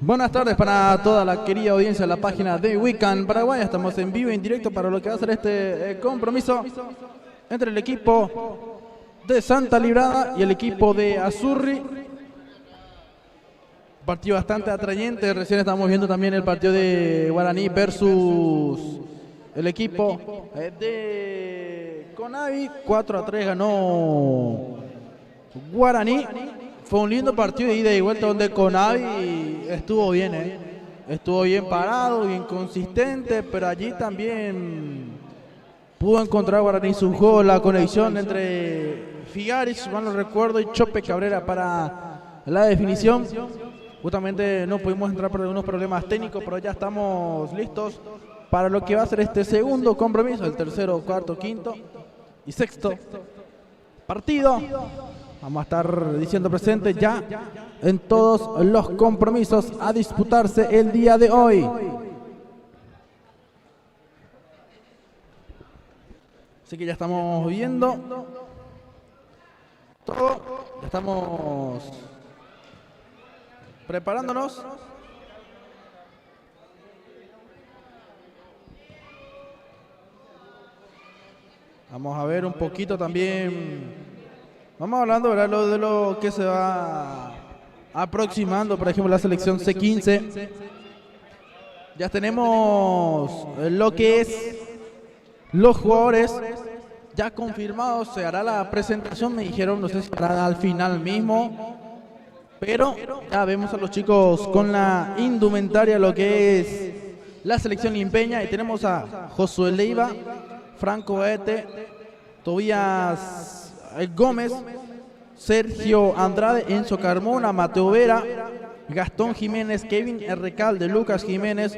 Buenas tardes para toda la querida audiencia de la página de Weekend Paraguay. Estamos en vivo y en directo para lo que va a ser este compromiso entre el equipo de Santa Librada y el equipo de Azurri. Partido bastante atrayente. Recién estamos viendo también el partido de Guaraní versus el equipo de Conavi. 4-3 ganó Guaraní. Fue un lindo partido de ida y vuelta donde Conavi estuvo bien, estuvo bien parado, bien consistente, pero allí también pudo encontrar Guaraní su juego, la conexión entre Figaris, si mal no recuerdo, y Chope Cabrera para la definición. Justamente no pudimos entrar por algunos problemas técnicos, pero ya estamos listos para lo que va a ser este segundo compromiso, el tercero, cuarto, quinto y sexto partido. Vamos a estar diciendo presente ya en todos los compromisos a disputarse el día de hoy. Así que ya estamos viendo todo, ya estamos preparándonos. Vamos a ver un poquito también. Vamos hablando, ¿verdad?, de lo que se va aproximando, por ejemplo, la selección C15. Ya tenemos lo que es los jugadores ya confirmados. Se hará la presentación, me dijeron, no sé si hará al final mismo, pero ya vemos a los chicos con la indumentaria, lo que es la selección limpeña. Y tenemos a Josué Leiva, Franco Ete, Tobías Gómez, Sergio Andrade, Enzo Carmona, Mateo Vera, Gastón Jiménez, Kevin Recalde, Lucas Jiménez,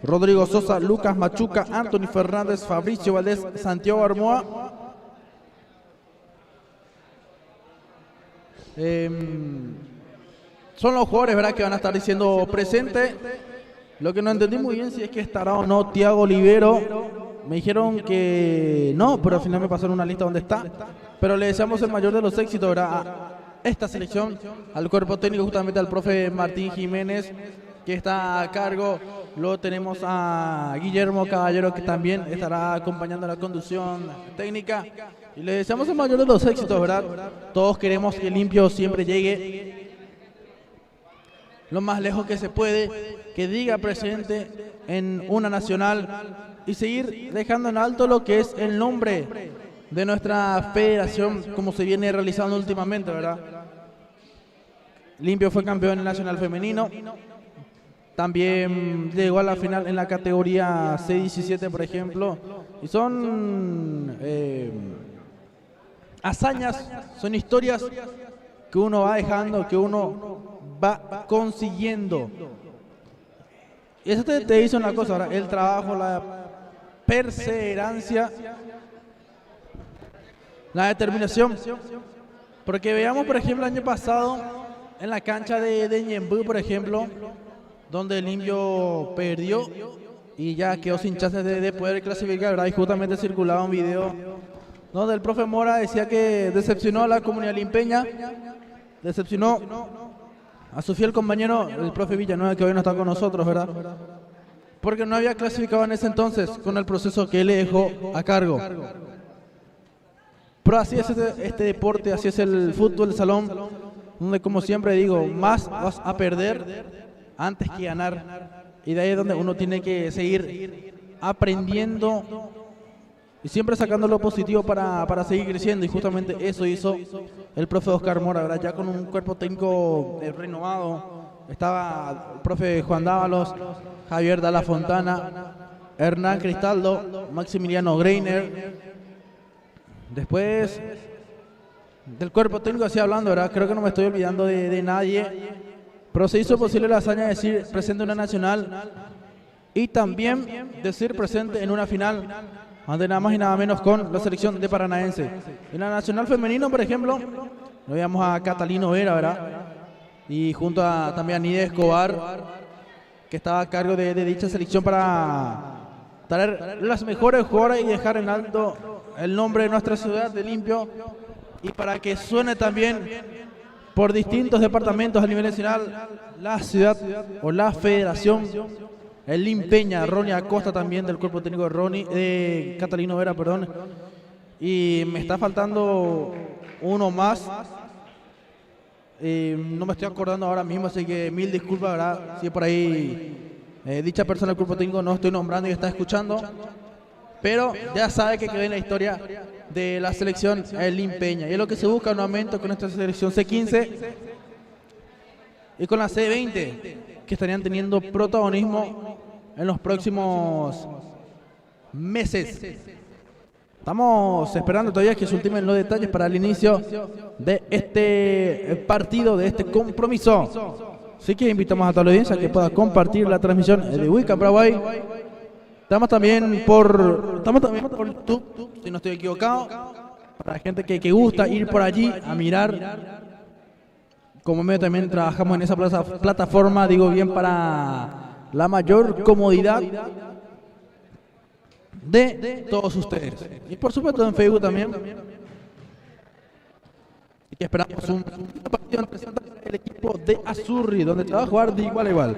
Rodrigo Sosa, Lucas Machuca, Anthony Fernández, Fabricio Valdés, Santiago Armoa. Son los jugadores, ¿verdad?, que van a estar diciendo presente. Lo que no entendí muy bien si es que estará o no Tiago Olivero. Me dijeron que no, pero al final me pasaron una lista donde está. Pero le deseamos el mayor de los éxitos, ¿verdad?, a esta selección, al cuerpo técnico, justamente al profe Martín Jiménez, que está a cargo. Luego tenemos a Guillermo Caballero, que también estará acompañando la conducción técnica. Y le deseamos el mayor de los éxitos, ¿verdad? Todos queremos que Limpio siempre llegue lo más lejos que se puede, que diga presente en una nacional y seguir dejando en alto lo que es el nombre de nuestra federación, como se viene realizando últimamente, ¿verdad? Limpio fue campeón en nacional femenino, también llegó a la final en la categoría C17, por ejemplo, y son hazañas, son historias que uno va dejando, que uno va consiguiendo. Y eso te dice una cosa, ¿verdad? El trabajo, la perseverancia, la determinación. Porque veamos, por ejemplo, el año pasado en la cancha de Ñembú, por ejemplo, donde el Limpio perdió y ya quedó sin chances de poder clasificar, ¿verdad? Y justamente circulaba un video donde el profe Mora decía que decepcionó a la comunidad limpeña, decepcionó a su fiel compañero, el profe Villanueva, que hoy no está con nosotros, ¿verdad?, porque no había clasificado en ese entonces con el proceso que él le dejó a cargo. Pero así es este deporte, así es el fútbol de salón, donde, como siempre digo, más vas a perder antes que ganar. Y de ahí es donde uno tiene que seguir aprendiendo y siempre sacando lo positivo para seguir creciendo. Y justamente eso hizo el profe Oscar Mora, ¿verdad?, ya con un cuerpo técnico renovado. Estaba el profe Juan Dávalos, Javier Dalla Fontana, Hernán Cristaldo, Maximiliano Greiner. Después del cuerpo técnico, así hablando, ¿verdad?, creo que no me estoy olvidando de nadie, pero se hizo posible la hazaña de decir presente en una nacional y también decir presente en una final, ante nada más y nada menos con la selección de Paranaense. En la nacional femenino, por ejemplo, lo veíamos a Catalino Vera, ¿verdad?, y junto a también a Nidia Escobar, que estaba a cargo de dicha selección para traer las mejores jugadoras y dejar en alto el nombre de nuestra ciudad de Limpio, y para que suene también por distintos departamentos a nivel nacional, la ciudad o la federación, el Limpeña, Ronnie Acosta también del cuerpo técnico de Catalino Vera, perdón. Y me está faltando uno más. No me estoy acordando ahora mismo, así que mil disculpas, ¿verdad? Si por ahí dicha persona del cuerpo técnico no estoy nombrando y está escuchando. Pero ya sabe que quedó en la historia de la selección el Limpeña. Y es lo que se busca nuevamente con esta selección C15 y con la C20, que estarían teniendo protagonismo en los próximos meses. Estamos esperando todavía que se ultimen los detalles para el inicio de este partido, de este compromiso. Así que invitamos a toda la audiencia que pueda compartir la transmisión de Wicca Paraguay. Estamos también por YouTube, si no estoy equivocado, para la gente que gusta ir por allí a mirar. Como medio también trabajamos en esa plataforma, digo bien, para la mayor comodidad de todos ustedes. Y por supuesto en Facebook también. Y que esperamos un partido entre el equipo de Azurri, donde se va a jugar de igual a igual.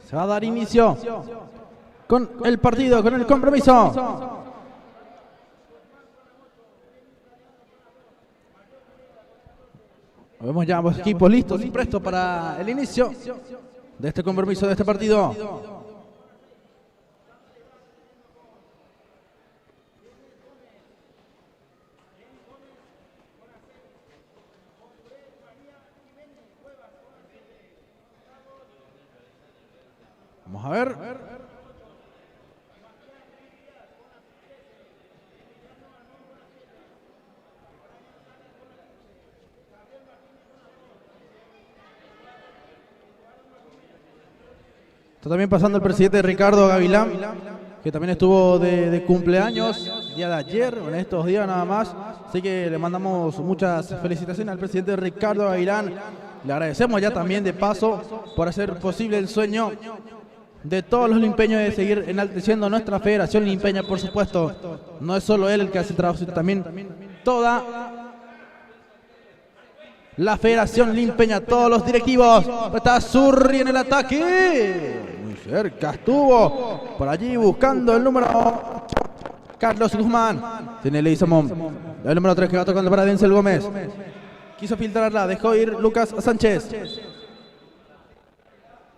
Se va a dar inicio con el partido, con el compromiso. Vemos ya ambos equipos listos y prestos para el inicio de este compromiso, de este partido. Vamos a ver. Está también pasando el presidente Ricardo Gavilán, que también estuvo de cumpleaños día de ayer, en estos días nada más. Así que le mandamos muchas felicitaciones al presidente Ricardo Gavilán. Le agradecemos ya también de paso por hacer posible el sueño de todos los limpeños de seguir enalteciendo nuestra Federación Limpeña, por supuesto. No es solo él el que hace el trabajo, sino también toda la Federación Limpeña, todos los directivos. Está Azurri en el ataque. Muy cerca estuvo. Por allí buscando el número Carlos Guzmán. Tiene Leguizamón. El número 3 que va tocando para Denzel Gómez. Quiso filtrarla, dejó ir Lucas Sánchez.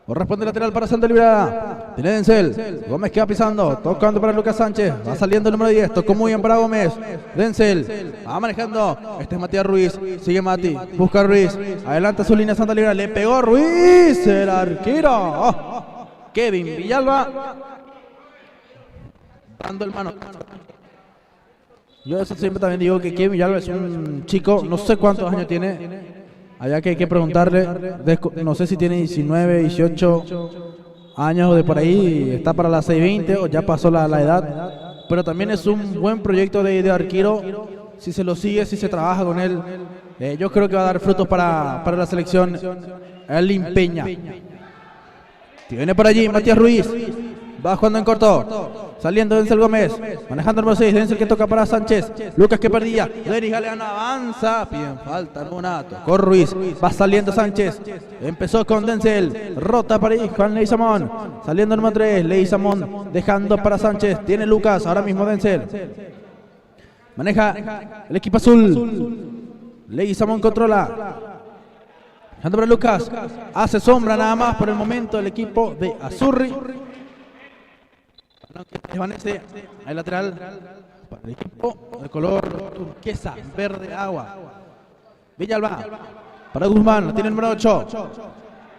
Corresponde lateral para Santa Librada. Tiene Denzel. Gómez queda pisando. Tocando para Lucas Sánchez. Va saliendo el número 10. Tocó muy bien para Gómez. Denzel. Va manejando. Este es Matías Ruiz. Sigue Mati. Busca a Ruiz. Adelanta su línea Santa Librada. Le pegó Ruiz. El arquero. Kevin Villalba. Dando el mano. Yo eso siempre también digo que Kevin Villalba es un chico. No sé cuántos años tiene. Allá que hay que preguntarle, no sé si tiene 19, 18 años o de por ahí, está para las 6:20 o ya pasó la edad, pero también es un buen proyecto de arquero, si se lo sigue, si se trabaja con él, yo creo que va a dar frutos para la selección limpeña. Viene por allí Matías Ruiz, va jugando en corto. Saliendo Denzel Gómez, manejando el número 6, Denzel que toca para Sánchez, Lucas que perdía, Denis Galeano avanza, piden falta, Nonato, con Ruiz, va saliendo Sánchez, empezó con Denzel, rota para ahí Juan Leguizamón, saliendo el número 3, Leguizamón, dejando para Sánchez, tiene Lucas, ahora mismo Denzel, maneja el equipo azul, Leguizamón controla, dejando para Lucas, hace sombra nada más por el momento el equipo de Azurri. Desvanece el lateral para el equipo de color turquesa, verde agua. Villalba para Guzmán, tiene el número 8.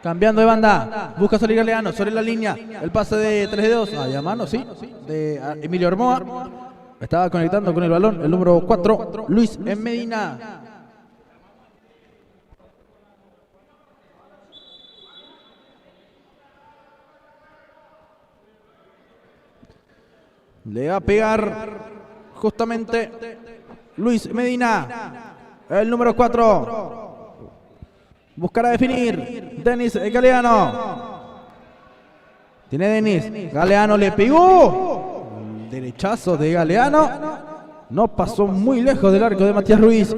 Cambiando de banda, busca salir Galeano sobre la línea. El pase de 3 dedos, a mano, sí, de Emilio Armoa. Estaba conectando con el balón el número 4, Luis Medina. Le va a pegar justamente Luis Medina, el número 4. Buscará definir Denis Galeano. Tiene Denis. Galeano le pegó. El derechazo de Galeano. No pasó muy lejos del arco de Matías Ruiz.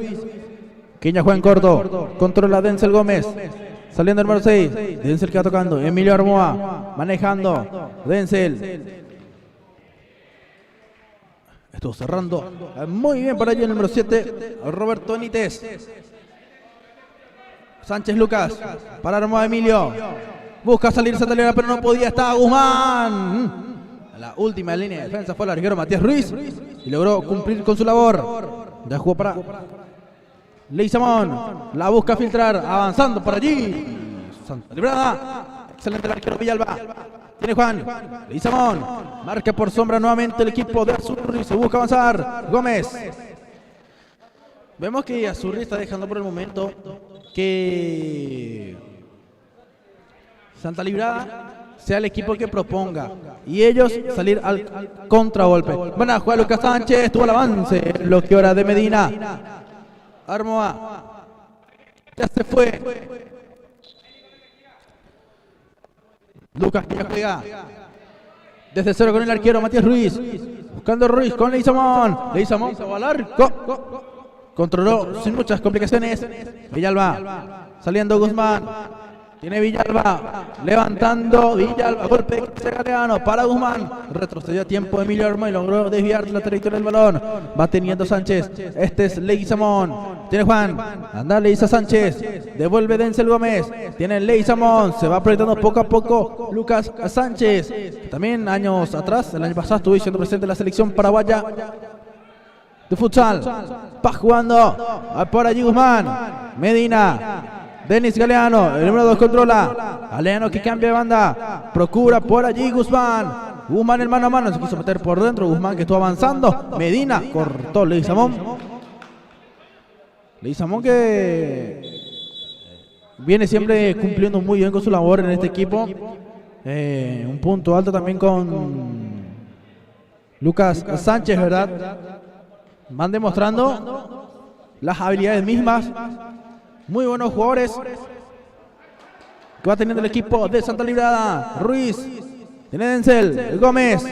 Queña juega en corto. Controla Denzel Gómez. Saliendo el número 6. Denzel queda tocando. Emilio Armoa. Manejando. Denzel. Estuvo cerrando muy bien por allí el número 7, Roberto Benítez. Sánchez Lucas, para Armoa Emilio. Busca salir Santa Librada, pero no podía, estaba Guzmán. La última línea de defensa fue el arquero Matías Ruiz y logró cumplir con su labor. Ya jugó para Leguizamón, la busca filtrar, avanzando por allí. Santa Librada, excelente el arquero Villalba. Tiene Juan, Leguizamón, marca por sombra nuevamente el equipo de Azurri, se busca avanzar, Gómez. Vemos que Azurri está dejando por el momento que Santa Librada sea el equipo que proponga y ellos salir al contragolpe. Van a jugar Lucas Sánchez, tuvo el avance, bloqueo ahora de Medina. Armoa, ya se fue. Lucas que ya juega desde cero con el arquero Matías Ruiz, buscando Ruiz con Leguizamón. Leguizamón se va al arco, controló sin muchas complicaciones. Villalba, saliendo Guzmán, tiene Villalba, levantando Villalba, golpe de Galeano para Guzmán, retrocedió a tiempo Emilio Armoa y logró desviar la trayectoria del balón. Va teniendo Sánchez, este es Leguizamón, tiene Juan, anda Leguiza Sánchez, devuelve Denzel Gómez, tiene Leguizamón, se va proyectando poco a poco Lucas Sánchez. También años atrás, el año pasado estuvo siendo presente en la selección paraguaya de futsal. Va jugando por allí Guzmán, Medina, Denis Galeano, el número 2 controla. Galeano que cambia de banda. Procura por allí Guzmán. Guzmán el mano a mano. Se quiso meter por dentro. Guzmán que estuvo avanzando. Medina cortó Leguizamón. Leguizamón que viene siempre cumpliendo muy bien con su labor en este equipo. Un punto alto también con Lucas Sánchez, ¿verdad? Van demostrando las habilidades mismas. Muy buenos jugadores que va teniendo el equipo de Santa Librada. Ruiz Tiene Denzel Gómez.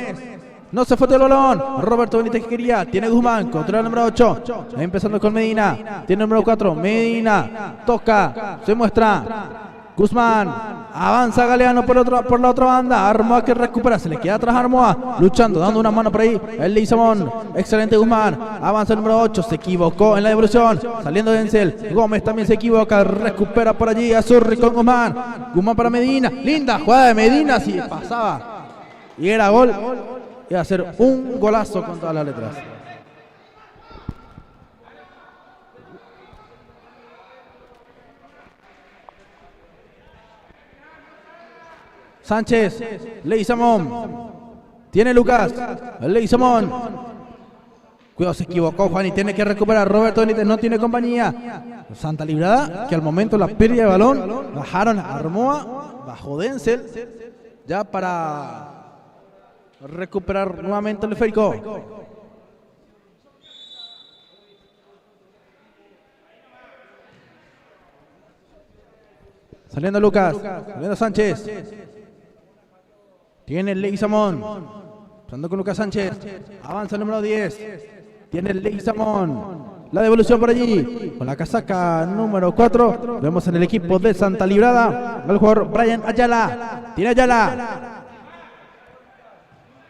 No se fue del balón. Roberto Benítez que quería. Tiene Guzmán. Controla el número 8. Empezando con Medina. Tiene el número 4. Medina. Toca. Se muestra. Guzmán. Avanza Galeano por la otra banda. Armoa que recupera. Se le queda atrás Armoa. Luchando. Dando una mano por ahí. El Leguizamón. Excelente Guzmán. Avanza el número 8. Se equivocó en la devolución. Saliendo Denzel. Gómez también se equivoca. Recupera por allí. Azurri con Guzmán. Guzmán para Medina. Linda jugada de Medina. Si pasaba. Y era gol. Iba a ser un golazo con todas las letras. Sánchez, Leguizamón. Tiene Lucas, Leguizamón. Cuidado, se equivocó Juan y tiene que recuperar. Roberto Benítez no tiene compañía. Santa Librada, que al momento la pérdida de balón. Bajaron a Armoa, bajó Denzel. Ya para recuperar nuevamente el esférico. Saliendo Lucas, saliendo Sánchez. Tiene el Leguizamón. Pasando con Lucas Sánchez. Avanza el número 10. Tiene el Leguizamón. La devolución por allí. Con la casaca número 4. Vemos en el equipo de Santa Librada al jugador Brian Ayala. Tiene Ayala.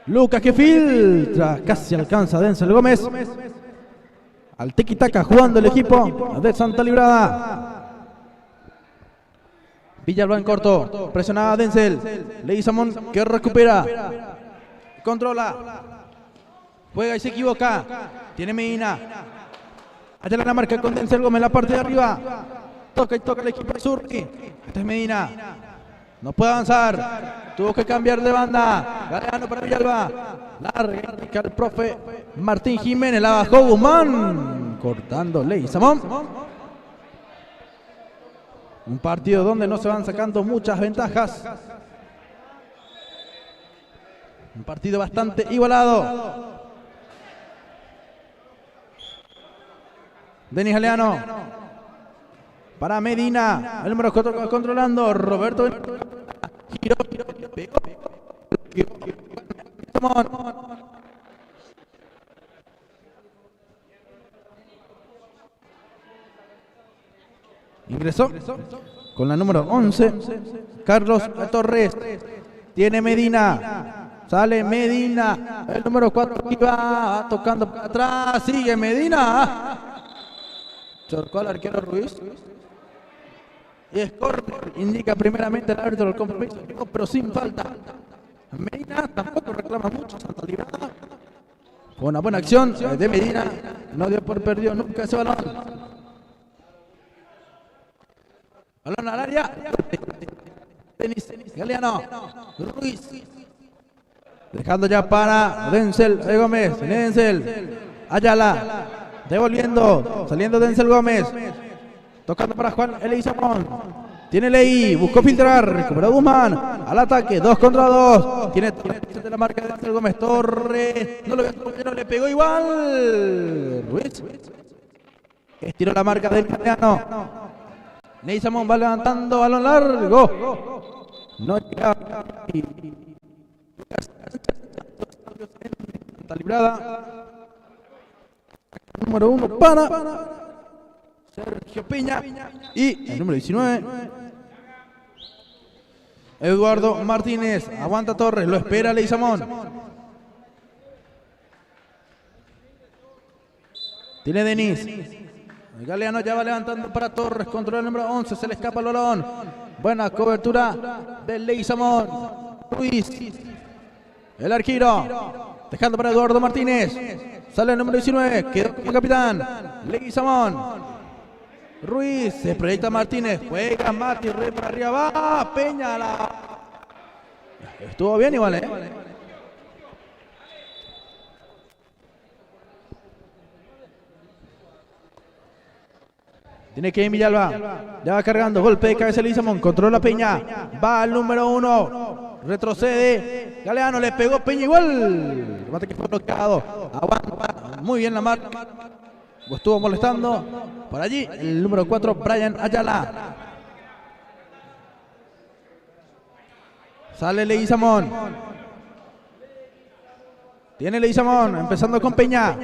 Lucas que filtra. Casi alcanza Denzel Gómez. Al tiki-taka jugando el equipo de Santa Librada. Villalba en corto, presionaba a Denzel. Leguizamón que recupera. Controla. Juega y se equivoca. Tiene Medina. Allá la marca con Denzel Gómez en la parte de arriba. Toca y toca el equipo de Surri. Este es Medina. No puede avanzar. Tuvo que cambiar de banda. Galeano para Villalba. Larga indica el profe Martín Jiménez. La bajó Guzmán. Cortando Leguizamón. Un partido donde no se van sacando muchas ventajas. Un partido bastante igualado. Denis Galeano. Para Medina. El número 4 controlando. Roberto. Giró. Ingresó con la número 11, Carlos Torres. Tiene Medina. Sale Medina. El número 4 va tocando para atrás. Sigue Medina. Chorcó al arquero Ruiz. Y es córner. Indica primeramente el árbitro del compromiso, pero sin falta. Medina tampoco reclama mucho. Santa Librada. Con una buena acción de Medina. No dio por perdido nunca ese balón. Balón al área. Denis Galeano. Ruiz. Dejando ya para Denzel Gómez. Denzel. Ayala. Devolviendo. Saliendo Denzel Gómez. Tocando para Juan Leguizamón. Tiene Ley. Buscó filtrar. Recuperó Guzmán. Al ataque. 2 contra 2. Tiene la marca de Denzel Gómez. Torres. No lo vio. No le pegó igual. Ruiz. Estiró la marca del Galeano. Leguizamón va levantando balón largo. No llega. Santa Librada. Número 1 para Sergio Piña. Y el número 19. Eduardo Martínez. Aguanta Torres. Lo espera Leguizamón. Tiene Denis. Galeano ya va levantando para Torres. Controla el número 11. Se le escapa el balón. Buena cobertura de Leguizamón. Ruiz. El arquero. Dejando para Eduardo Martínez. Sale el número 19. Quedó como capitán. Leguizamón. Ruiz. Se proyecta Martínez. Juega Mati. Rey por arriba. Va. Peña. Estuvo bien igual, Tiene que ir Villalba. Ya va cargando. Golpe de cabeza Leguizamón. Controla Peña. Va al número 1. Retrocede. Galeano le pegó Peña igual. Remate que fue bloqueado. Aguanta. Muy bien la marca. Lo estuvo molestando. Por allí el número 4. Brian Ayala. Sale Leguizamón. Tiene Leguizamón, empezando con Peña.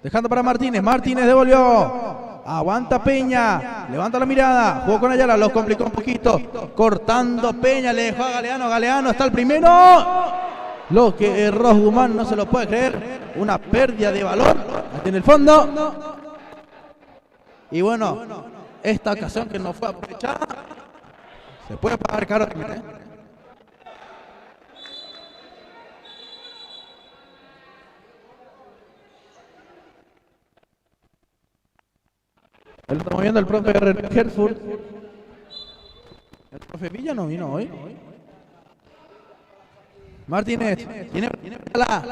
Dejando para Martínez. Martínez devolvió. Aguanta Peña. Levanta la mirada. Jugó con Ayala. Lo complicó un poquito. Cortando Peña. Le dejó a Galeano. Galeano está el primero. Lo que erró Guzmán no se lo puede creer. Una pérdida de valor. Aquí en el fondo. Y bueno, esta ocasión que no fue aprovechada se puede pagar caro también, ¿eh? Lo estamos viendo el profe Herford. El profe Villa no vino hoy. Martínez. Tiene la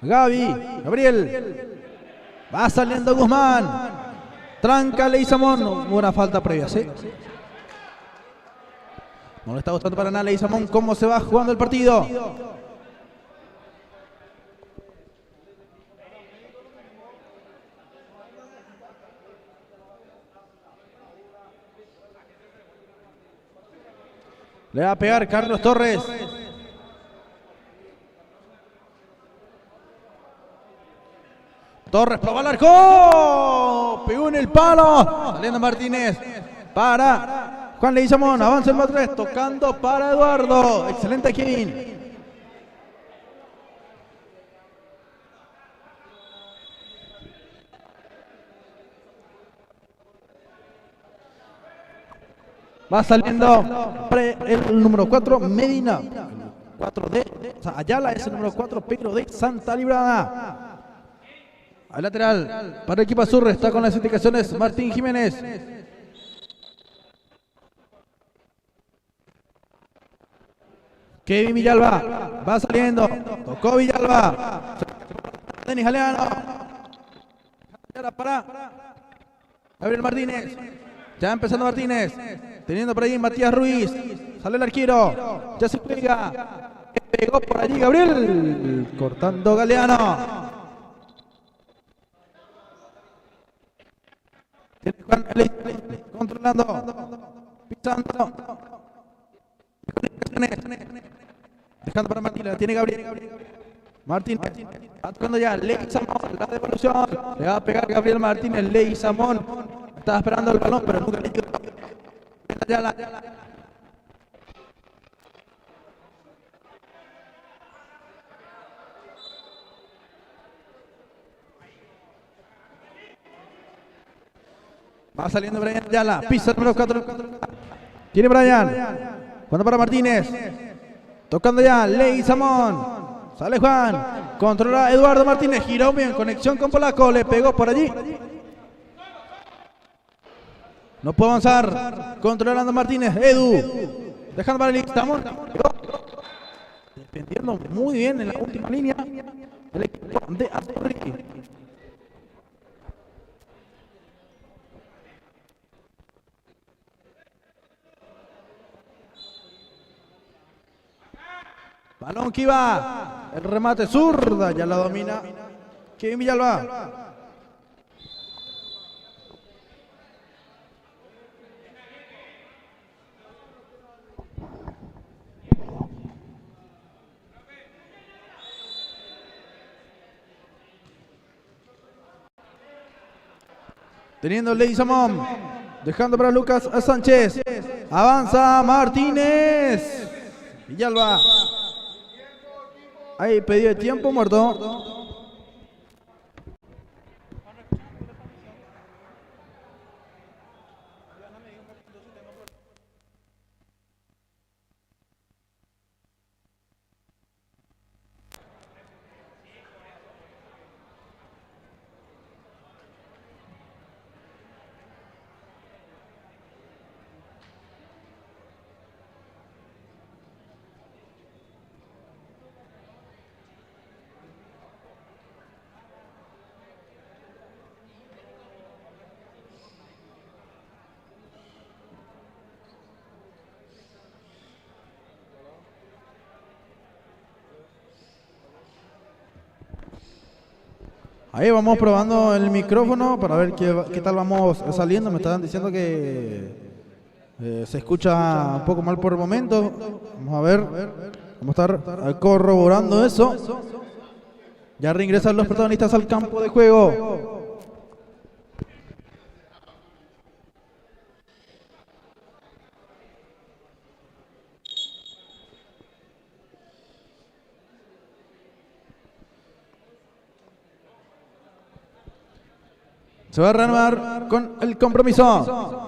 Gabriel. Va saliendo Guzmán. Tranca Leguizamón. Una falta previa, ¿sí? No le está gustando para nada Leguizamón cómo se va jugando el partido. Le va a pegar Carlos Torres. Torres probó al arco. Pegó en el palo. Saliendo Martínez para Juan Leguizamón. Avanza el Matres. Tocando para Eduardo. Excelente Kevin. Va saliendo el número 4, Medina. 4D, o sea, Ayala es el número 4, Pedro de Santa Librada. Al lateral, para el equipo azul, está con las indicaciones Martín Jiménez. Kevin Villalba, va saliendo. Tocó Villalba. Denis Galeano. Para Gabriel Martínez. Ya empezando Martínez. Teniendo por ahí Matías Ruiz. Sale el arquero. Ya se pega. Pegó por allí Gabriel. Cortando Galeano. Controlando. Pisando. Dejando para Martínez. Tiene Gabriel. Martínez. Está tocando ya Leguizamón. La devolución. Le va a pegar Gabriel Martínez. Leguizamón. Estaba esperando el balón, pero nunca le llegó. Va saliendo Brian Ayala. Pisa el número 4. Tiene Brian. Cuando para Martínez. Tocando ya Leguizamón. Sale Juan. Controla Eduardo Martínez. Giró bien. Conexión con Polaco. Le pegó por allí. No puede avanzar. Controlando Martínez. Edu. Dejando para Leguizamón. Defendiendo muy bien en la última línea. El equipo de Azurri. Balón que iba. El remate zurda. Ya la domina Kevin Villalba. Teniendo Leguizamón. Dejando para Lucas Sánchez. Avanza Martínez. Villalba. Ahí pedido de tiempo muerto. Ahí vamos probando el micrófono para ver qué tal vamos saliendo. Me estaban diciendo que se escucha un poco mal por el momento. Vamos a ver. Vamos a estar corroborando eso. Ya reingresan los protagonistas al campo de juego. Se va a reanudar con el compromiso.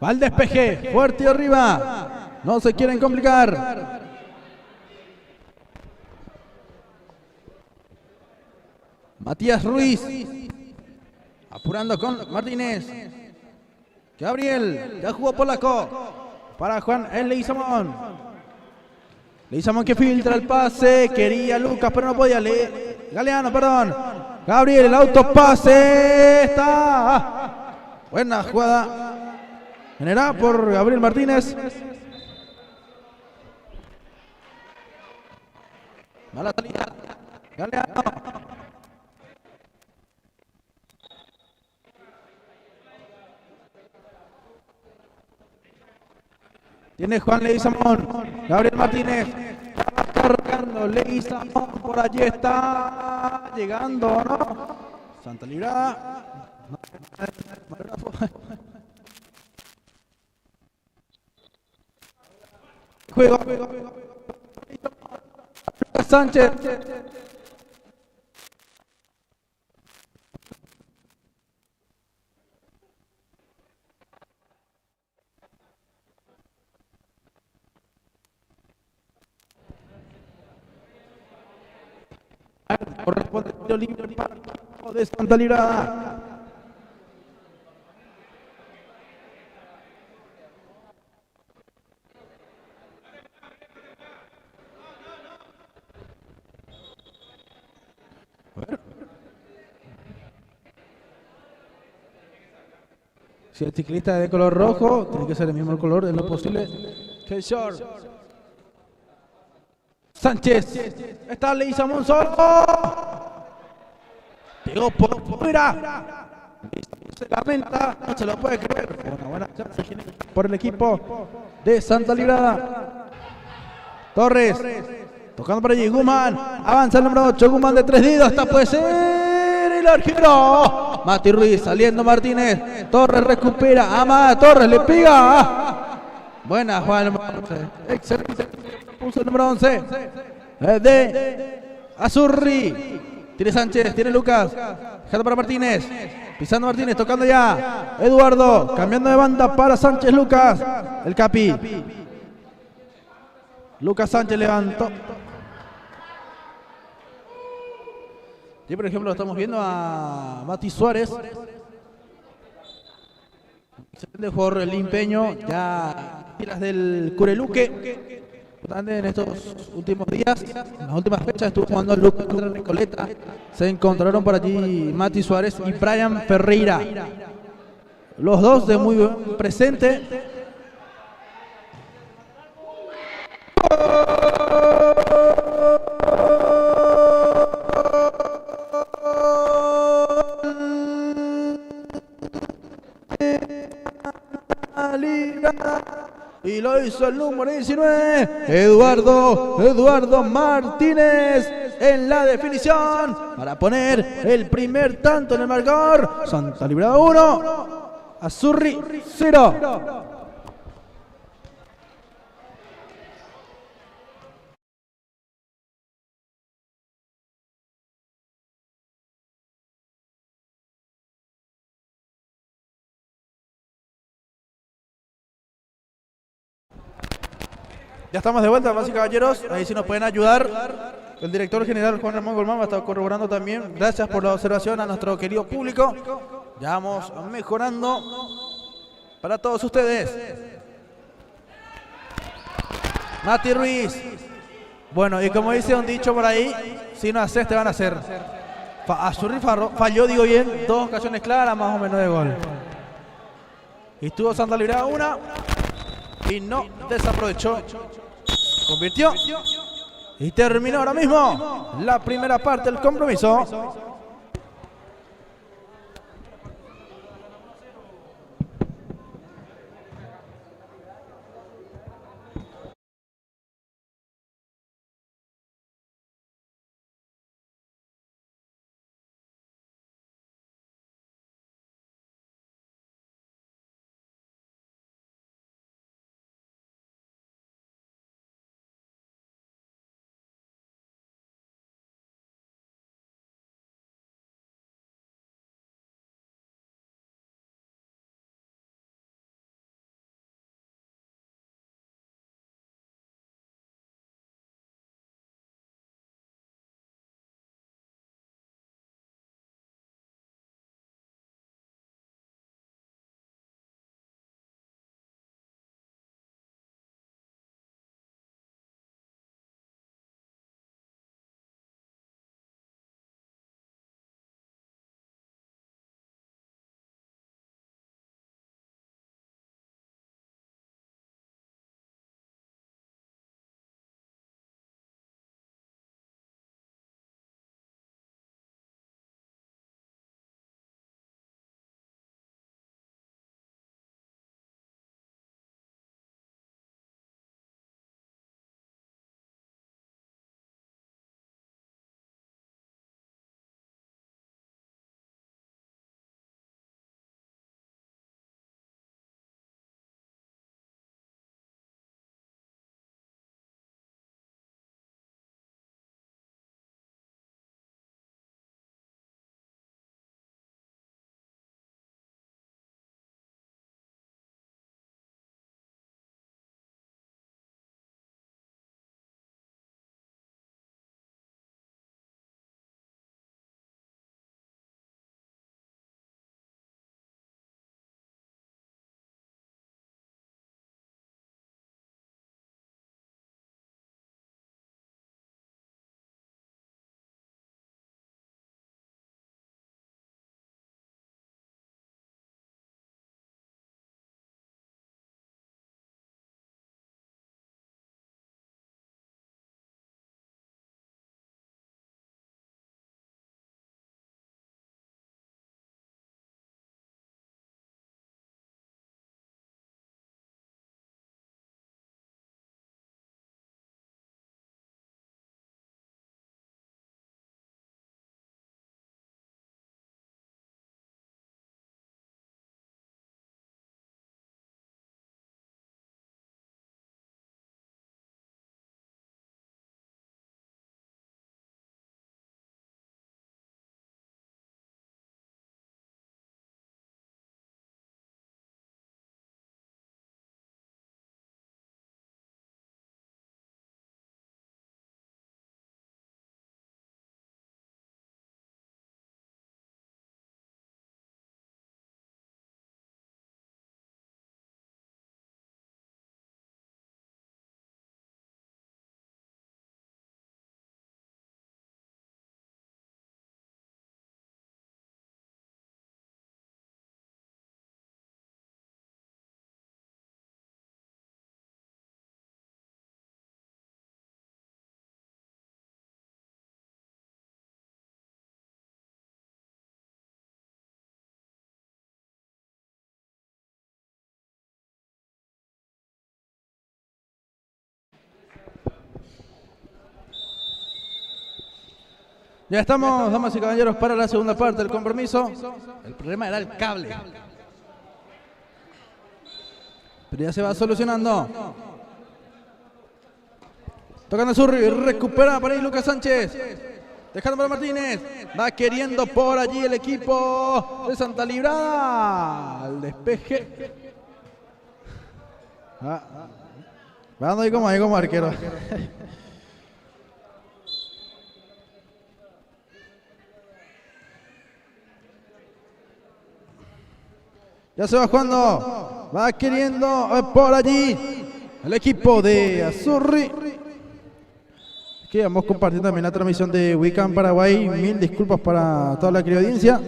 Va al despeje, fuerte y arriba. No se quieren complicar. Matías Ruiz. Apurando con Martínez. Gabriel, ya jugó polaco. Para Juan el Leguizamón. Leguizamón que filtra el pase. Quería Lucas, pero no podía. Galeano, perdón. Gabriel, el autopase. Está. Buena jugada. Generada por Gabriel Martínez. Mala salida. Galeano. Tiene Juan Leguizamón. Gabriel Martínez. Está cargando Leguizamón. Por allí está. Llegando, ¿no? Santa Librada. Juego. Sánchez. Corresponde el tiro libre de Santa Librada. Si el ciclista es de color rojo, tiene que ser el mismo color en lo posible que el short. Sánchez. Está Leguizamón solo. Pegó por fuera. Se lamenta. No se lo puede creer. Una buena chance por el equipo de Santa Librada. Torres. Tocando por allí. Guzmán. Avanza el número 8. Guzmán de 3 dedos. Esta puede ser el arquero. Mati Ruiz. Saliendo Martínez. Torres recupera. Amada Torres. Le pega. Buena Juan. Excelente. Puso el número 11 de Azurri. Tiene Sánchez, tiene Lucas. Dejando para Martínez. Pisando Martínez, tocando ya. Eduardo, cambiando de banda para Sánchez Lucas. El Capi. Lucas Sánchez levantó. Y por ejemplo estamos viendo a Mati Suárez. Excelente jugador limpeño. Ya tiras del Cureluque. En estos últimos días, en las últimas fechas, estuvo jugando Lucas contra Recoleta. Se encontraron por allí Mati Suárez y Brian Ferreira. Los dos de muy buen presente. Y lo hizo el número 19, Eduardo Martínez en la definición para poner el primer tanto en el marcador. Santa Librada 1, Azurri 0. Ya estamos de vuelta, damas y caballeros. Ahí sí nos pueden ayudar. El director general Juan Ramón Golmán va a estar corroborando también. Gracias por la observación a nuestro querido público. Ya vamos mejorando para todos ustedes. Mati Ruiz. Bueno, y como dice un dicho por ahí, si no haces, te van a hacer. Azurri falló, digo bien, 2 ocasiones claras, más o menos de gol. Y estuvo Santa Librada 1 y no desaprovechó. Convirtió y terminó ahora mismo la primera parte del compromiso. Ya estamos, damas y caballeros, para la segunda parte del compromiso. El problema era el cable, pero ya se va solucionando. Tocando Zurri, recupera por ahí Lucas Sánchez. Dejando para Martínez. Va queriendo por allí el equipo de Santa Librada. Al despeje. Va dando ahí como arquero. Ya se va jugando. Va queriendo por allí el equipo de Azzurri. Que vamos compartiendo también la transmisión de Wicam Paraguay. Mil disculpas para toda la querida audiencia.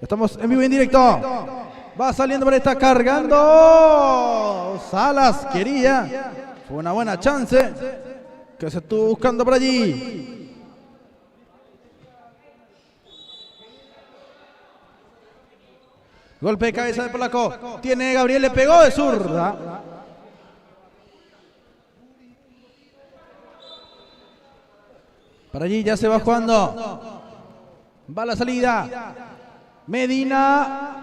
Estamos en vivo y en directo. Va saliendo por ahí, está cargando. Salas quería. Fue una buena chance que se estuvo buscando por allí. Golpe de cabeza de Polaco. Tiene Gabriel, le pegó de zurda. Para allí ya se va jugando. Va la salida. Medina.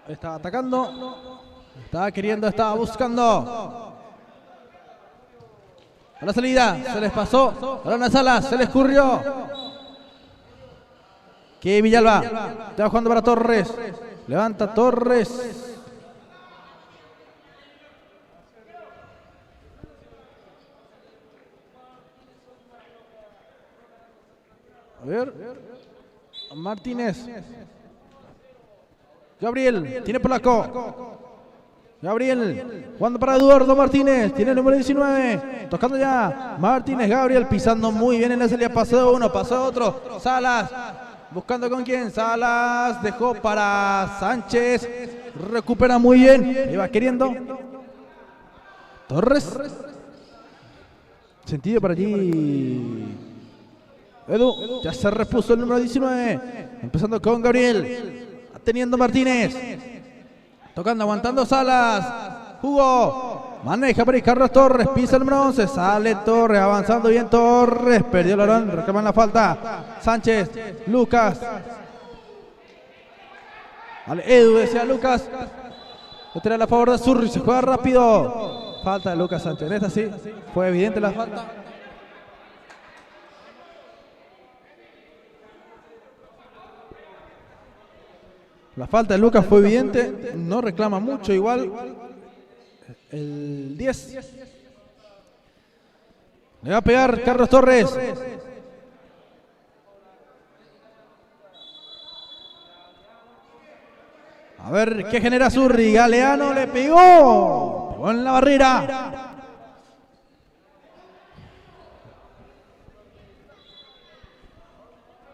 Estaba atacando. Estaba queriendo, estaba buscando. A la salida. Se les pasó. Ahora una Salas. Se les escurrió. Que Villalba. Está jugando para Torres. Levanta Torres. A ver. Martínez. Gabriel. Tiene Polaco. Gabriel. Jugando para Eduardo Martínez. Tiene el número 19. Tocando ya. Martínez. Gabriel pisando muy bien en la salida. Pasó uno. Pasó otro. Salas. Buscando con quién. Salas. Dejó para Sánchez. Recupera muy bien. Iba queriendo. Torres. Sentido para allí. Edu, ya se repuso el número 19. Empezando con Gabriel. Teniendo Martínez. Tocando, aguantando Salas. Jugó. Maneja para ahí Carlos Torres. Pisa el número 11. Sale Torres. Avanzando bien Torres. Perdió el balón. Reclaman la falta. Sánchez. Lucas. Vale, Edu decía Lucas. Lateral a favor de Azzurri. Se juega rápido. Falta de Lucas Sánchez. En esta sí. Fue evidente la falta. La falta de Lucas fue evidente, no reclama mucho igual. El 10. Le va a pegar Carlos Torres. A ver qué genera Azzurri. Galeano le pegó. Pegó en la barrera.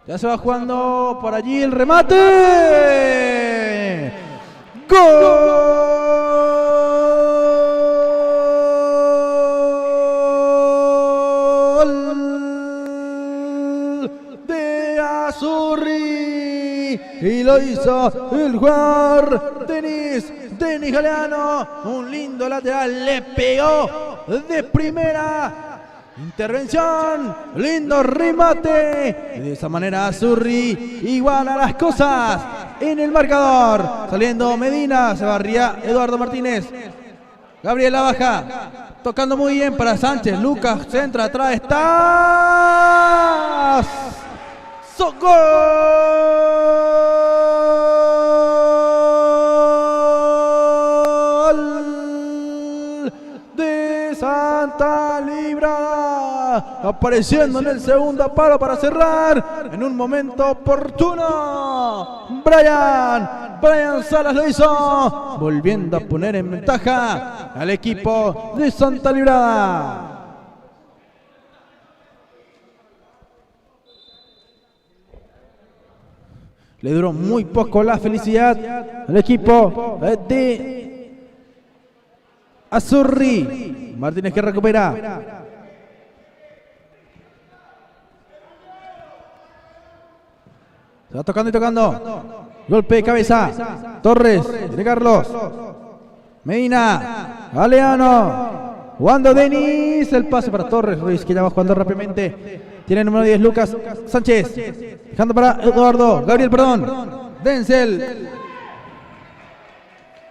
Ya se va jugando por allí el remate. ¡Gol de Azzurri! Y lo hizo el jugador Denis Galeano. Un lindo lateral, le pegó de primera. Intervención, lindo remate. Y de esa manera Azzurri iguala las cosas en el marcador. Saliendo Medina, se barría Eduardo Martínez. Gabriel la baja, tocando muy bien para Sánchez. Lucas centra, atrás está. ¡Gol de Santa Librada! Apareciendo en el segundo palo para cerrar en un momento oportuno. Brian Salas lo hizo, volviendo a poner en ventaja al equipo de Santa Librada. Le duró muy poco la felicidad al equipo de Azzurri. Martínez que recupera. Se va tocando y tocando. Golpe de cabeza. Torres. Tiene Carlos. Medina. Galeano. Jugando Denis, el pase para Torres Ruiz, que ya va jugando rápidamente. Tiene el número 10 Lucas Sánchez. Dejando para Gabriel, Denzel.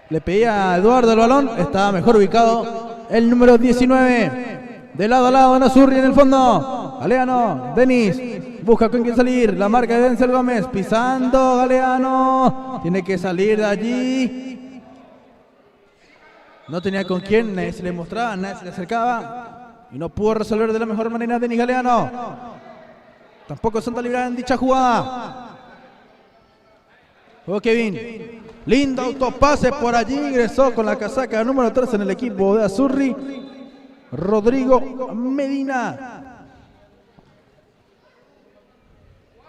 Le pedía a Eduardo el balón, estaba mejor ubicado el número 19. De lado a lado, Nazurri en el fondo. Galeano, Denis, busca con quién salir. La marca de Denzel Gómez, pisando Galeano. Tiene que salir de allí. No tenía con quién, nadie se le mostraba, nadie se le acercaba. Y no pudo resolver de la mejor manera Denis Galeano. Tampoco Santa Librada en dicha jugada. Juego Kevin. Lindo autopase por allí. Ingresó con la casaca número 3 en el equipo de Azurri. Rodrigo Medina.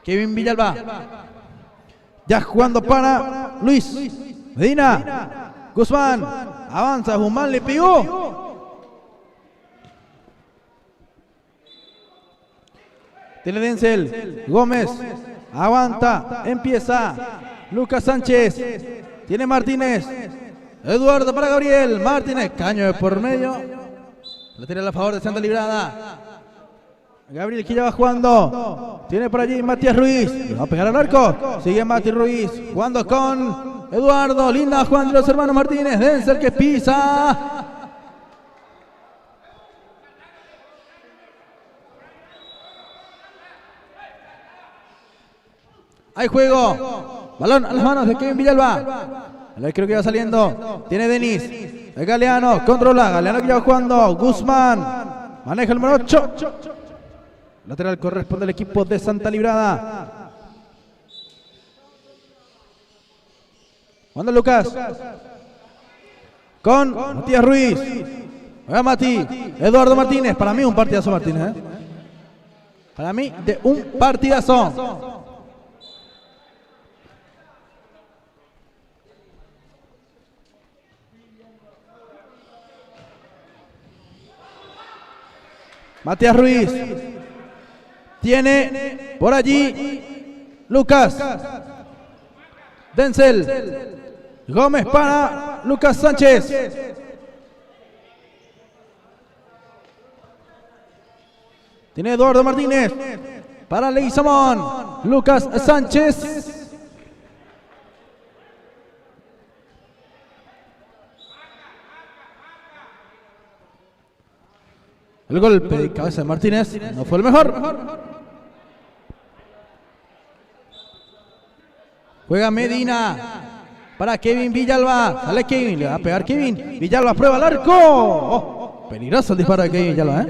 Kevin Villalba. Ya jugando para Luis Medina. Guzmán. Avanza. Guzmán le pegó. Tiene Denzel Gómez. Aguanta. Empieza. Lucas Sánchez. Tiene Martínez. Eduardo para Gabriel. Martínez. Caño de por medio. La tira a favor de Santa Librada. Gabriel que ya va jugando. Tiene por allí Matías Ruiz. Le va a pegar al arco. Sigue Mati Ruiz. Jugando con Eduardo. Linda jugando los hermanos Martínez. Denzel que pisa. Hay juego. Balón a las manos de Kevin Villalba. Creo que va saliendo. Tiene Denis. Galeano. Controla. Galeano que ya va jugando. Guzmán. Maneja el número 8. Lateral corresponde al equipo de Santa Librada. Juan Lucas. Con Matías Ruiz. Juega Mati. Eduardo Martínez. Para mí un partidazo Martínez. Para mí de un partidazo. Matías Ruiz. Tiene por allí Lucas. Denzel Gómez para Lucas Sánchez. Tiene Eduardo Martínez para Leguizamón. Lucas Sánchez. El golpe de cabeza de Martínez no fue el mejor. Juega Medina para Kevin Villalba. Sale Kevin, le va a pegar Kevin. Villalba prueba el arco. Oh, peligroso el disparo de Kevin Villalba.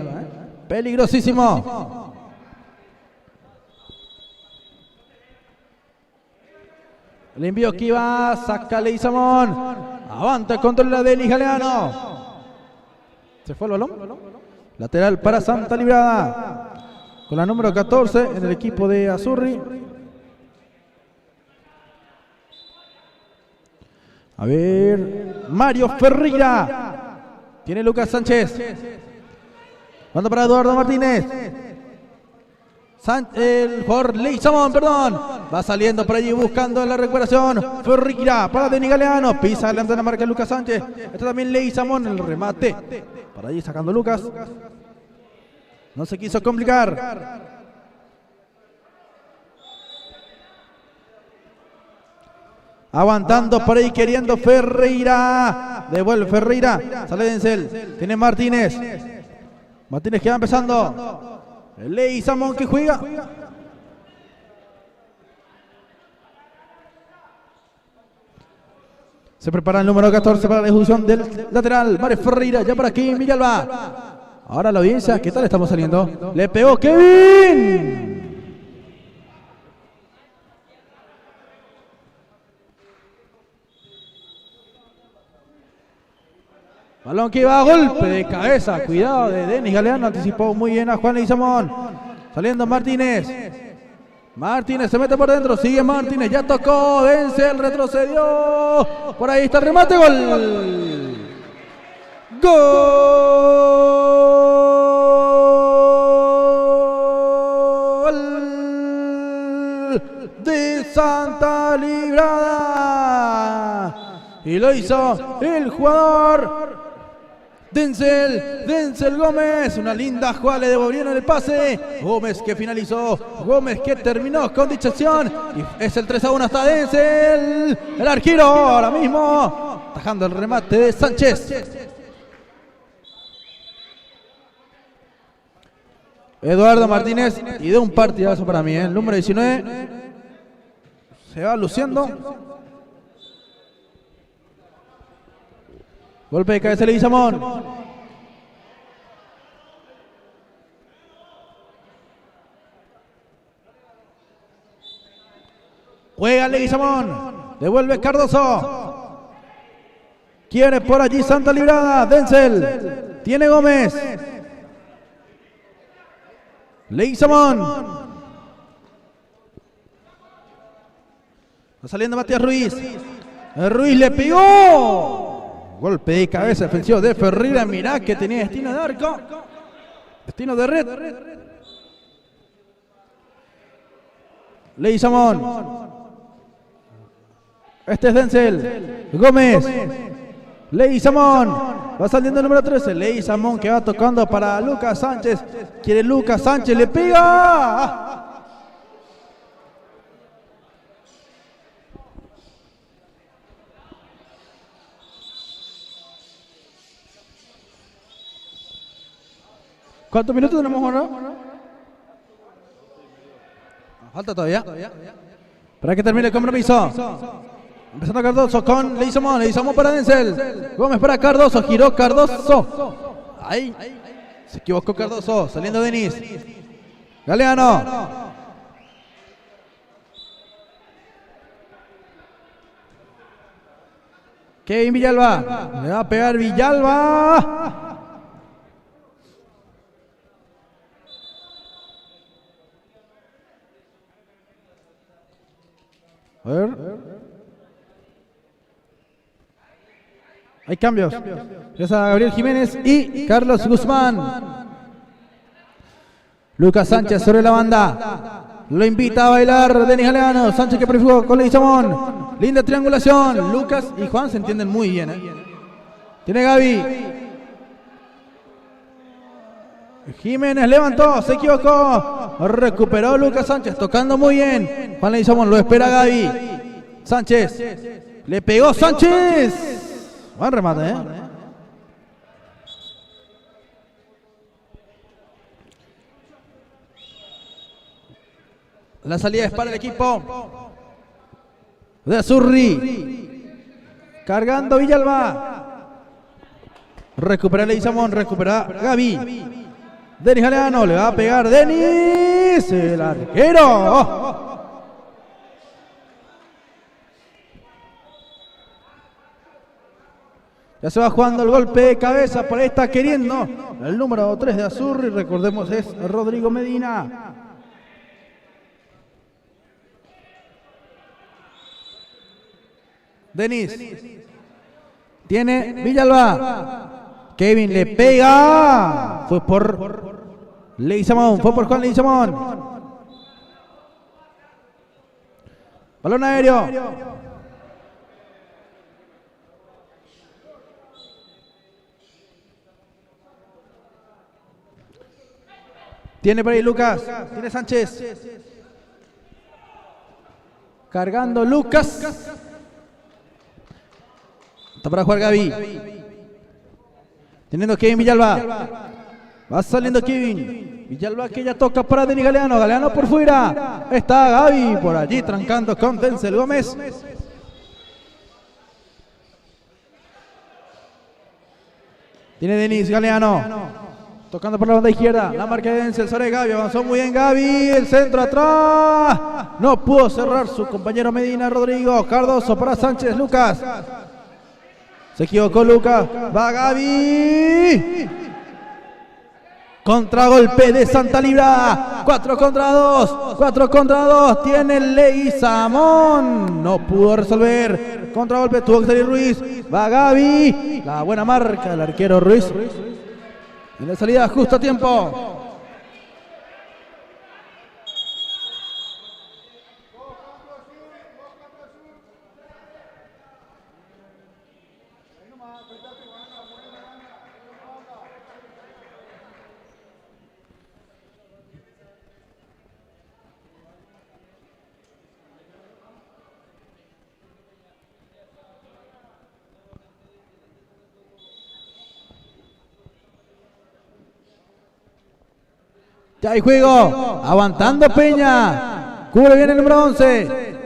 Peligrosísimo. El envío que iba, saca Leguizamón. Aguanta, controla de Denis Galeano. ¿Se fue el balón? Lateral para Santa Librada. Con la número 14 en el equipo de Azurri. A ver. Mario Ferreira. Tiene Lucas Sánchez. Manda para Eduardo Martínez. El jugador Leguizamón, perdón. Va saliendo por allí buscando la recuperación. Ferreira para Denis Galeano. Pisa adelante la marca de Lucas Sánchez. Está también Leguizamón en el remate. Para allí sacando Lucas. No se quiso complicar. Aguantando por ahí queriendo Ferreira. Devuelve Ferreira. Sale Denzel. Tiene Martínez. Martínez que va empezando. Leguizamón que juega. Se prepara el número 14 para la ejecución del lateral. Mario Ferreira ya para Kevin Villalba. Ahora la audiencia, ¿qué tal estamos saliendo? Le pegó Kevin. Balón que va a golpe de cabeza. Cuidado de Denis Galeano. Anticipó muy bien a Juan Leguizamón. Saliendo Martínez. Martínez se mete por dentro. Sigue Martínez. Ya tocó. Denzel retrocedió. Por ahí está el remate. Gol. Gol de Santa Librada. Y lo hizo el jugador Denzel Gómez, una linda jugada, le devolvieron el pase. Gómez que finalizó, Gómez que terminó con dicha acción. Y es el 3-1 hasta Denzel. El arquero ahora mismo, atajando el remate de Sánchez. Eduardo Martínez, y de un partidazo para mí, el número 19. Se va luciendo. Golpe de cabeza de Leguizamón. Juega Leguizamón. Devuelve Cardoso. Quiere por allí Santa Librada. Denzel. Tiene Gómez. Leguizamón. Va saliendo Matías Ruiz. Ruiz le pegó. Golpe de cabeza defensivo de Ferreira. Mirá que tenía destino de arco. Destino de red. Leguizamón. Este es Denzel. Gómez. Leguizamón. Va saliendo el número 13. Leguizamón que va tocando para Lucas Sánchez. Quiere Lucas Sánchez. Le pega. ¿Cuántos minutos tenemos ahora? Falta todavía. Para que termine el compromiso. Empezando Cardoso con Leguizamón. Leguizamón para Denzel. Gómez para Cardoso. Giró Cardoso. Ahí. Se equivocó Cardoso. Saliendo Denis. Galeano. Kevin Villalba. Le va a pegar Villalba. A ver. Hay cambios. Gracias a Gabriel Jiménez y Carlos Guzmán. Lucas Sánchez sobre la banda. Lo invita a bailar Denis Galeano. Sánchez que prefirió con Leguizamón. Linda triangulación. Lucas y Juan se entienden muy bien. Tiene Gaby. Jiménez levantó, se equivocó. Recuperó Lucas Sánchez, tocando muy bien. Juan Leguizamón, lo espera Gaby. Sánchez. Le pegó Sánchez. Buen remate, La salida es para el equipo de Azurri. Cargando Villalba. Recupera Leguizamón, recupera Gaby. Denis Galeano, le va a pegar Denis, el arquero. Ya se va jugando el golpe de cabeza, por ahí está queriendo el número 3 de Azurri, recordemos es Rodrigo Medina. Denis. Tiene Villalba. Kevin le pega. Fue por Leguizamón. Fue por Juan Leguizamón. Balón aéreo. Tiene por ahí Lucas. Tiene Sánchez. Cargando Lucas. Está para jugar Gaby. Teniendo Kevin Villalba. Va saliendo Kevin. Villalba que ya toca para Denis Galeano. Galeano por fuera. Está Gaby por allí trancando con Denzel Gómez. Tiene Denis Galeano. Tocando por la banda izquierda. La marca de Denzel sobre Gaby. Avanzó muy bien Gaby. El centro atrás. No pudo cerrar su compañero Medina. Rodrigo. Cardoso para Sánchez. Lucas. Se equivocó Lucas. Va Gaby. Contragolpe de Santa Librada. 4 contra 2. 4 contra 2. Tiene Leguizamón. No pudo resolver. Contragolpe. Tuvo que salir Ruiz. Va Gaby. La buena marca del arquero Ruiz. En la salida justo a tiempo. Ya hay juego. Aguantando Peña. Cubre bien el número 11.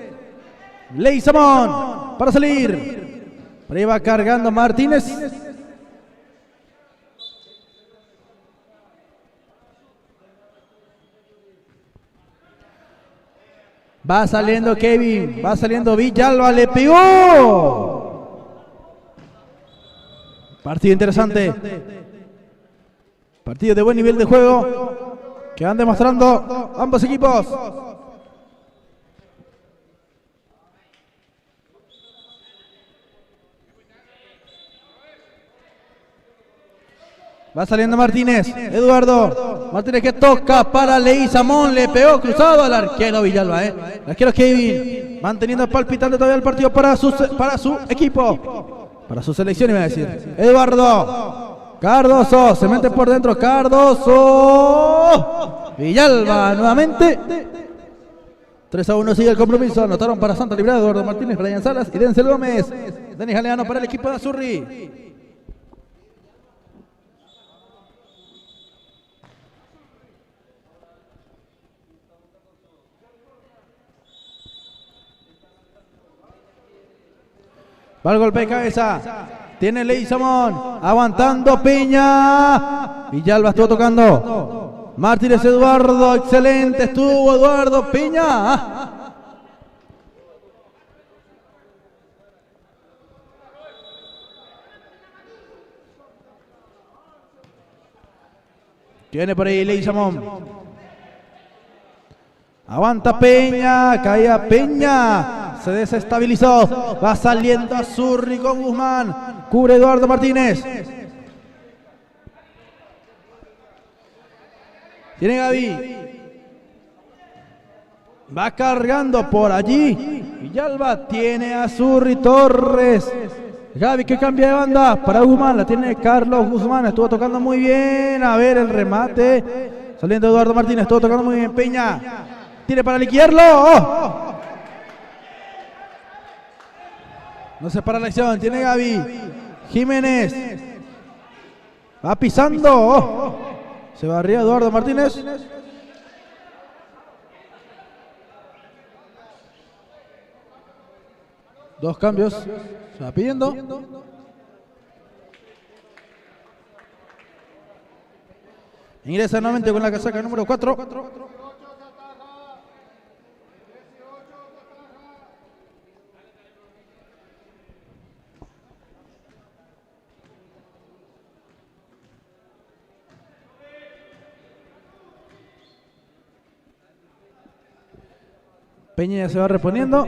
Leguizamón para salir. Por ahí va cargando Martínez. Va saliendo Kevin. Va saliendo Villalba. Le pegó. Partido interesante. Partido de buen nivel de juego que van demostrando ambos equipos. Va saliendo Martínez, Eduardo Martínez que toca para Leguizamón, le pegó cruzado al arquero Villalba, El arquero Kevin, manteniendo palpitante todavía el partido para su equipo, para su selección iba a decir. Eduardo, Cardoso, se mete por dentro, Cardoso, Villalba nuevamente. 3-1 sigue el compromiso, anotaron para Santa Librada Eduardo Martínez, Brian Salas y Denzel Gómez. Denis Galeano para el equipo de Azurri. Va el golpe de cabeza. Tiene Leguizamón. Aguantando Peña. Villalba estuvo tocando. Martínez Eduardo. Excelente estuvo Eduardo Peña. Tiene por ahí Leguizamón. Aguanta Peña. Caía Peña. Se desestabilizó. Va saliendo Azurri con Guzmán. Cubre Eduardo Martínez. Tiene Gaby. Va cargando por allí. Villalba tiene a Azurri Torres. Gaby que cambia de banda para Guzmán. La tiene Carlos Guzmán. Estuvo tocando muy bien. A ver el remate. Saliendo Eduardo Martínez. Estuvo tocando muy bien. Peña. Tiene para liquidarlo. ¡Oh! No se para la acción, tiene Gaby. Jiménez. Va pisando. Oh. Se barría Eduardo Martínez. Dos cambios. Se va pidiendo. Ingresa nuevamente con la casaca número 4. Peña ya se va reponiendo.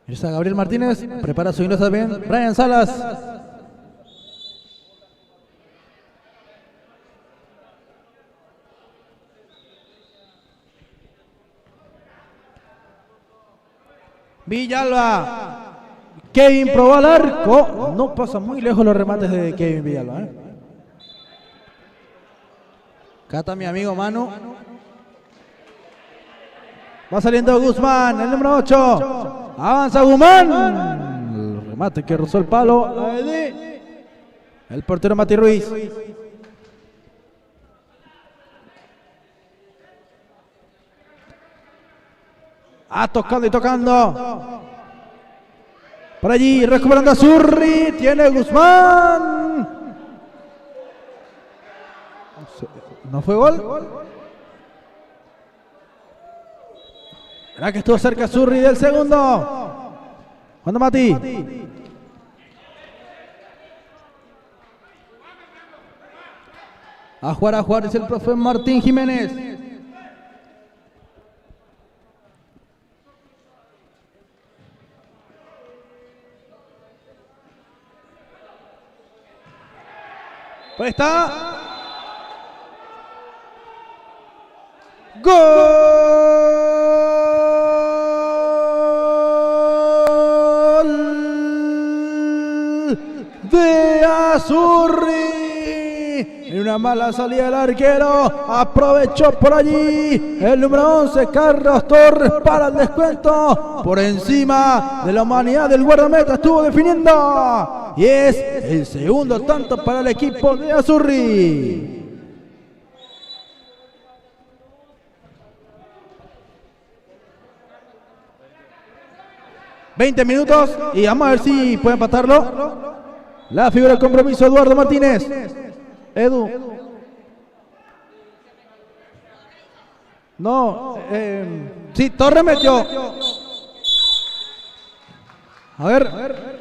Ingresa Gabriel Martínez. Prepara su ingreso también Brian Salas. Villalba. Kevin probó al arco. No pasa muy lejos los remates de Kevin Villalba. Acá está mi amigo Manu. Va saliendo Guzmán, el número 8. Avanza Guzmán. El remate que rozó el palo. El portero Mati Ruiz. Tocando y tocando. Por allí, recuperando a Azurri. Tiene Guzmán. ¿No fue gol? ¿Será que estuvo cerca Azurri del segundo? ¿Cuándo Mati? A jugar, dice el profe Martín Jiménez. Pues está. ¡Gol de Azurri! En una mala salida del arquero. Aprovechó por allí el número 11, Carlos Torres, para el descuento. Por encima de la humanidad del guardameta estuvo definiendo. Y es el segundo tanto para el equipo de Azzurri. 20 minutos y vamos a ver si puede empatarlo. La figura de compromiso, Eduardo Martínez. Edu. No, sí, Torres metió. A ver.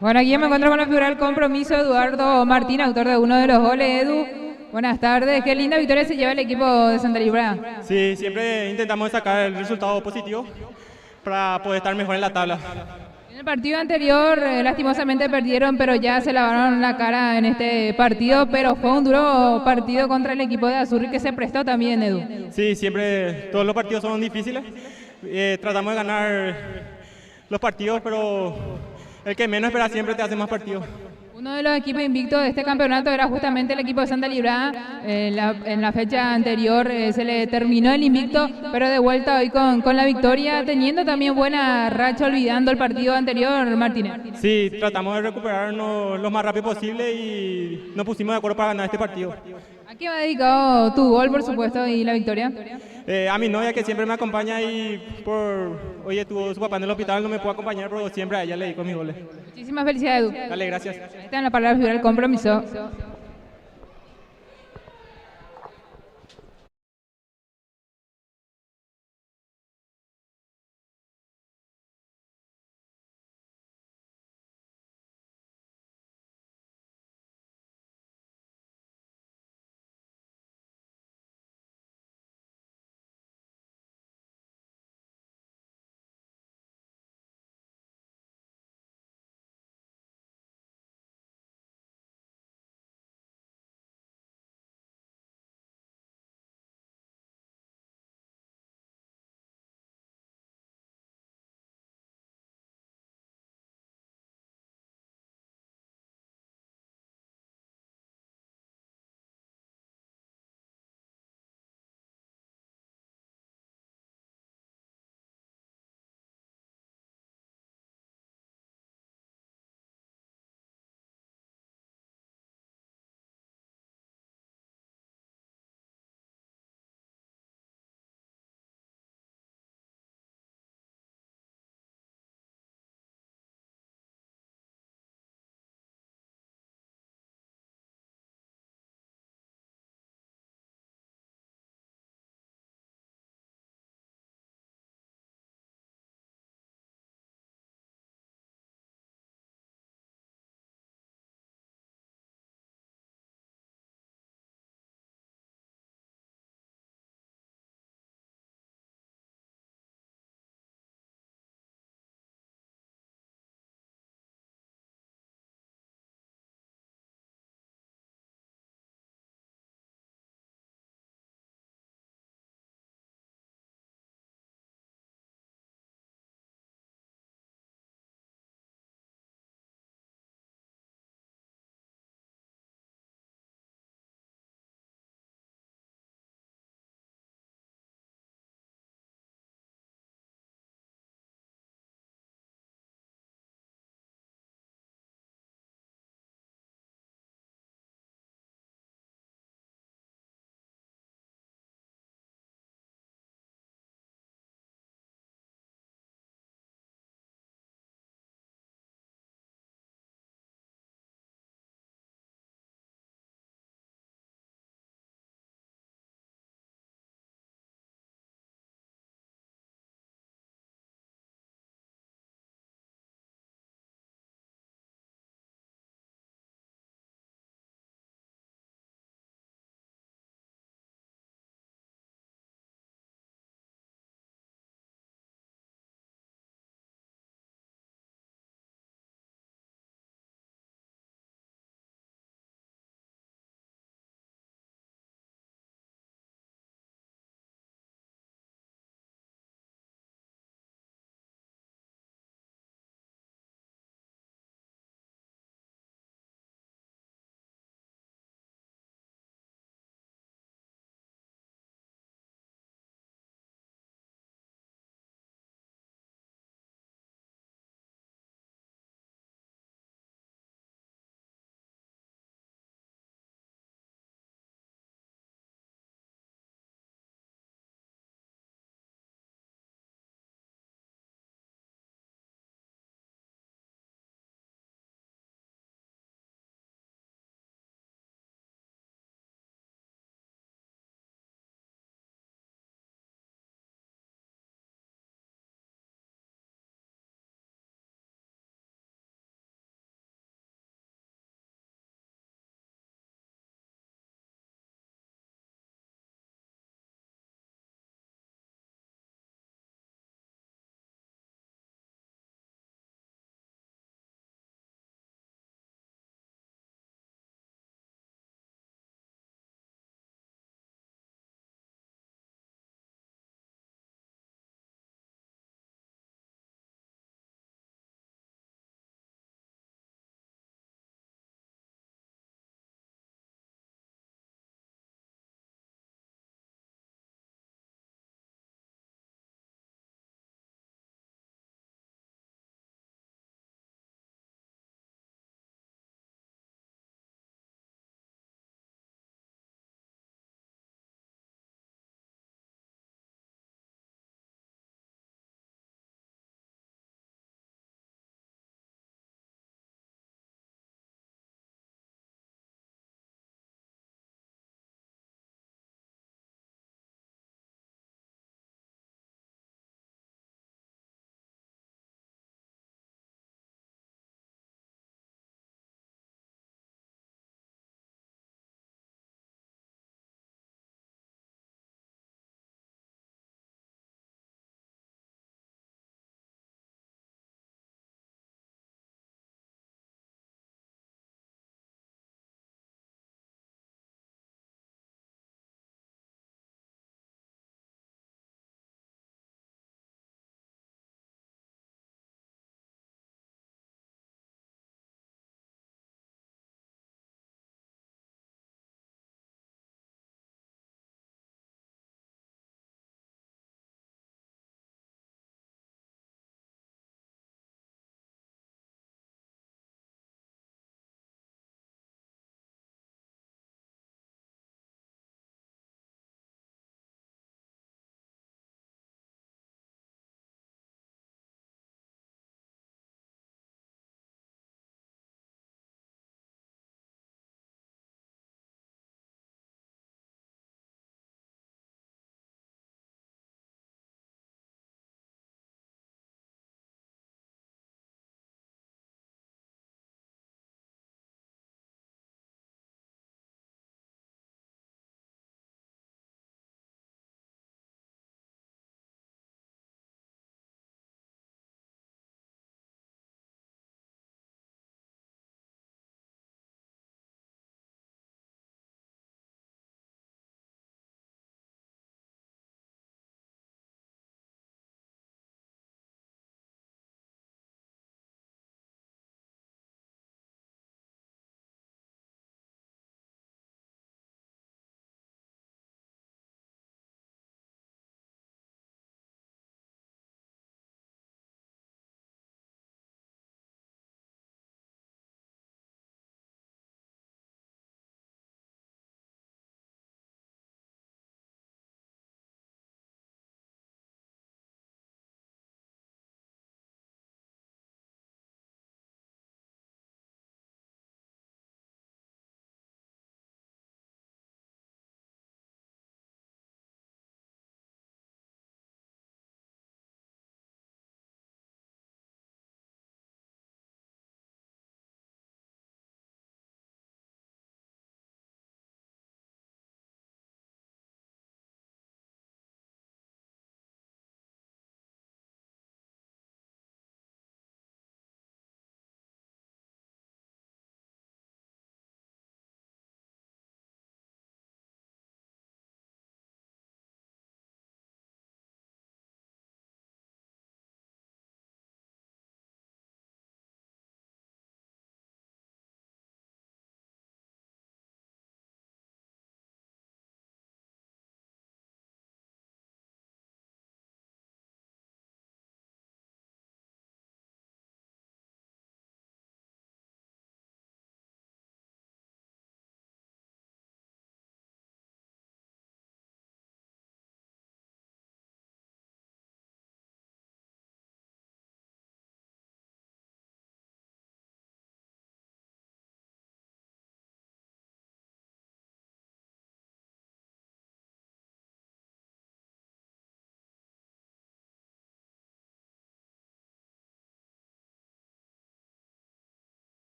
Bueno, aquí me encuentro con la figura del compromiso, Eduardo Martín, autor de uno de los goles. Edu, buenas tardes. Qué linda victoria se lleva el equipo de Santa Librada. Sí, siempre intentamos sacar el resultado positivo para poder estar mejor en la tabla. En el partido anterior, lastimosamente perdieron, pero ya se lavaron la cara en este partido, pero fue un duro partido contra el equipo de Azzurri que se prestó también, Edu. Sí, siempre todos los partidos son difíciles. Tratamos de ganar los partidos, pero el que menos espera siempre te hace más partidos. Uno de los equipos invictos de este campeonato era justamente el equipo de Santa Librada. En la fecha anterior se le terminó el invicto, pero de vuelta hoy con la victoria, teniendo también buena racha, olvidando el partido anterior, Martínez. Sí, tratamos de recuperarnos lo más rápido posible y nos pusimos de acuerdo para ganar este partido. ¿A qué va dedicado tu gol, por supuesto, y la victoria? A mi novia, que siempre me acompaña y hoy estuvo su papá en el hospital, no me pudo acompañar, pero siempre a ella le dedico mis goles. Muchísimas felicidades, Edu. Dale, gracias. Ahí está en la palabra figura del compromiso.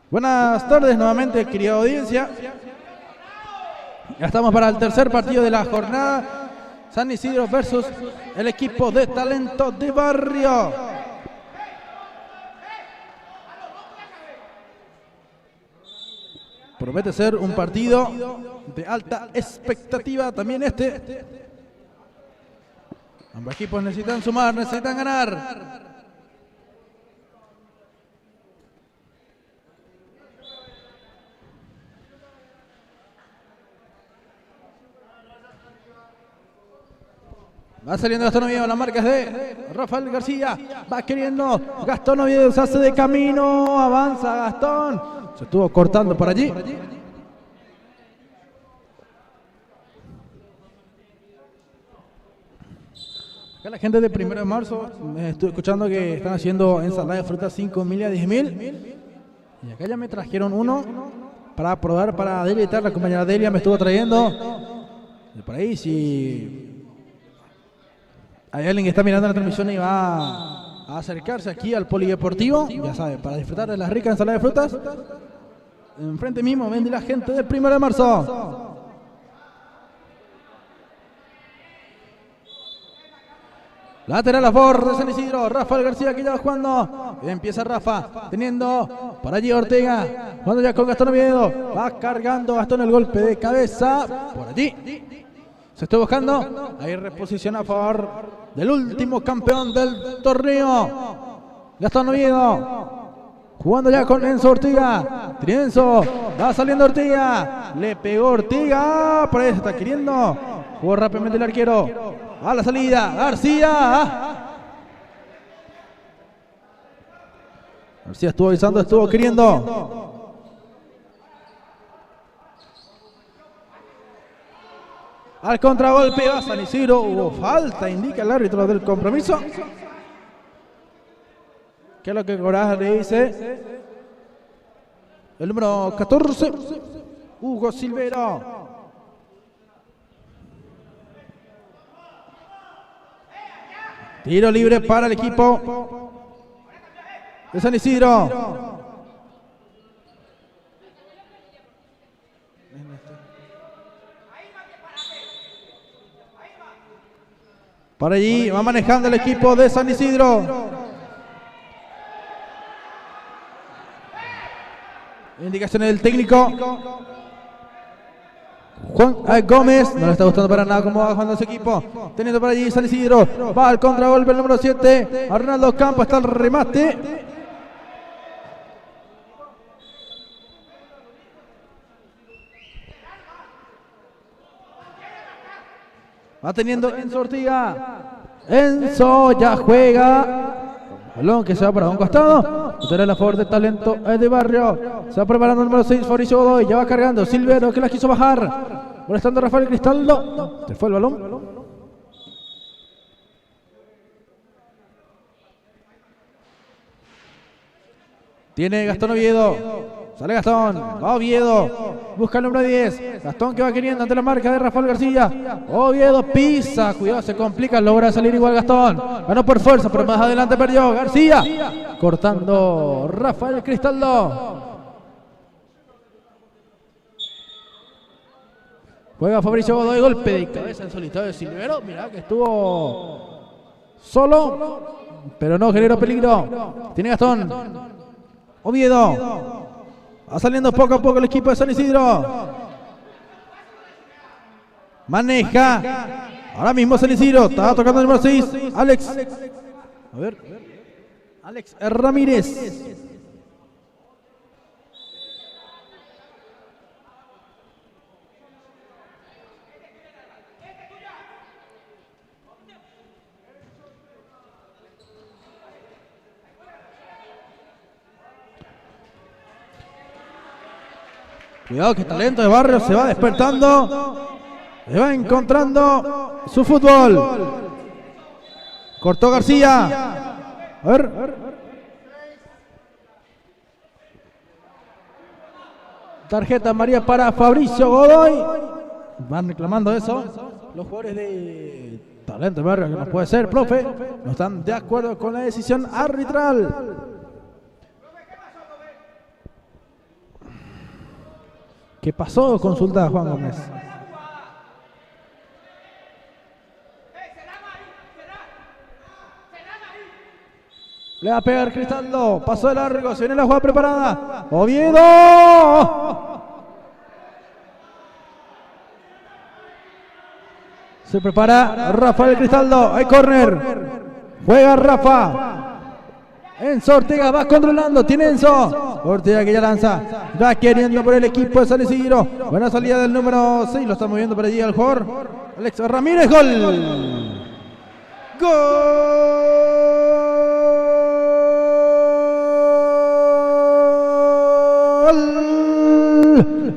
Buenas tardes nuevamente, querida audiencia. Ya estamos para el tercer partido de la jornada. San Isidro versus el equipo de Talento de Barrio. Promete ser un partido de alta expectativa también este. Ambos equipos necesitan sumar, necesitan ganar. Va saliendo Gastón Oviedo, las marcas de Rafael García. Va queriendo Gastón Oviedo, se hace de camino. Avanza Gastón. Se estuvo cortando por allí. Acá la gente de 1 de marzo, estoy escuchando que están haciendo ensalada de frutas 5.000 a 10.000. Y acá ya me trajeron uno para probar, para deleitar. La compañera Delia me estuvo trayendo. Y por ahí si hay alguien que está mirando la transmisión y va a acercarse aquí al polideportivo, ya sabe, para disfrutar de las ricas ensaladas de frutas. Enfrente mismo vende la gente del 1 de marzo. Lateral a favor de San Isidro, Rafael García que ya va jugando. Empieza Rafa, teniendo por allí Ortega, jugando ya con Gastón Oviedo. Va cargando Gastón el golpe de cabeza, por allí. Se está buscando, ahí reposición a favor del último campeón del torneo, Gastón Oviedo. Jugando ya con Enzo Ortiga. Trienzo, va saliendo Ortiga. Le pegó Ortiga, por ahí se está queriendo. Jugó rápidamente el arquero. A la salida, García. García estuvo avisando, estuvo queriendo. Al contragolpe va San Isidro, hubo falta, indica el árbitro del compromiso. ¿Qué es lo que Coraje le dice? El número 14, Hugo Silvero. Tiro libre para el equipo de San Isidro. Por allí va manejando el equipo de San Isidro. Indicaciones del técnico Juan Gómez. No le está gustando para nada cómo va jugando ese equipo. Teniendo por allí San Isidro. Va al contragolpe el número 7. Arnaldo Campos está el remate. Va teniendo Enzo Ortiga. Enzo ya juega. Balón que se va para un costado. Lateral a favor de Talento de Barrio. Se va preparando el número 6, Fabricio Godoy. Ya va cargando Silvero que la quiso bajar. Molestando a Rafael Cristaldo. Se fue el balón. Tiene Gastón Oviedo. Sale Gastón, va Oviedo, busca el número 10, Gastón que va queriendo ante la marca de Rafael García, Oviedo pisa, cuidado, se complica, logra salir igual Gastón, ganó por fuerza, pero más adelante perdió García, cortando Rafael Cristaldo. Juega Fabricio Godoy, golpe de cabeza en solitario de Silvero, mirá que estuvo solo, pero no generó peligro, tiene Gastón, Oviedo. Va saliendo poco a poco el equipo de San Isidro. Maneja. Ahora mismo San Isidro. Estaba tocando el número 6. Alex. A ver. Alex Ramírez. Cuidado que Talento de Barrio se va despertando. Se va encontrando su fútbol. Cortó García. A ver. Tarjeta amarilla para Fabricio Godoy. Van reclamando eso. Los jugadores de Talento de Barrio, que no puede ser, profe, no están de acuerdo con la decisión arbitral. ¿Qué pasó? Consulta a Juan Gómez. Le va a pegar Cristaldo. Pasó de largo. Se viene la jugada preparada. Oviedo. Se prepara Rafael Cristaldo. Hay córner. Juega Rafa. Enzo Ortega va controlando. Tiene Enzo. Ortega que ya lanza. Va queriendo por el equipo de San Isidro. Buena salida del número 6. Lo está moviendo por allí al jugador Alex Ramírez. Gol. Gol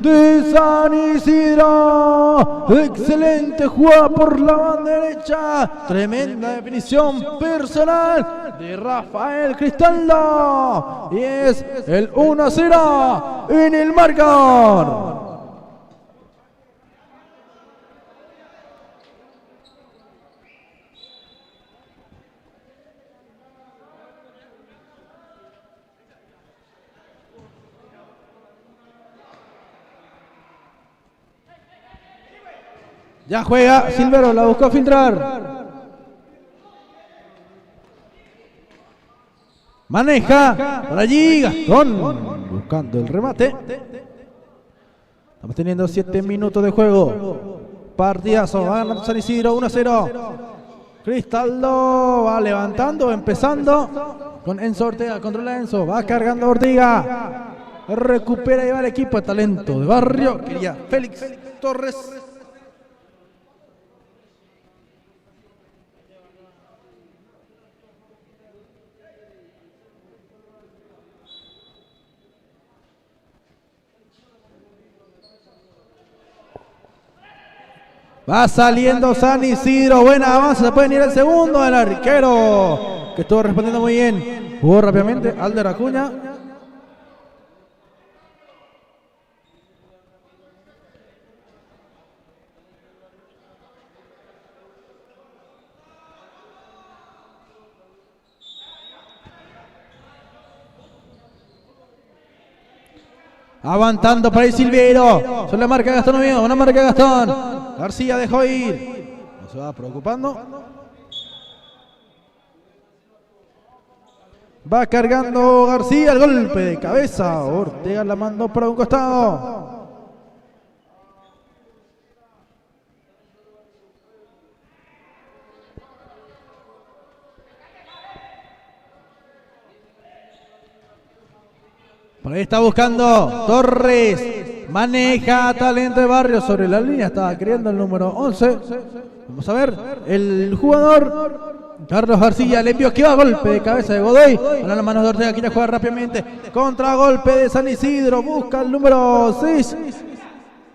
de San Isidro. Excelente jugada por la banda derecha. Tremenda definición personal de Rafael Cristaldo. Y es el 1-0 en el marcador. Ya juega Silvero, la buscó filtrar. Maneja por allí Gastón buscando el remate. Estamos teniendo 7 minutos de juego. Partidazo, va ganando San Isidro 1-0. Cristaldo va levantando, empezando con Enzo Ortega. Controla Enzo, va cargando Ortega. Recupera y va el equipo de talento de barrio. Quería Félix Torres. Va saliendo San Isidro, buena avance, se puede ir el segundo del arquero, que estuvo respondiendo muy bien. Jugó rápidamente Alder Acuña. Aguantando para el Silviero. Son la marca de Gastón Oviedo. Una marca de Gastón. García dejó ir. No se va preocupando. Va cargando García. El golpe de cabeza. Ortega la mandó para un costado. Por ahí está buscando Torres. Maneja talento de barrio sobre la línea. Estaba queriendo el número 11. Vamos a ver. El jugador Carlos García le envió que va. Golpe de cabeza de Godoy. Con las manos de Ortega. Quiere jugar rápidamente. Contragolpe de San Isidro. Busca el número 6.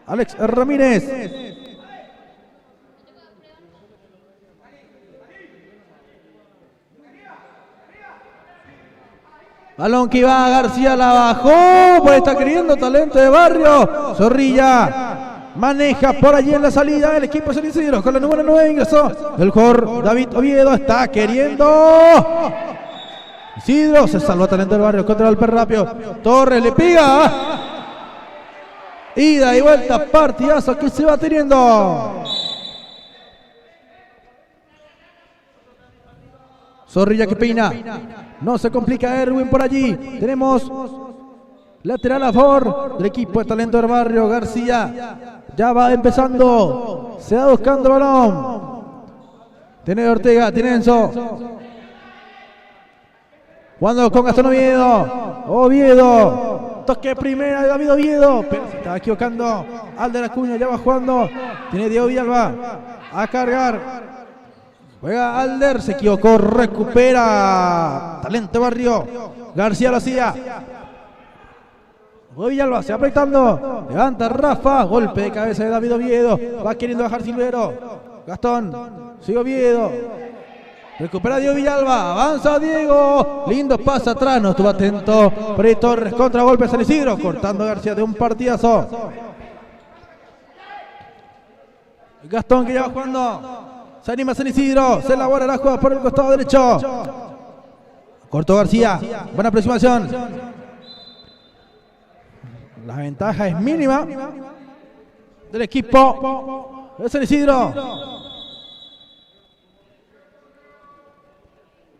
Alex Ramírez. Balón que iba, García la bajó, pues está queriendo talento de barrio. Zorrilla maneja por allí en la salida el equipo de San Isidro. Con la número 9 ingresó el jugador David Oviedo, está queriendo. Isidro se salvó talento del barrio contra el rápido. Torres le pega. Ida y vuelta, partidazo que se va teniendo. Zorrilla que peina. No se complica Erwin por allí. Tenemos lateral a favor del equipo de talento del barrio. García ya va empezando. Se va buscando el balón. Tiene Ortega, tiene Enzo. Jugando con Gastón Oviedo. Oviedo. Toque primera de David Oviedo. Pero se estaba equivocando. Alder Acuña ya va jugando. Tiene Diego Villalba. A cargar. Juega Alder, se equivocó, recupera talento barrio. García lo hacía. Villalba se va apretando. Levanta Rafa. Golpe de cabeza de David Oviedo. Va queriendo bajar Silvero. Gastón. Sigue Oviedo. Recupera Diego Villalba. Avanza Diego. Lindo pase atrás. No estuvo atento. Por ahí Torres contra golpe San Isidro. Cortando García de un partidazo. Gastón que ya va jugando. Se anima San Isidro, se elabora la jugada por el costado derecho. Cortó García, buena aproximación. La ventaja es mínima del equipo de San Isidro.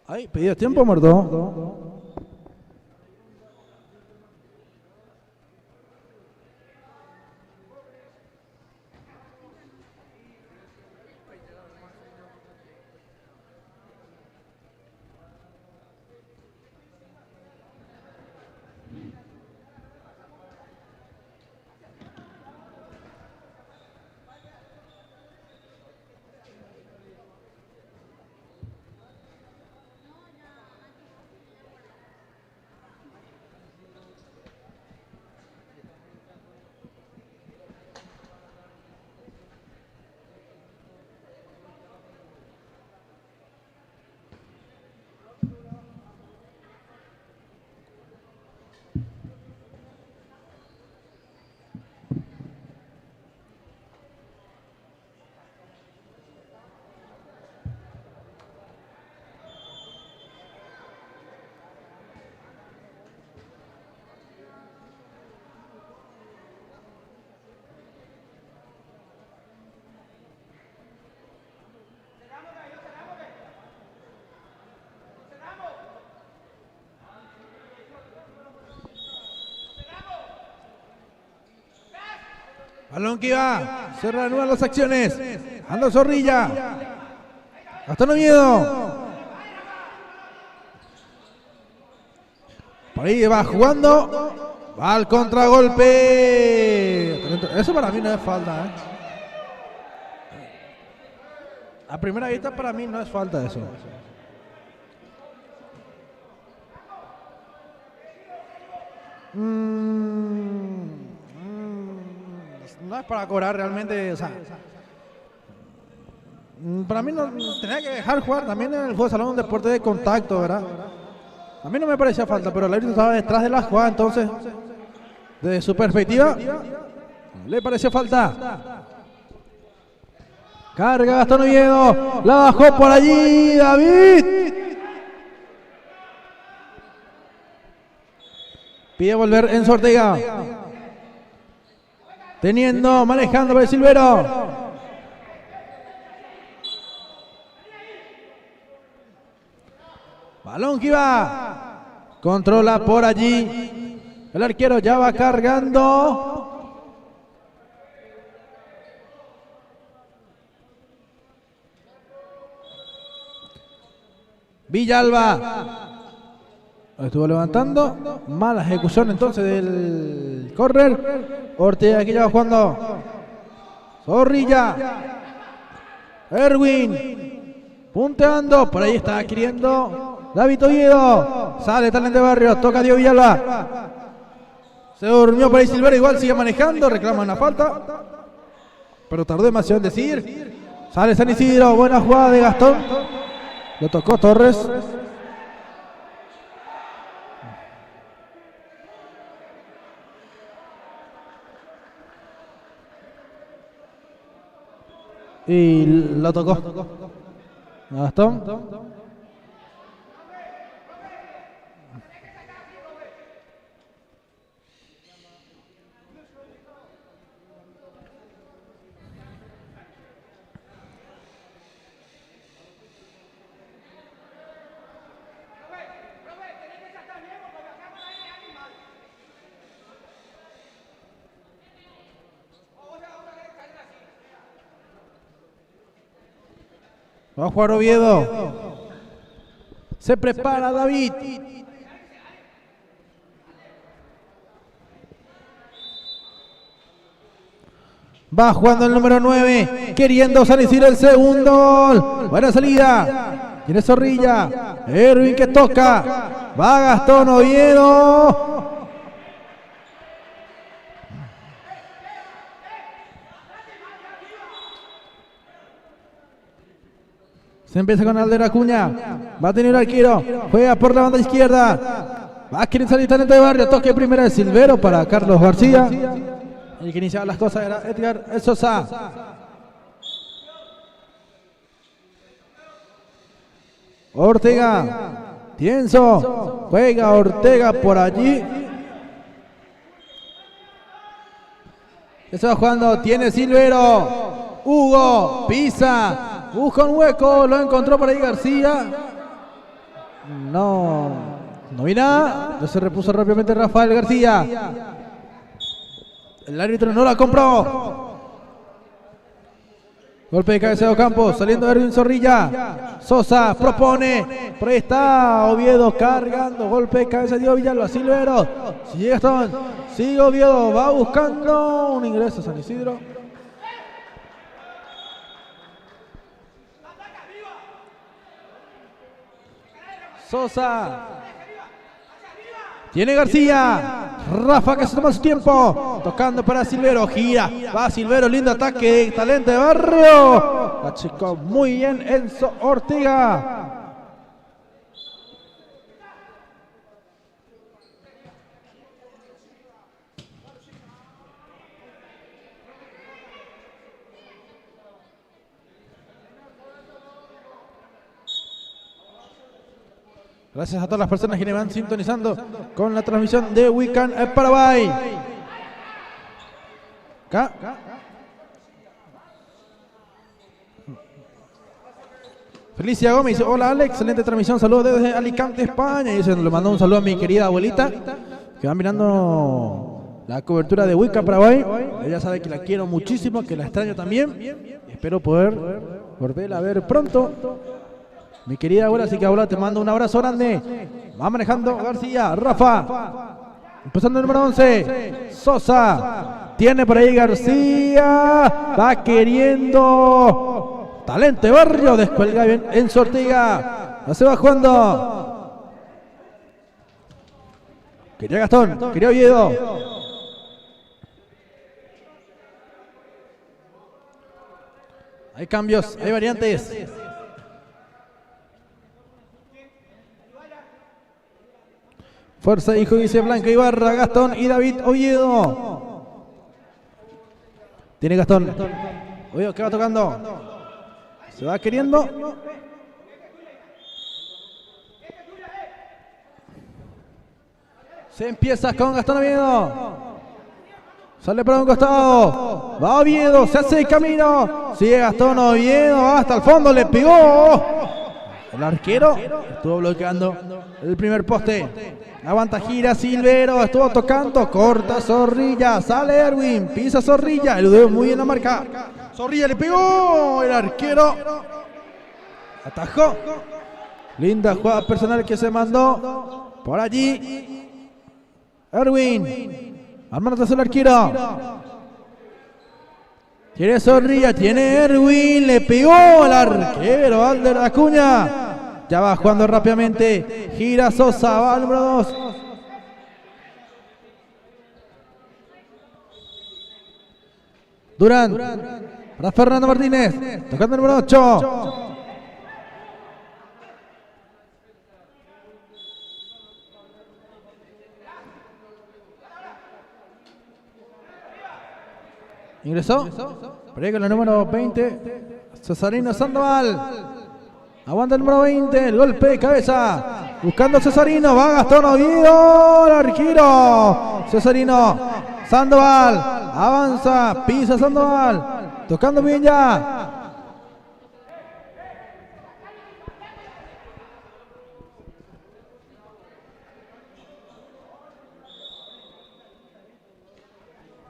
Ay, pedido tiempo, muerto. Balón que va, se reanudan las acciones. Ando Zorrilla. Gastón Oviedo. Por ahí va jugando. Va al contragolpe. Eso para mí no es falta. A primera vista para mí no es falta eso. No es para cobrar realmente, o sea, para mí no tenía que dejar jugar. También en el fútbol salón un deporte de contacto, ¿verdad? A mí no me parecía falta, pero el árbitro estaba detrás de la jugada, entonces desde su perspectiva le pareció falta. Carga Gastón Oviedo, la bajó por allí David. Pide volver Enzo Ortega. Manejando por el Silvero. Balón que va. Controla por allí. El arquero ya va cargando. Villalba. Estuvo levantando. Mala ejecución entonces del córner. Ortega aquí ya va jugando. Zorrilla. Erwin. Punteando. Por ahí está queriendo David Oviedo. Sale Talento de Barrio. Toca Diego Villalba. Se durmió por ahí Silvero. Igual sigue manejando. Reclama una falta. Pero tardó demasiado en decidir. Sale San Isidro. Buena jugada de Gastón. Lo tocó Torres. Y lo tocó Gastón. Va a jugar Oviedo. Se prepara David. Va jugando el número 9. Queriendo San Isidro el segundo gol. Buena salida. Tiene Zorrilla. Erwin que toca. Va Gastón Oviedo. Se empieza con Alder Acuña. Va a tener arquero. Juega por la banda izquierda. Va a querer salir Talento de Barrio. Toque primera de Silvero para Carlos García. El que iniciaba las cosas era Edgar Sosa. Ortega. Tienzo. Juega Ortega por allí. Se va jugando, tiene Silvero. Hugo, pisa. Busca un hueco, lo encontró por ahí García. No vi nada. No se repuso rápidamente Rafael García. El árbitro no la compró. Golpe de cabeza de Ocampo, saliendo Erwin Zorrilla. Sosa propone. Por ahí está Oviedo cargando. Golpe de cabeza de Villalba. Silvero. Sigue Gastón. Sigue Oviedo. Va buscando un ingreso a San Isidro. Sosa. Tiene García. Rafa que se toma su tiempo. Tocando para Silvero. Gira. Va Silvero. Lindo ataque de talento de Barrio. La chicó muy bien Enzo Ortiga. Gracias a todas las personas que me van sintonizando con la transmisión de Weekend Paraguay. Acá. Felicia Gómez dice, hola Alex, excelente transmisión, saludos desde Alicante, España. Y le mandó un saludo a mi querida abuelita, que va mirando la cobertura de Weekend Paraguay. Ella sabe que la quiero muchísimo, que la extraño también. Espero poder volverla a ver pronto. Mi querida abuela, así que abuela, te mando un abrazo grande. Va manejando García, Rafa. Empezando el número 11. Sosa. Tiene por ahí García. Va queriendo. Talento de Barrio. Descuelga bien Enzo Ortiga. No se va jugando. Quería Gastón. Quería Oviedo. Hay cambios. Hay variantes. Fuerza, hijo, dice Blanca Ibarra, Gastón y David Oviedo. Tiene Gastón. Oviedo, ¿qué va tocando? Se va queriendo. Se empieza con Gastón Oviedo. Sale para un costado. Va Oviedo, se hace el camino. Sigue Gastón Oviedo, hasta el fondo, le pegó. El arquero estuvo bloqueando el primer poste. Aguanta, gira Silvero, estuvo tocando, corta Zorrilla, sale Erwin, pisa Zorrilla, eludó muy bien la marca. Zorrilla le pegó, el arquero atajó. Linda jugada personal que se mandó por allí. Erwin, armando tras el arquero. Tiene Zorrilla, tiene Erwin, le pegó al arquero Alder Acuña. Ya va jugando rápidamente. Gira Sosa, va al número 2. Durán. Para Fernando Martínez. Tocando el número 8. Ingresó. Pero con el número 20. Cesarino Sandoval. Aguanta el número 20, el golpe de cabeza. Buscando Cesarino, va Gastón Oviedo, el arquero. Cesarino, Sandoval, avanza, pisa Sandoval. Tocando bien ya.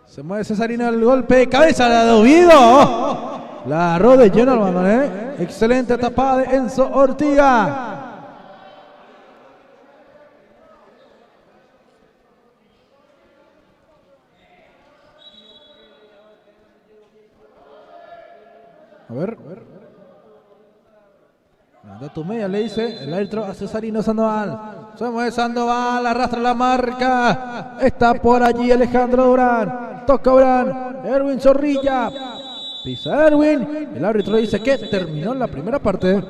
Se mueve Cesarino, el golpe de cabeza de Oviedo. La agarró de lleno al balón, Excelente tapada de Enzo Ortiga. A ver. Manda tu media, le dice el árbitro a Cesarino Sandoval. Se mueve Sandoval, arrastra la marca. Está por allí Alejandro Durán. Toca Durán. Erwin Zorrilla. Pisa Erwin. El árbitro dice que terminó la primera parte.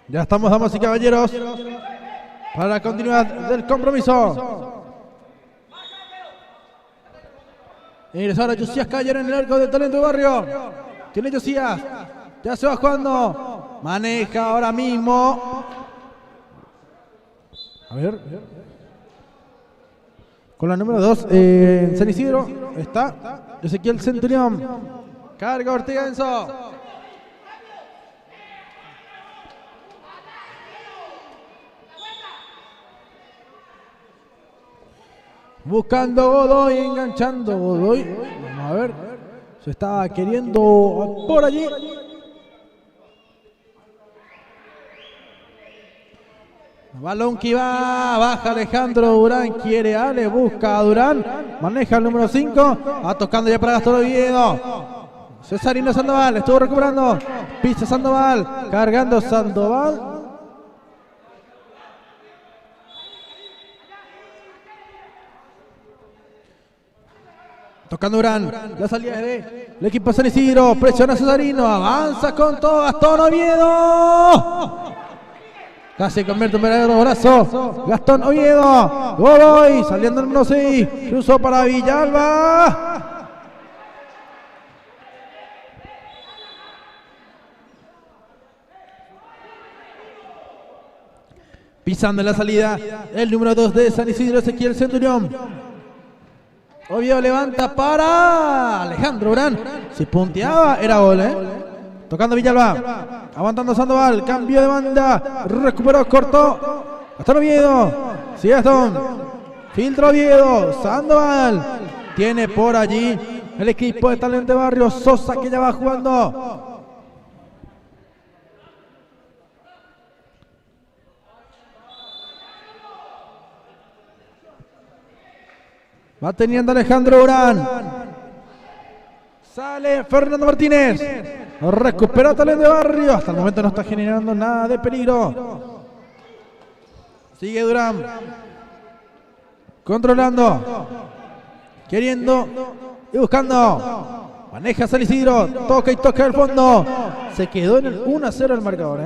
Ya estamos, damas y caballeros, para la continuidad del compromiso. Ingresa ahora Josías Caballero en el arco del Talento de Barrio. Tiene Josías. Ya se va jugando. Maneja ahora mismo. A ver. Con la número 2 en San Isidro está Ezequiel Centurión. Carga Ortega Enzo. Buscando Godoy, enganchando Godoy. Vamos a ver. Se estaba queriendo por allí. Balón que va, baja Alejandro Durán, quiere Ale, busca a Durán, maneja el número 5, va tocando ya para Gastón Oviedo. Cesarino Sandoval, estuvo recuperando, pisa Sandoval, cargando Sandoval. Tocando Durán, la salida de el equipo San Isidro, presiona a Cesarino, avanza con todo Gastón Oviedo. Casi convierte un verdadero brazo. Gastón Oviedo. Godoy saliendo el número 6. Cruzó para Villalba. Pisando en la salida el número 2 de San Isidro, Ezequiel Centurión. Oviedo levanta para Alejandro Durán. Si punteaba era gol, Tocando Villalba, aguantando Sandoval, cambio de banda, recuperó, cortó, Gastón Oviedo, sigue Gastón, filtro Oviedo, Sandoval, tiene por allí el equipo de Talento de Barrio, Sosa que ya va jugando. Va teniendo Alejandro Durán. Sale Fernando Martínez. Recupera Talento de Barrio. Hasta el momento no está generando nada de peligro. Sigue Durán. Controlando. Queriendo. Y buscando. Maneja San Isidro. Toca y toca el fondo. Se quedó en el 1-0 el marcador.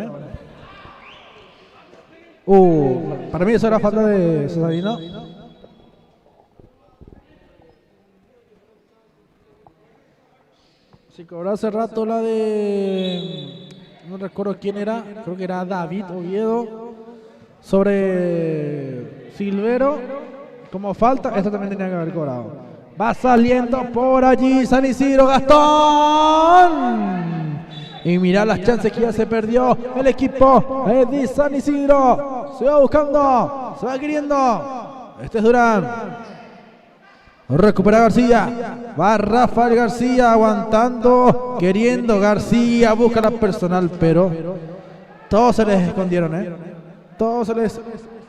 Para mí eso era falta de Cesarino. Se cobró hace rato la de... No recuerdo quién era. Creo que era David Oviedo. Sobre Silvero. Como falta, esto también tenía que haber cobrado. Va saliendo por allí San Isidro, Gastón. Y mirá las chances que ya se perdió el equipo de San Isidro. Se va buscando, se va queriendo. Este es Durán. Recupera García, va Rafael García aguantando, queriendo García, busca la personal, pero todos se les escondieron, todos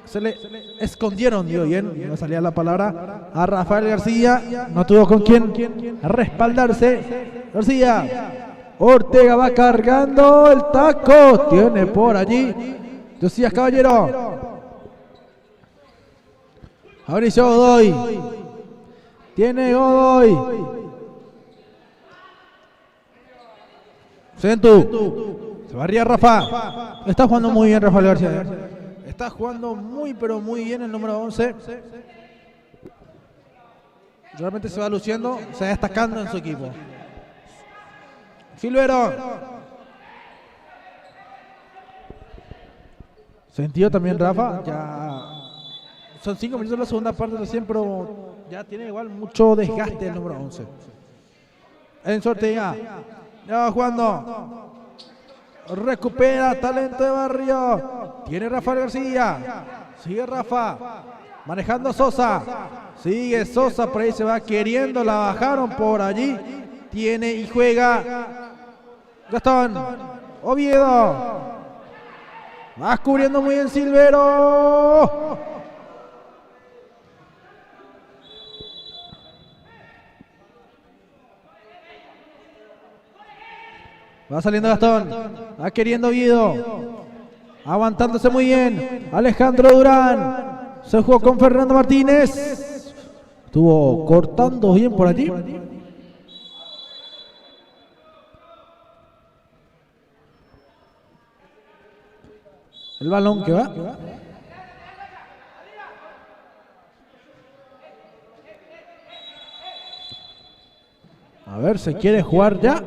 se le escondieron, digo bien, no salía la palabra, a Rafael García, no tuvo con quién respaldarse. García, Ortega va cargando el taco, tiene por allí Josías Caballero, Mauricio Godoy. Tiene Godoy. Centu. Se barría Rafa. Está jugando muy bien Rafael García. Está jugando muy pero muy bien el número 11. Realmente se va luciendo. Se va destacando en su equipo. Silvero. Sentido también Rafa. Ya son 5 minutos de la segunda parte recién, pero ya tiene igual mucho desgaste el número 11. En Ortega. Ya va jugando. Recupera Talento de Barrio. Tiene Rafael García. Sigue Rafa. Manejando a Sosa. Sigue Sosa. Por ahí se va queriendo. La bajaron por allí. Tiene y juega Gastón Oviedo. Va cubriendo muy bien Silvero. Va saliendo Gastón, va queriendo Oviedo, aguantándose muy bien, Alejandro Durán, se jugó con Fernando Martínez, estuvo cortando bien por allí. El balón que va. A ver, se quiere jugar ya,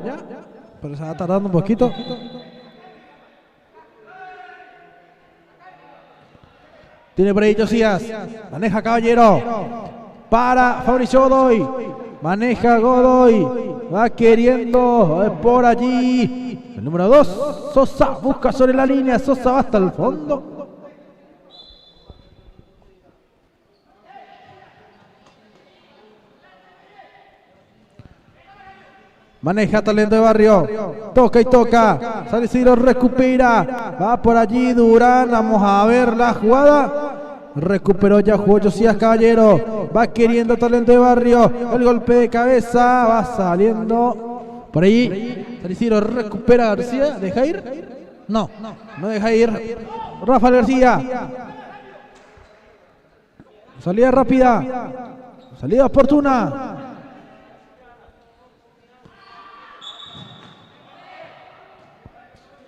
pero se va tardando un poquito. Tiene por ahí Josías, maneja Caballero, para Fabricio Godoy, maneja Godoy, va queriendo por allí. El número 2, Sosa, busca sobre la línea, Sosa va hasta el fondo. Maneja Talento de Barrio, toca y toca, San Isidro recupera, va por allí Durán, vamos a ver la jugada, recuperó ya, jugó Josías Caballero, va queriendo Talento de Barrio, el golpe de cabeza, va saliendo, por allí, San Isidro recupera a García, ¿deja ir? No deja ir, Rafael García, salida rápida, salida oportuna.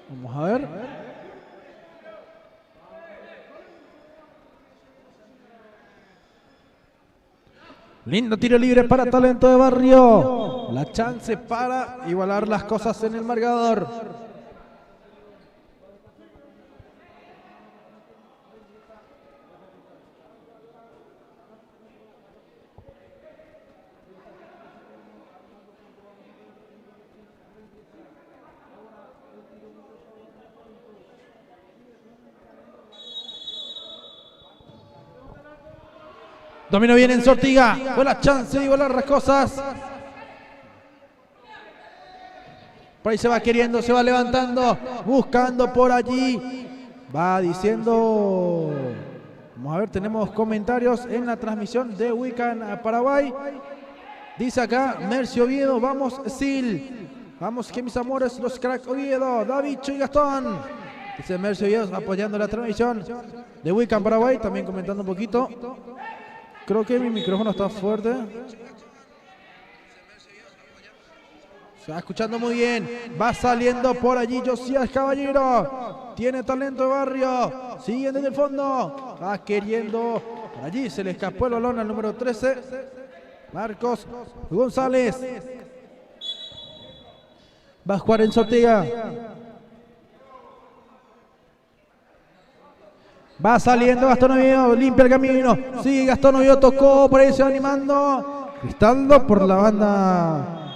Vamos a ver. Lindo tiro libre para Talento de Barrio. La chance para igualar las cosas en el marcador. Dominó bien en Sortiga. Fue la chance de igualar las cosas. Por ahí se va queriendo, se va levantando. Buscando por allí. Va diciendo. Vamos a ver, tenemos comentarios en la transmisión de Weekend a Paraguay. Dice acá, Mercio Oviedo, vamos Sil. Vamos que mis amores, los crack Oviedo, Davicho y Gastón. Dice Mercio Oviedo apoyando la transmisión de Weekend Paraguay. También comentando un poquito. Creo que mi micrófono está fuerte. Se va escuchando muy bien. Va saliendo por allí Josías Caballero. Tiene Talento de Barrio. Sigue desde el fondo. Va queriendo. Por allí se le escapó el balón al número 13. Marcos González. Va a jugar en Sortiga. Va saliendo Gastón Oviedo, limpia el camino. Sigue Gastón Oviedo, tocó, por ahí se va animando. Cristaldo por la banda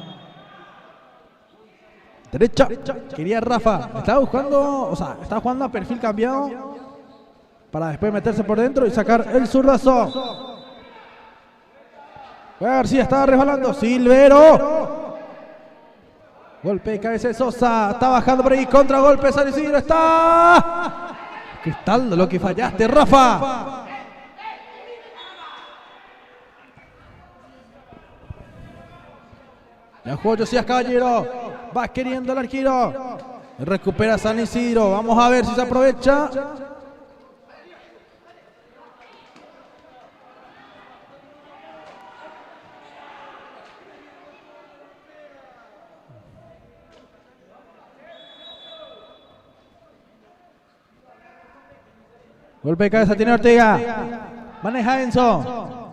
derecha. Quería Rafa. Estaba buscando, estaba jugando a perfil cambiado para después meterse por dentro y sacar el zurdazo. García estaba resbalando. Silvero. Golpe de cabeza de Sosa. Está bajando por ahí. Contragolpe. San Isidro está. Cristaldo, lo que fallaste, Rafa. Ya jugó Josías Caballero. Va queriendo el arquero. Recupera San Isidro. Vamos a ver si se aprovecha. Golpe de cabeza tiene Ortega. Maneja Enzo.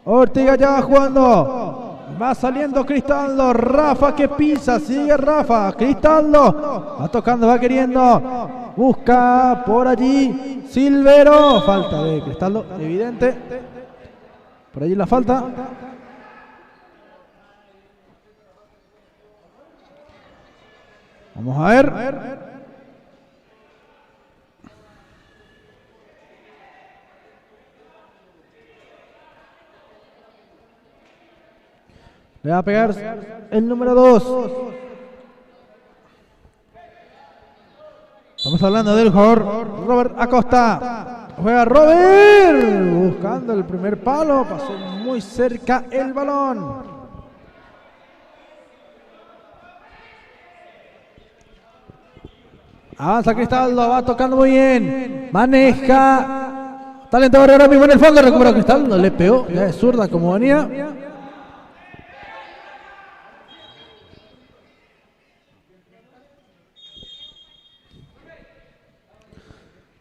Ortega ya va jugando. Va saliendo Cristaldo. Rafa que pisa. Sigue Rafa. Cristaldo. Va tocando, va queriendo. Busca por allí Silvero. Falta de Cristaldo. Evidente. Por allí la falta. Vamos a ver. Le va a pegar el número 2. Estamos hablando del jugador Robert Acosta. Juega Robert. Buscando el primer palo. Pasó muy cerca el balón. Avanza Cristaldo. Va tocando muy bien. Maneja. Talento Barrio ahora mismo en el fondo. Recupera Cristaldo. Le pegó. Ya es zurda como venía.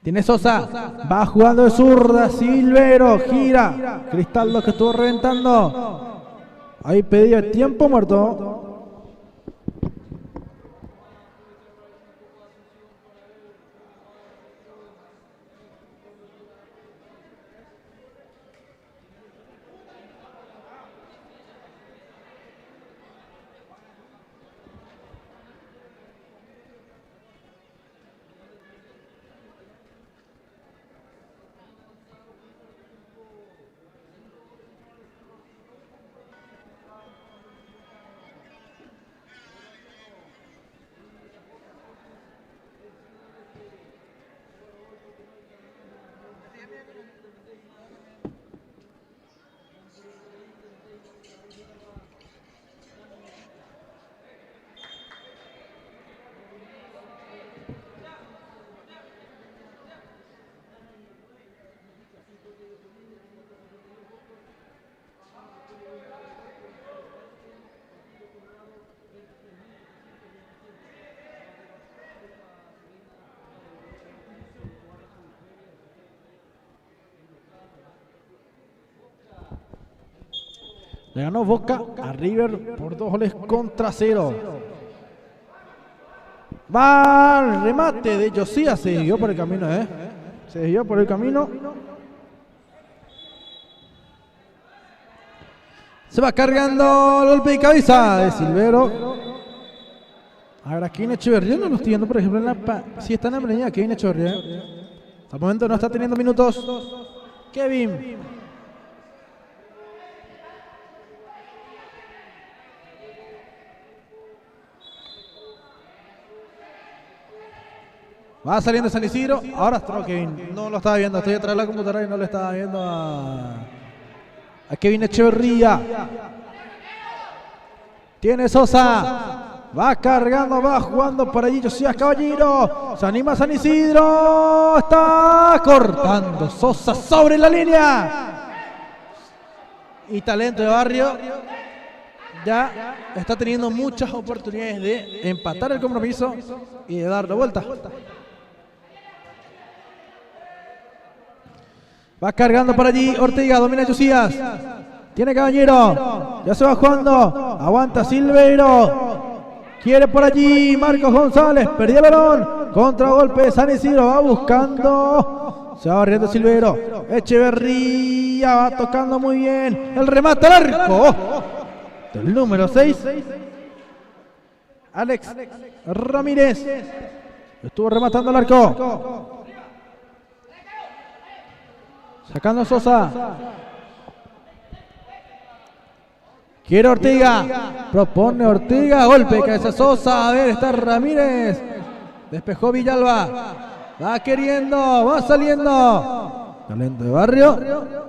Tiene Sosa, va jugando de zurda, Silvero, gira. Cristaldo que estuvo reventando. Ahí pedía tiempo muerto. Le ganó Boca a River por 2-0. Va el remate de Josías. Se desvió por el camino, Se desvió por el camino. Se va cargando el golpe de cabeza de Silvero. Ahora Kevin Echeverría no lo estoy viendo, por ejemplo, si está en la avenida Kevin Echeverría. Hasta el momento no está teniendo minutos. Kevin. Va saliendo San Isidro. Ahora está Kevin. No lo estaba viendo. Estoy detrás de la computadora y no le estaba viendo a Kevin Echeverría. Tiene Sosa. Va cargando, va jugando por allí Josías Caballero. Se anima San Isidro. Está cortando Sosa sobre la línea. Y Talento de Barrio ya está teniendo muchas oportunidades de empatar el compromiso y de darle vuelta. Va cargando por allí Ortega, domina Josías. Tiene Caballero. Ya se va jugando. Aguanta Silveiro. Quiere por allí Marcos González. Perdió el balón. Contragolpe de San Isidro. Va buscando. Se va barriendo Silveiro. Echeverría va tocando muy bien. El remate al arco. El número 6. Alex Ramírez. Estuvo rematando al arco. Sacando Sosa. Quiere Ortega. Propone Ortega. Golpe de cabeza Sosa. A ver, está Ramírez. Despejó Villalba. Va queriendo. Va saliendo. Talento de Barrio.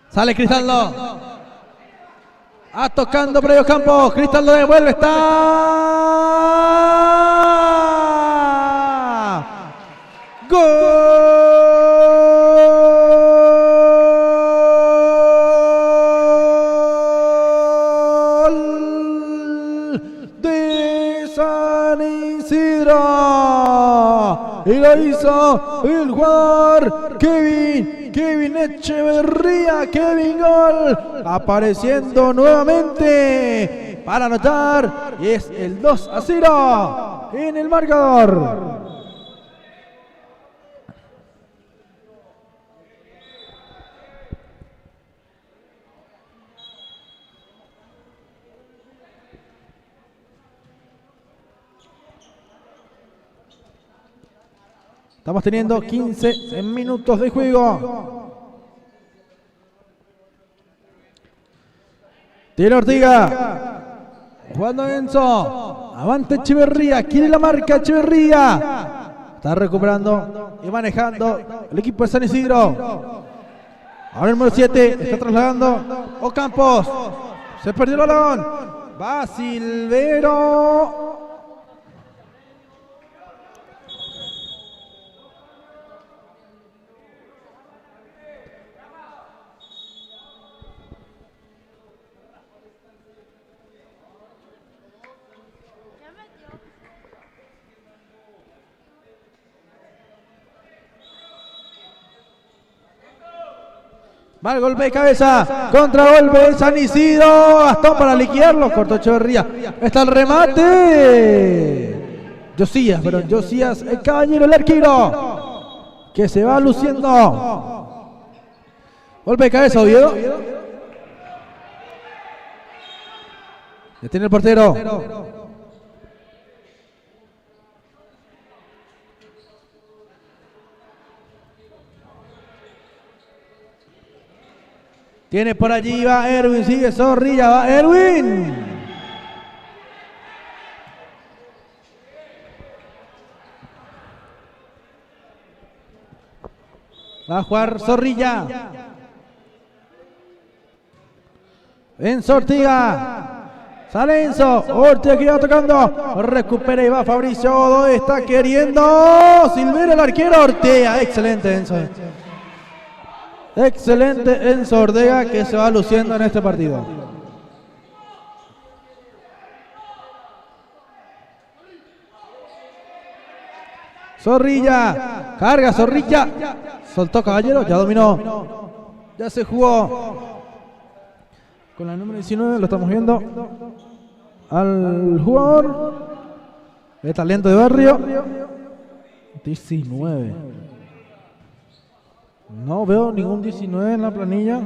Sale Cristaldo. Tocando por ellos Campos. Cristaldo devuelve. Está. Gol de San Isidro. Y lo hizo el jugador Kevin Echeverría. Kevin Gol apareciendo nuevamente para anotar y es el 2-0 en el marcador. Estamos teniendo 15 minutos de juego. Tiene Ortega. Jugando Enzo. Avante Echeverría. Quiere la marca Echeverría. Está recuperando y manejando el equipo de San Isidro. Ahora el número 7 está trasladando Ocampos. Se perdió el balón. Va Silvero. Va el golpe de cabeza, contragolpe de San Isidro, Gastón para liquidarlo, cortó Echeverría, está el remate, Josías, el caballero, el arquero, que se va luciendo, golpe de cabeza, Oviedo, ya tiene el portero. Tiene por allí, va Erwin, sigue Zorrilla, va Erwin. Va a jugar Zorrilla. Enzo Ortiga. Sale Enzo. Ortiga que va tocando. Recupera y va Fabricio Godoy. Está queriendo Silveira, el arquero. Ortega. Excelente Enzo. Excelente Enzo Ortega, que se va luciendo en este partido. Zorrilla, carga Zorrilla, soltó Caballero, ya dominó, ya se jugó con la número 19, lo estamos viendo al jugador de Talento de Barrio. 19. No veo ningún 19 en la planilla.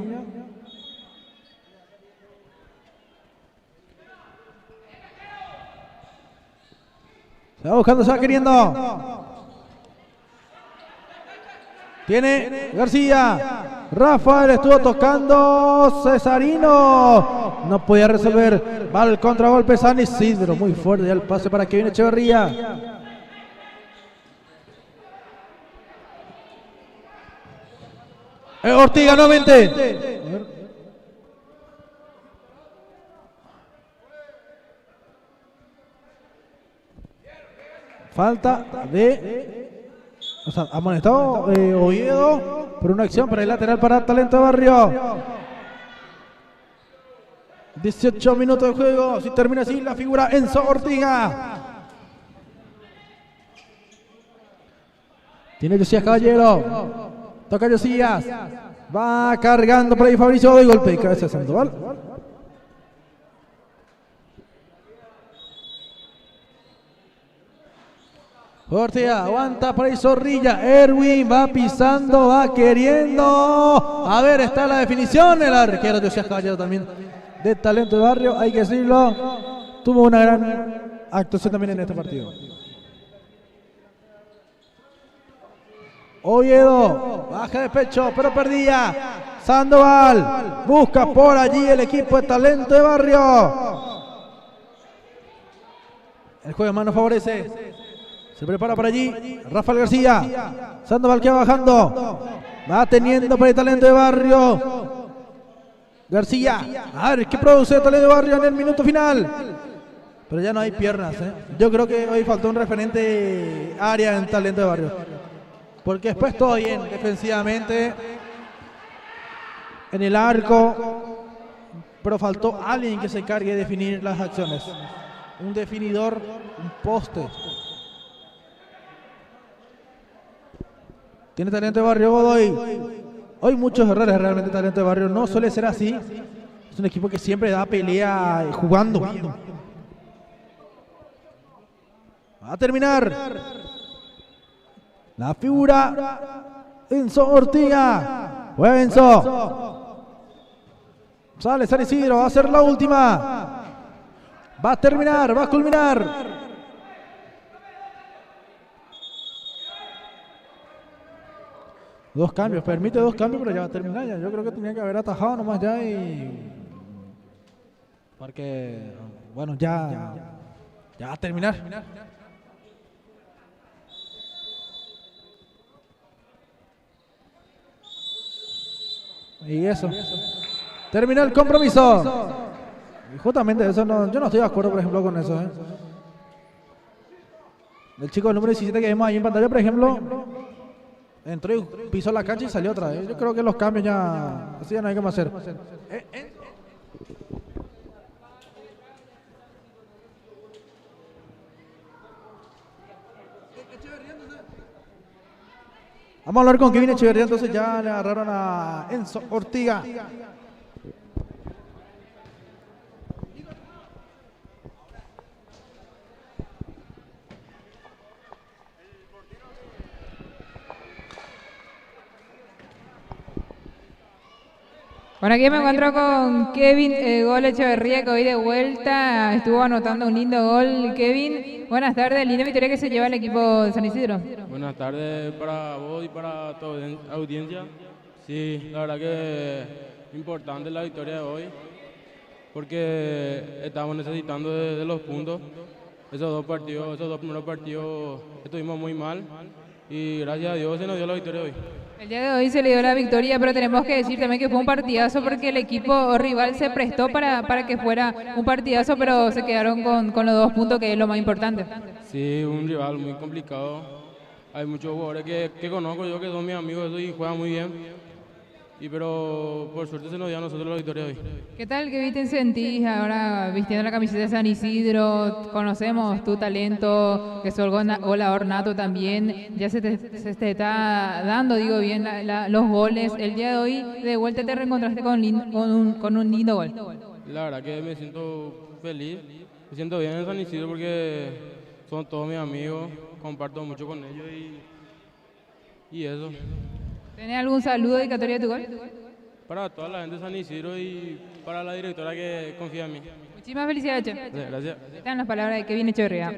Se va buscando, se va queriendo. Tiene García. Rafael estuvo tocando. Cesarino. No podía resolver. Va el contragolpe San Isidro. Muy fuerte ya el pase para Kevin Echeverría. Ortiga nuevamente. Falta de... O sea, amonestado Oviedo por una acción para el lateral para Talento de Barrio. 18 minutos de juego. Si termina así la figura Enzo Ortiga. Tiene Josías Caballero. Toca Josías. Va cargando por ahí Fabricio Godoy. Golpe de cabeza de Sandoval. Ortega aguanta por ahí Zorrilla. Erwin va pisando, va queriendo. A ver, está la definición. El arquero Josías Caballero también de Talento de Barrio. Hay que decirlo. Tuvo una gran actuación también en este partido. Oviedo, baja de pecho, pero perdía. Sandoval, busca por allí el equipo de Talento de Barrio. El juego de mano favorece. Se prepara por allí Rafael García. Sandoval que va bajando. Va teniendo por el Talento de Barrio. García, a ver qué produce el Talento de Barrio en el minuto final. Pero ya no hay piernas, ¿eh? Yo creo que hoy faltó un referente área en Talento de Barrio. Porque después todo bien, defensivamente, en el arco, pero faltó alguien que se encargue de definir las acciones. Un definidor, un poste. Tiene Talento de Barrio Godoy. Hoy muchos errores realmente Talento de Barrio. No suele ser así. Es un equipo que siempre da pelea jugando bien. Va a terminar. La figura Enzo Ortiga. Juega Enzo. Sale San Isidro. Va a ser la última. Va a terminar. Va a culminar. Dos cambios. Permite dos cambios, pero ya va a terminar. Ya. Yo creo que tenía que haber atajado nomás ya y... Porque, bueno, ya va a terminar. Y eso. Terminó el compromiso. Y justamente eso no, yo no estoy de acuerdo, por ejemplo, con eso. El chico del número 17 que vemos ahí en pantalla, por ejemplo, entró y pisó la cancha y salió otra vez. Yo creo que los cambios ya... Así ya no hay que más hacer. Vamos a hablar con Kevin Echeverría, entonces ya le agarraron a Enzo Ortiga. Bueno, aquí me encuentro con Kevin Gol Echeverría, que hoy de vuelta estuvo anotando un lindo gol. Kevin, buenas tardes, linda victoria que se lleva el equipo de San Isidro. Buenas tardes para vos y para tu audiencia. Sí, la verdad que importante la victoria de hoy, porque estamos necesitando de los puntos. Esos dos primeros partidos estuvimos muy mal y gracias a Dios se nos dio la victoria hoy. El día de hoy se le dio la victoria, pero tenemos que decir también que fue un partidazo porque el equipo rival se prestó para que fuera un partidazo, pero se quedaron con los 2 puntos, que es lo más importante. Sí, un rival muy complicado. Hay muchos jugadores que conozco yo, que son mis amigos y juegan muy bien. Pero por suerte se nos dio a nosotros la victoria hoy. ¿Qué tal, Kevin, te sentís ahora vistiendo la camiseta de San Isidro? Conocemos tu talento, que sos goleador nato también. Ya se te está dando, digo bien, los goles. El día de hoy, de vuelta, te reencontraste con un lindo gol. La verdad que me siento feliz, me siento bien en San Isidro porque son todos mis amigos, comparto mucho con ellos y eso. ¿Tenés algún saludo dedicatorio de tu gol? Para toda la gente de San Isidro y para la directora que confía en mí. Muchísimas felicidades, Che. Gracias. Están las palabras de Kevin Echeverría.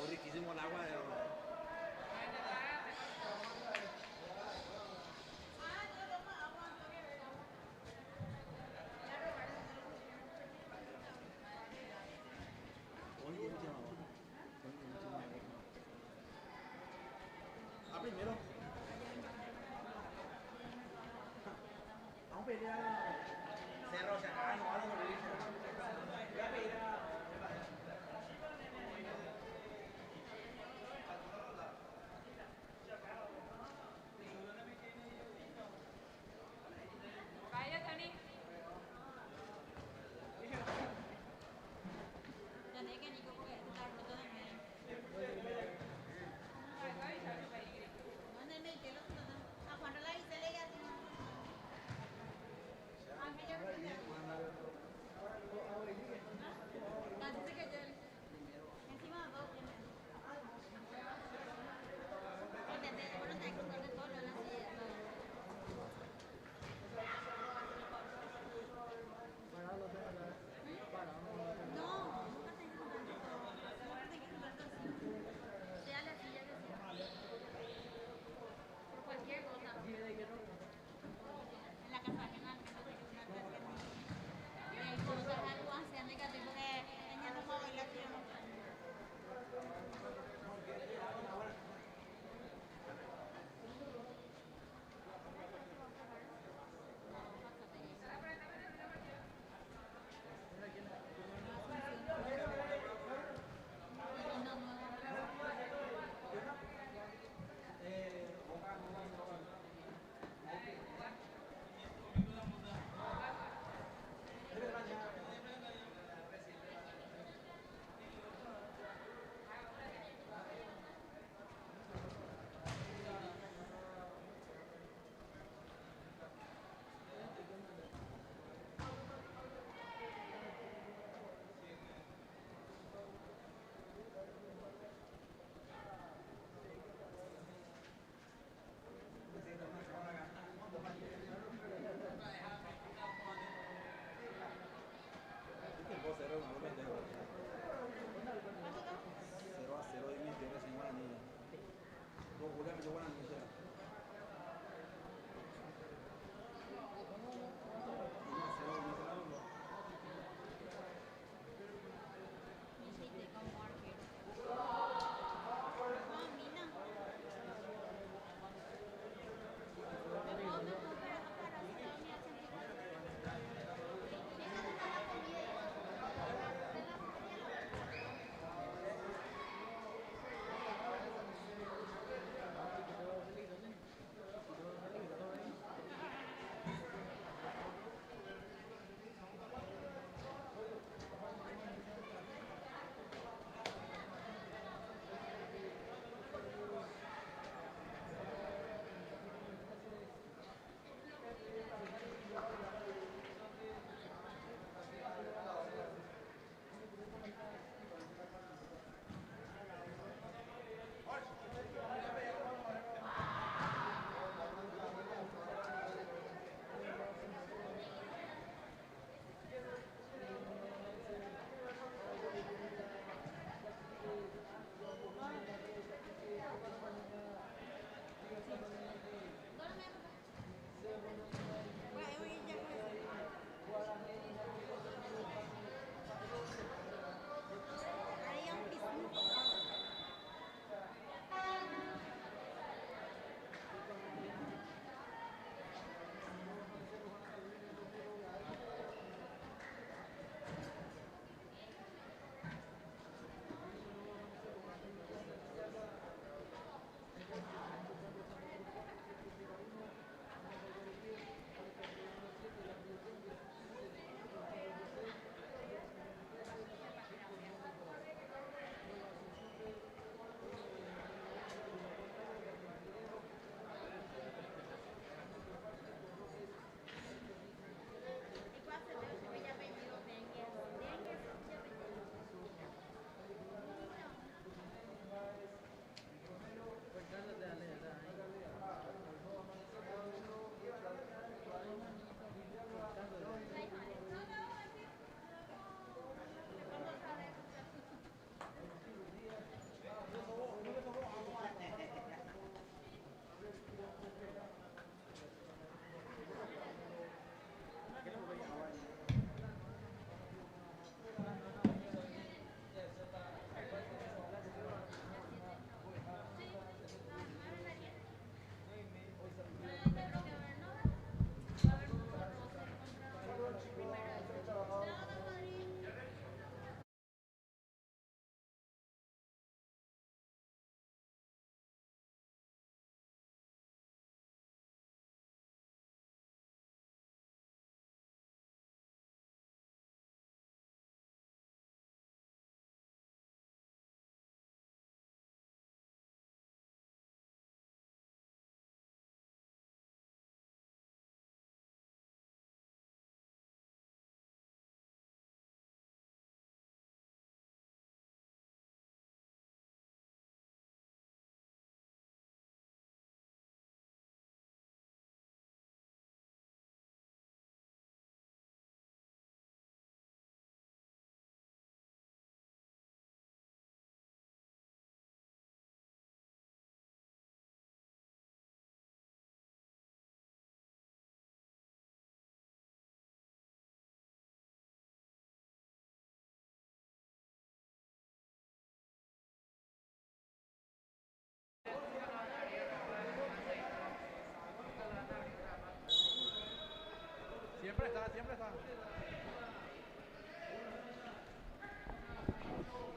Riquísimo el agua. Primero. Vamos a pedir a Cerro Chacán o algo. Voy a pedir a...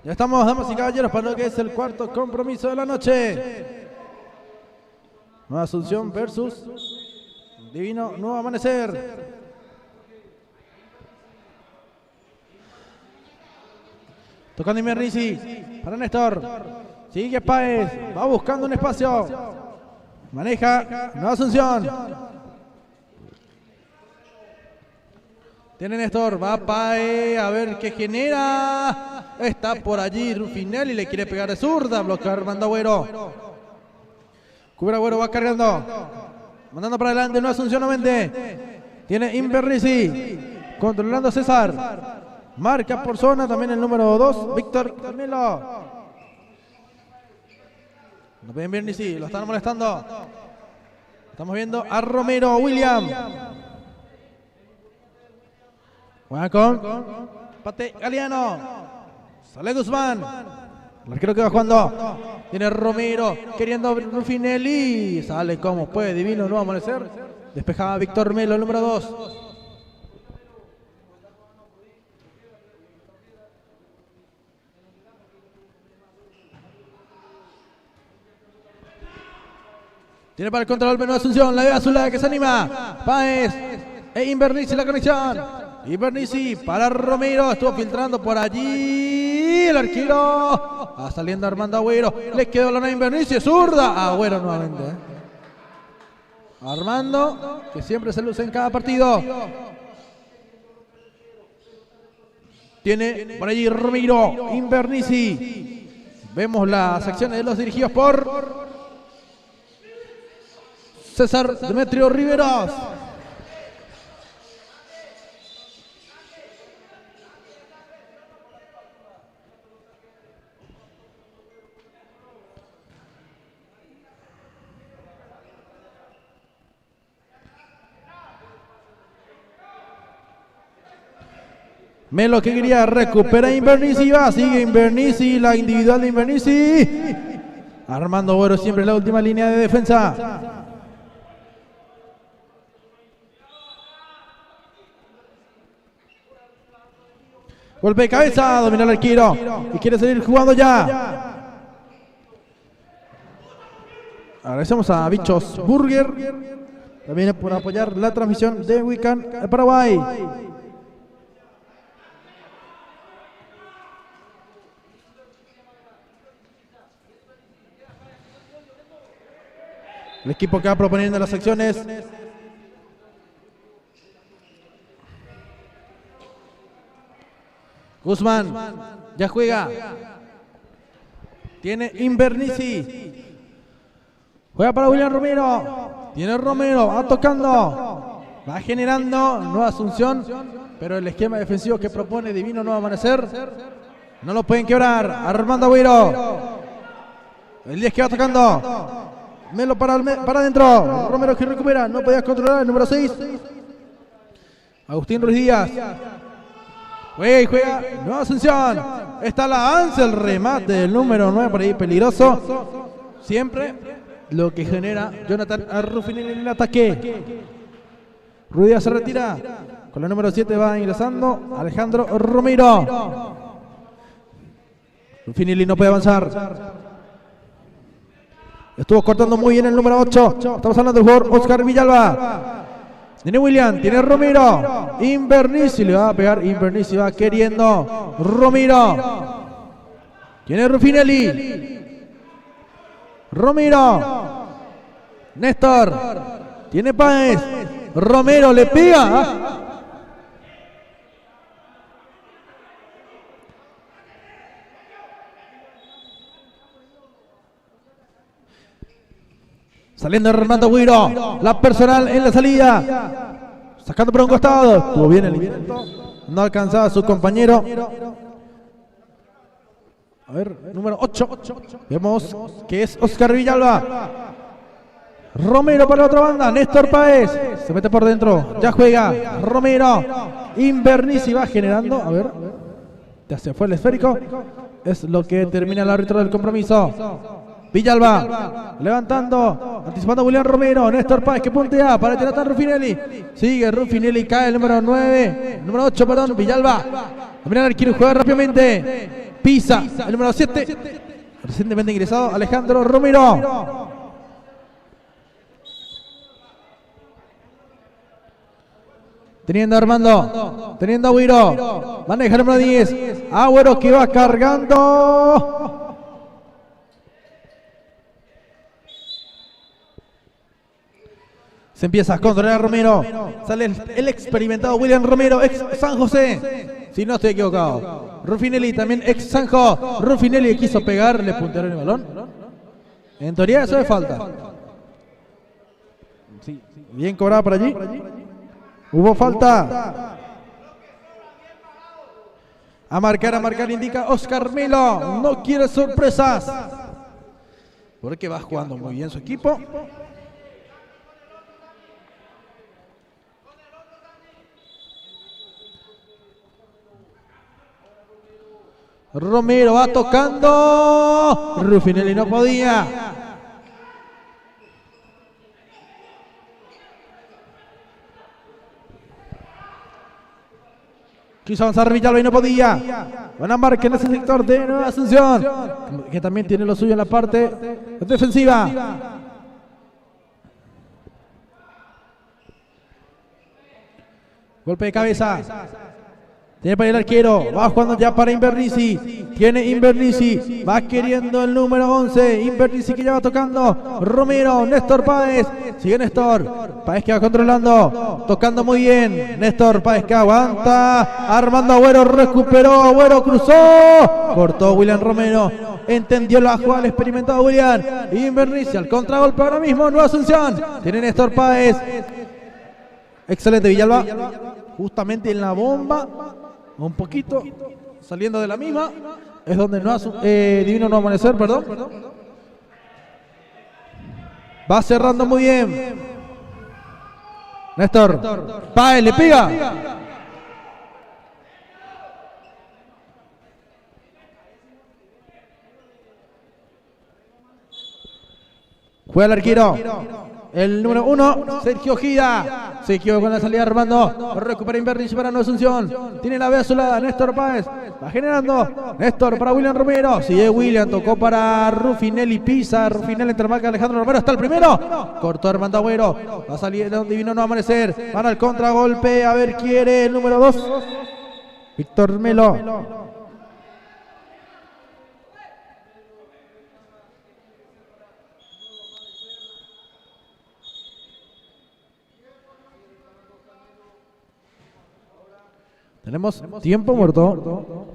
Ya estamos, damas y caballeros, para lo que es el cuarto compromiso de la noche. Nueva Asunción versus Divino Nuevo Amanecer. Tocando Invernici para Néstor. Sigue Páez, va buscando un espacio. Maneja Nueva Asunción. Tiene Néstor, va Páez, a ver qué genera. Está por allí Rufinelli, le quiere pegar de zurda, bloquear Armando Agüero. Cubre Agüero, va cargando. Mandando para adelante Nueva Asunción nuevamente. Tiene Invernici, controlando a César. Marca por zona también el número 2, Víctor Camilo. No pueden ver ni si lo están molestando. Estamos viendo a Romero William. Juega con Pate Galeano. Sale Guzmán. El arquero que va jugando. Tiene Romero queriendo Rufinelli. Sale como puede. Divino Nuevo Amanecer. Despejaba Víctor Melo, el número 2. Tiene para el control Nueva Asunción, la de Azulada que se anima. Páez e Invernici la conexión. Invernici para Romero, estuvo filtrando por allí. El arquero. Va saliendo Armando Agüero. Le quedó la Invernici, zurda. Agüero nuevamente. Armando, que siempre se luce en cada partido. Tiene por allí Romero, Invernici. Vemos las acciones de los dirigidos por César Demetrio Riveros. Melo que quería recuperar Invernici, va, sigue Invernici, la individual de Invernici. Armando Agüero siempre en la última línea de defensa. Golpe de cabeza, domina el arquero y quiere seguir jugando ya. Agradecemos a Bichos Burger también por apoyar la transmisión de Weekend Paraguay. El equipo que va proponiendo las acciones. Guzmán, ya juega. Tiene Invernici. Juega para William Romero. Tiene Romero, va tocando. Va generando Nueva Asunción. Pero el esquema defensivo que propone Divino Nuevo Amanecer no lo pueden quebrar. Armando Agüero. El 10 que va tocando. Melo para adentro. Romero que recupera. No podía controlar el número 6. Agustín Ruiz Díaz. Juega y juega, Nueva Asunción. Está la ANSE, el remate del número 9 por ahí, peligroso. Siempre lo que genera Jonathan Rufinelli en el ataque. Ruiz se retira. Con el número 7 va ingresando Alejandro Romero. Rufinelli no puede avanzar. Estuvo cortando muy bien el número 8. Estamos hablando del jugador Oscar Villalba. Tiene William, tiene Romero. Invernici le va a pegar. Invernici va queriendo. Romero. Tiene Rufinelli. Romero. Néstor. Tiene Páez. Romero le pega. Saliendo Armando Agüero, la personal en la salida, sacando por un costado, estuvo bien el intento, no alcanzaba a su compañero. A ver, número 8, vemos que es Oscar Villalba. Romero para la otra banda, Néstor Páez, se mete por dentro, ya juega, Romero, Invernici va generando, a ver, ya se fue el esférico, es lo que termina el árbitro del compromiso. Villalba, levantando, anticipando a William Romero, Néstor Páez que puntea para Jonathan Ruffinelli. Sigue Ruffinelli, cae el número 9, número 8, perdón, Villalba. Domina el arquero, juega rápidamente. Pisa, el número 7. Recientemente ingresado Alejandro Romero. Teniendo a Armando, teniendo a Agüero, maneja el número 10, Agüero que va cargando. Se empieza a controlar a Romero, sale el experimentado William Romero, ex San José, si no estoy equivocado. Ruffinelli también ex Sanjo, Ruffinelli quiso pegar, le puntearon el balón. En teoría eso es falta. Sí, bien cobrada por allí. Hubo falta. A marcar indica Oscar Melo. No quiere sorpresas. Porque va jugando muy bien su equipo. Romero va tocando. Ruffinelli no podía. Quiso avanzar Villalba y no podía. Buena marca en ese sector de Nueva Asunción, que también tiene lo suyo en la parte defensiva. Golpe de cabeza. Tiene para el arquero, va jugando ya para Invernizzi, tiene Invernizzi, va queriendo el número 11, Invernizzi que ya va tocando, Romero, Néstor Páez, sigue Néstor, Páez que va controlando, tocando muy bien, Néstor Páez que aguanta, Armando Agüero recuperó, Agüero cruzó, cortó William Romero, entendió la jugada el experimentado William, Invernizzi al contragolpe ahora mismo, Nueva Asunción, tiene Néstor Páez, excelente Villalba, justamente en la bomba. Un poquito saliendo de la misma es donde Divino no amanecer, perdón. Va cerrando muy bien Néstor Páez, le pega. Juega el arquero, el número 1, Sergio Gida. Se equivocó con la salida Armando. Recupera Invernizzi para Nueva Asunción. Tiene la B azulada, Néstor Páez. Va generando. Néstor para William Romero. Sigue William, tocó para Ruffinelli. Pisa. Ruffinelli entre marca Alejandro Romero. Está el primero. Cortó Armando Agüero. Va a salir de donde Divino no amanecer. Van al contragolpe. A ver, quiere el número 2. Víctor Melo. Tenemos tiempo muerto.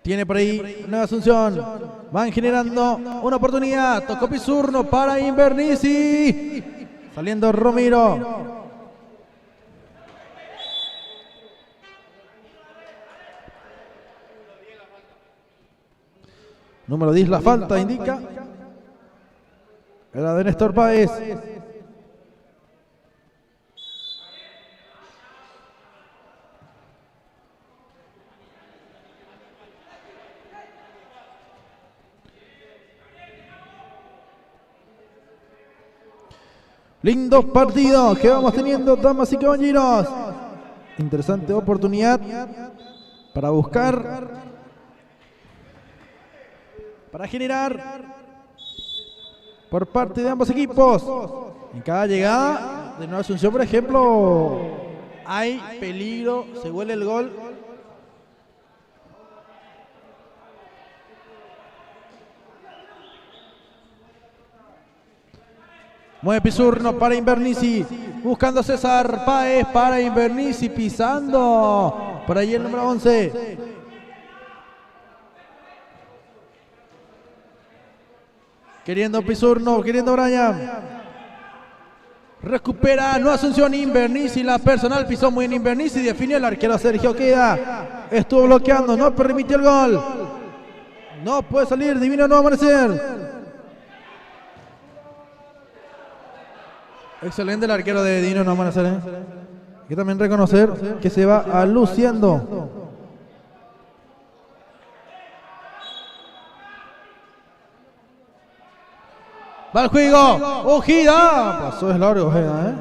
Tiene por ahí Nueva Asunción. Van generando una oportunidad. Tocó Pizurno para Invernizzi. Saliendo Romero. Número 10, la falta indica. Era de Néstor Páez. Lindos partidos que vamos teniendo, damas y caballeros. Interesante oportunidad para buscar para generar por parte de ambos equipos. En cada llegada de Nueva Asunción, por ejemplo, hay peligro, se huele el gol. Mueve Pizurno para Invernici, buscando a César Páez para Invernici, pisando por ahí el número 11. Queriendo Pizurno, queriendo Brian. Recupera Nueva Asunción, Invernici, la personal pisó muy bien Invernici, definió el arquero Sergio Queda. Estuvo bloqueando, no permitió el gol. No puede salir, Divino Nuevo Amanecer. Excelente el arquero de Divino Nuevo Amanecer. Hay que también reconocer que se va luciendo. Va el juego, Ojeda. Pasó es largo Ojeda,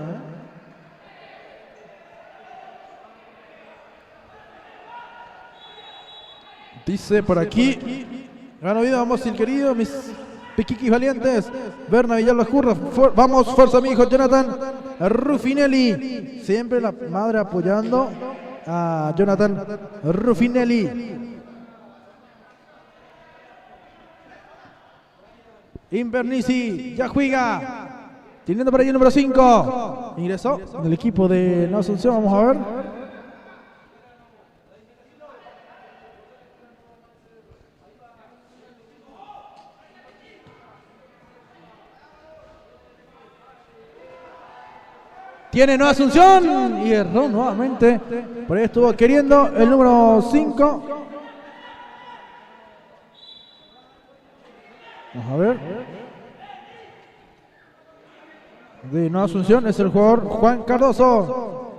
Dice por aquí. Gano vida, vamos el querido, mis piquiquis valientes. Berna Villalba Curra. Vamos, fuerza mi hijo Jonathan Ruffinelli. Siempre la madre apoyando a Jonathan Ruffinelli. Invernici ya juega. Teniendo por ahí el número 5. Ingresó del equipo de Nueva Asunción. Vamos a ver. Tiene Nueva Asunción y erró nuevamente. Por ahí estuvo queriendo el número 5. Vamos a ver. De Nueva Asunción es el jugador Juan Cardoso.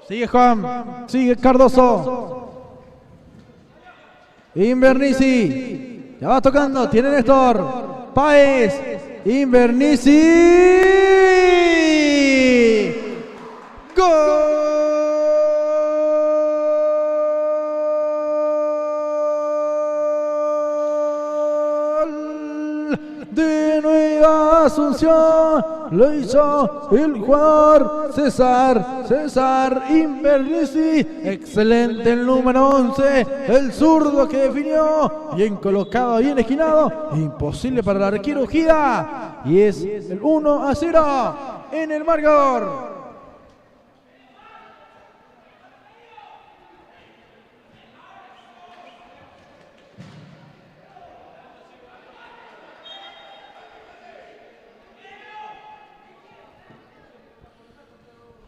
Sigue Juan, sigue Cardoso. Invernici. Ya va tocando, tiene Néstor Páez. Invernici. ¡Gol! De Nueva Asunción. Lo hizo el jugador César Invernici. Excelente el número 11. El zurdo que definió. Bien colocado, bien esquinado. Imposible para el arquero Ojeda. Y es el 1-0 en el marcador.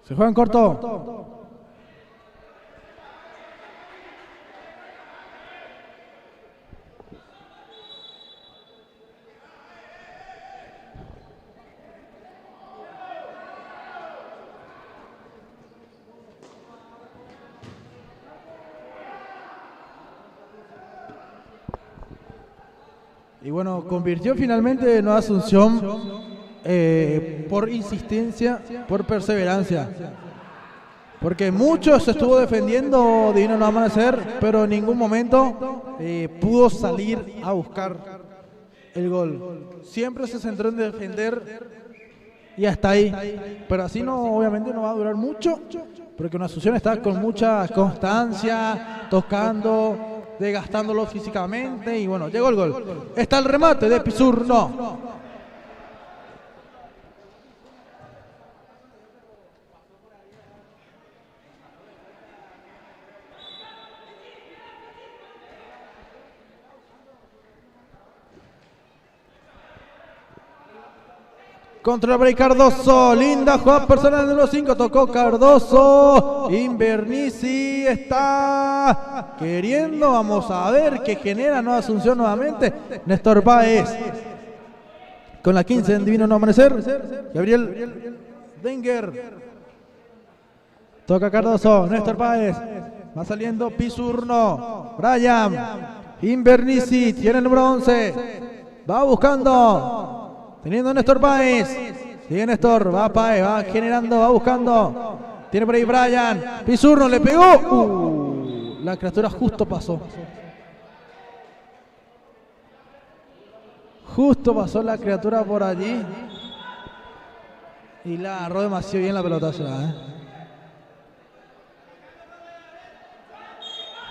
Se juega en corto. Y bueno, convirtió finalmente Nueva Asunción. Por insistencia, por perseverancia, porque mucho se estuvo defendiendo Divino Nuevo Amanecer, pero en ningún momento pudo salir a buscar el gol. Siempre se centró en defender y hasta ahí, pero así no, obviamente no va a durar mucho, porque una Asunción está con mucha constancia, tocando, desgastándolo físicamente y bueno, llegó el gol. Está el remate de Pizurno. Contra por ahí Cardoso, linda jugada personal número 5, tocó Cardoso. Invernici está queriendo, vamos a ver qué genera Nueva Asunción nuevamente. Néstor Páez con la 15 en Divino Nuevo Amanecer. Gabriel Wenger. Toca Cardoso, Néstor Páez. Va saliendo Pizurno. Brian. Invernici tiene el número 11. Va buscando. Teniendo Néstor Páez. Sigue Néstor. Va Páez. Va generando. Va buscando. Tiene por ahí Brian. Pizurno le pegó. La criatura justo pasó. Justo pasó la criatura por allí. Y la agarró demasiado bien la pelota ya,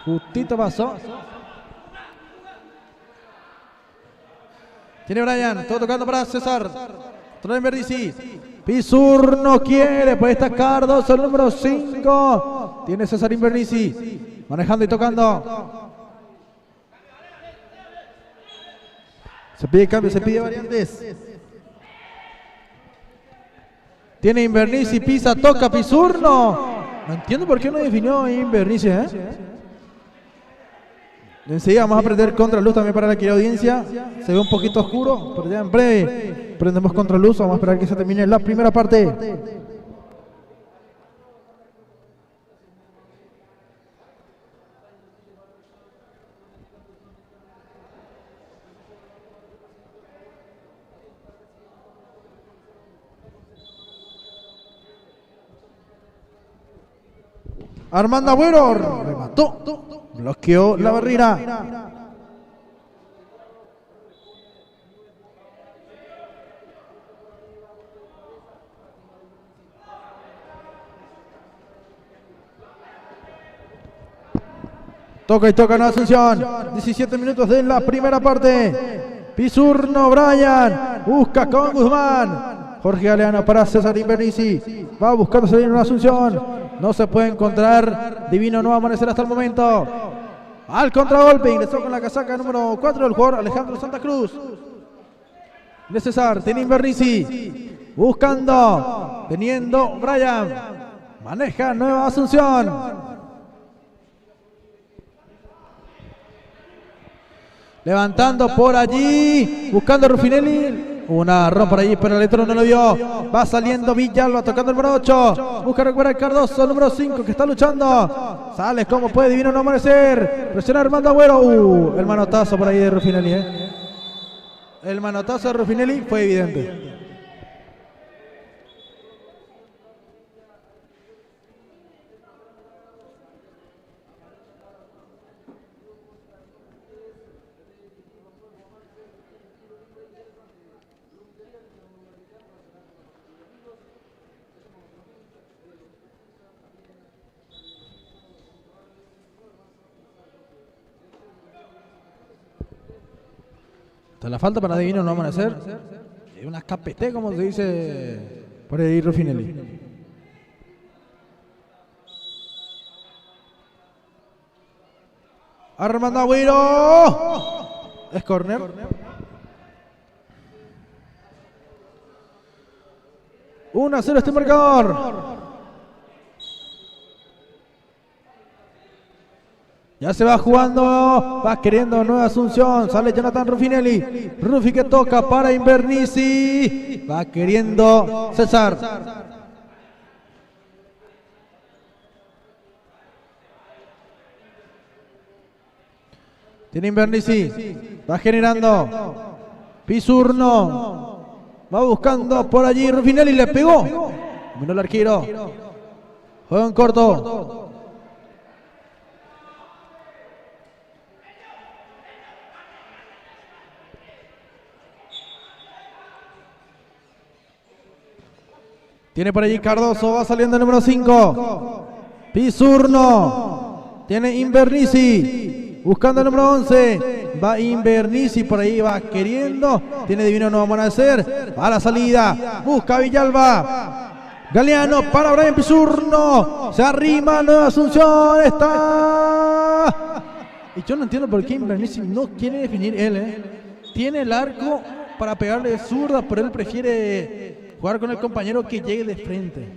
Justito pasó. Tiene Brian, todo tocando para César. Trae Invernizzi. Pizur no quiere, puede estar Cardoso, el número 5. Tiene César Invernizzi. Manejando y tocando. Se pide cambio, se pide variantes. Tiene Invernizzi, pisa, toca, Pizurno. No entiendo por qué no definió Invernizzi, Enseguida vamos a prender contraluz también para la querida audiencia. Se ve un poquito oscuro, pero ya en breve prendemos contraluz. Vamos a esperar que se termine la primera parte. Armando Agüero remató, bloqueó la barrera. Toca y toca en Asunción. 17 minutos de la primera parte. Pizurno, Brian. Busca con Guzmán. Jorge Galeano para César Invernizzi. Va buscando salir en Asunción. No se puede encontrar. Divino no va a amanecer hasta el momento. Al contragolpe. Ingresó con la casaca número 4 del jugador Alejandro Santa Cruz. De César. Tiene Invernizzi. Buscando. Teniendo Brian. Maneja Nueva Asunción. Levantando por allí, buscando a Ruffinelli. Una agarrón por allí, pero el electro no lo vio. Va saliendo Villalba, tocando el número 8. Busca recuperar Cardoso, el número 5, que está luchando. Sale como puede, Divino no amanecer. Presiona Armando Agüero. El manotazo por ahí de Ruffinelli. El manotazo de Ruffinelli fue evidente. La falta para Divino no amanecer. Una KPT, como se dice por ahí Ruffinelli. Armando Agüero. Es córner. Una 0 este marcador. Ya se va jugando, va queriendo Nueva Asunción, sale Jonathan Ruffinelli, Rufi que toca para Invernizzi, va queriendo César. Tiene Invernizzi, va generando, Pizurno, va buscando por allí Ruffinelli, le pegó, dominó el arquero, juego en corto. Tiene por allí Cardoso, va saliendo el número 5. Pizurno. Tiene Invernizzi. Buscando el número 11. Va Invernizzi, por ahí va queriendo. Tiene Divino, no va a amanecer. Va a la salida. Busca Villalba. Galeano para Brian Pizurno. Se arrima Nueva Asunción. Está. Y yo no entiendo por qué Invernizzi no quiere definir él. Tiene el arco para pegarle de zurda, pero él prefiere jugar con el compañero que llegue de frente.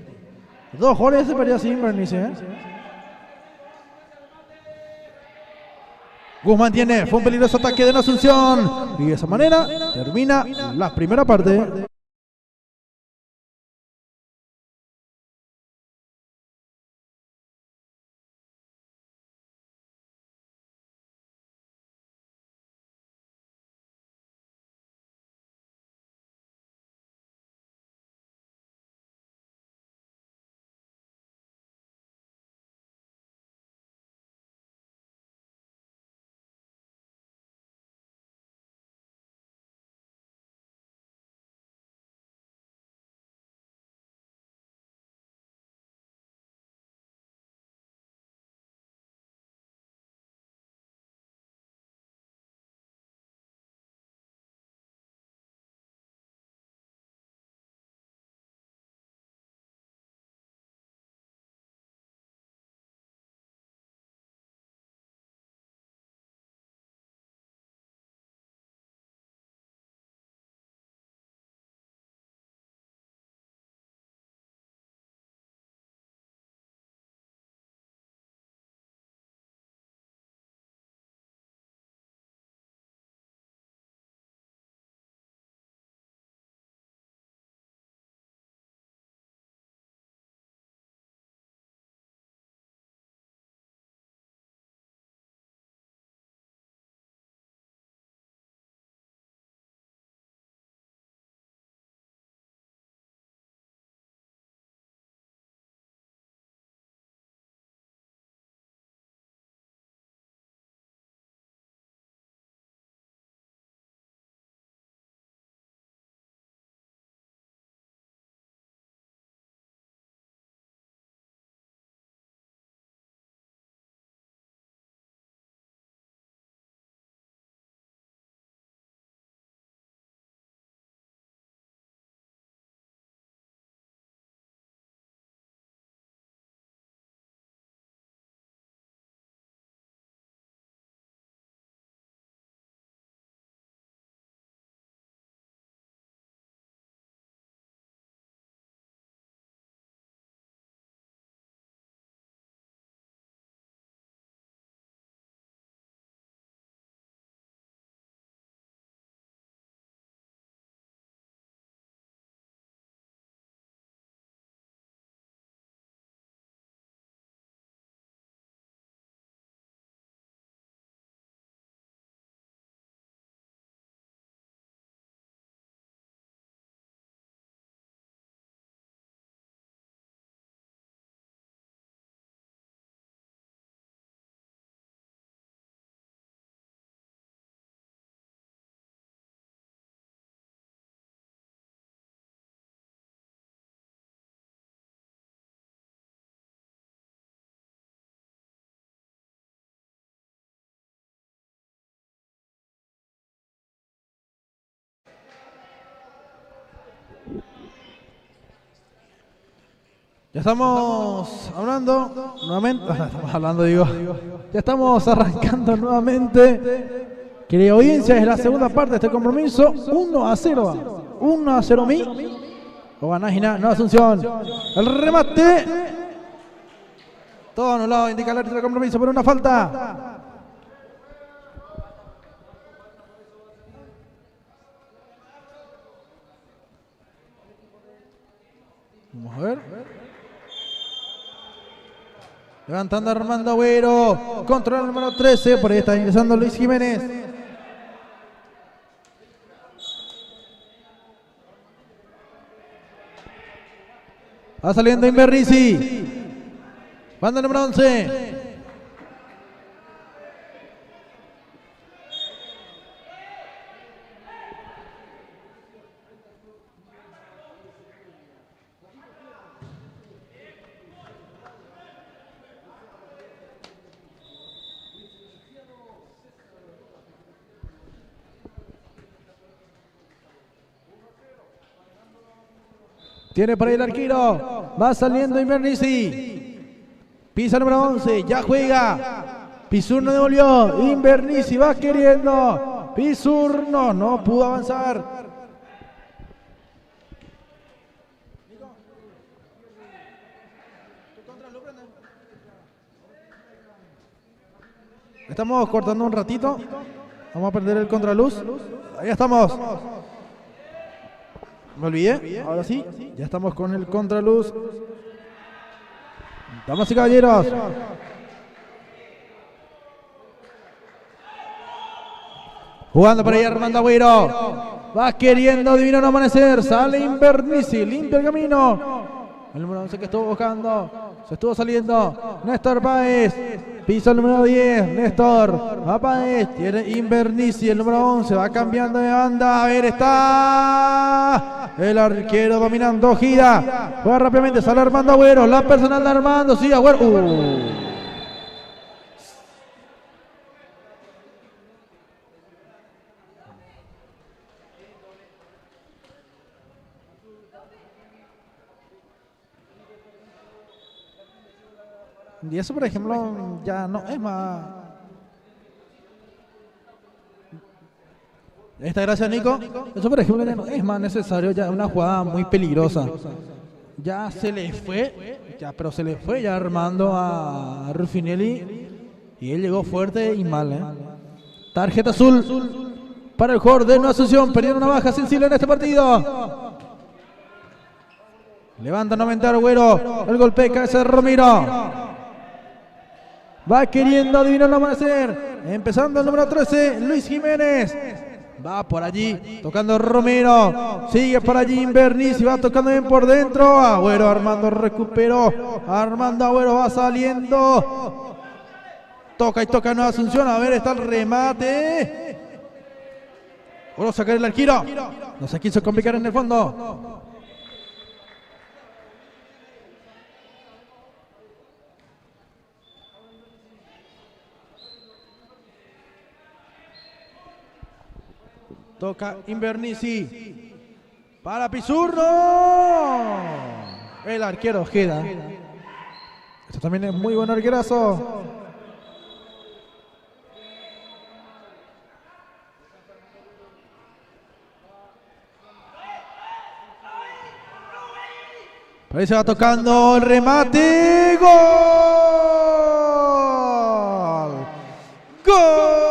2 goles se perdió así Invernizzi. Guzmán tiene, fue un peligroso ataque de la Asunción. Y de esa manera termina la primera parte. Ya estamos hablando nuevamente. Estamos hablando, digo. Ya estamos arrancando nuevamente. Querida audiencia, es la segunda parte de este compromiso. 1-0. 1-0 mí. O Ganágina, no Asunción. El remate. Todo anulado, indica el árbitro de compromiso por una falta. Vamos a ver. Levantando Armando Agüero. Controla el número 13. Por ahí está ingresando Luis Jiménez. Va saliendo Invernici. Banda número 11. Tiene por ahí el arquero. Va saliendo Invernici. Pisa el número 11. Ya juega. Pisurno devolvió. Invernici va queriendo. Pisurno no pudo avanzar. Estamos cortando un ratito. Vamos a perder el contraluz. Ahí estamos. Me olvidé, ahora sí, ya estamos con el contraluz. Damas y caballeros. Jugando por ahí Armando Agüero. Va queriendo Divino no amanecer. Sale Invernici, limpia el camino. El número 11 que estuvo buscando. Se estuvo saliendo. Néstor Páez. Piso el número 10. Néstor. Va Páez. Tiene Invernici. El número 11. Va cambiando de banda. A ver, está. El arquero dominando. Gira. Juega rápidamente. Sale Armando Agüero. La personal de Armando. Sí, Agüero. Y eso, por ejemplo, ya no es más. Esta gracias, Nico. Eso, por ejemplo, ya no es más necesario. Ya una jugada muy peligrosa. Ya se le fue. Ya, pero se le fue ya Armando a Ruffinelli. Y él llegó fuerte y mal. Tarjeta azul para el jugador de Nueva Asunción. Perdieron una baja sensible en este partido. Levanta nuevamente Agüero. El golpe de cabeza de Romero. Va queriendo Divino no amanecer. Empezando el número 13, Luis Jiménez. Va por allí, tocando Romero. Sigue por allí Invernici, va tocando bien por dentro. Agüero, Armando recuperó. Armando Agüero va saliendo. Toca y toca Nueva Asunción. A ver, está el remate. Bueno, sacar el arquero. No se quiso complicar en el fondo. Toca Invernici. Para Pisurno. El arquero Ojeda. Esto también es muy buen arquerazo. Por ahí se va tocando el remate. ¡Gol! ¡Gol!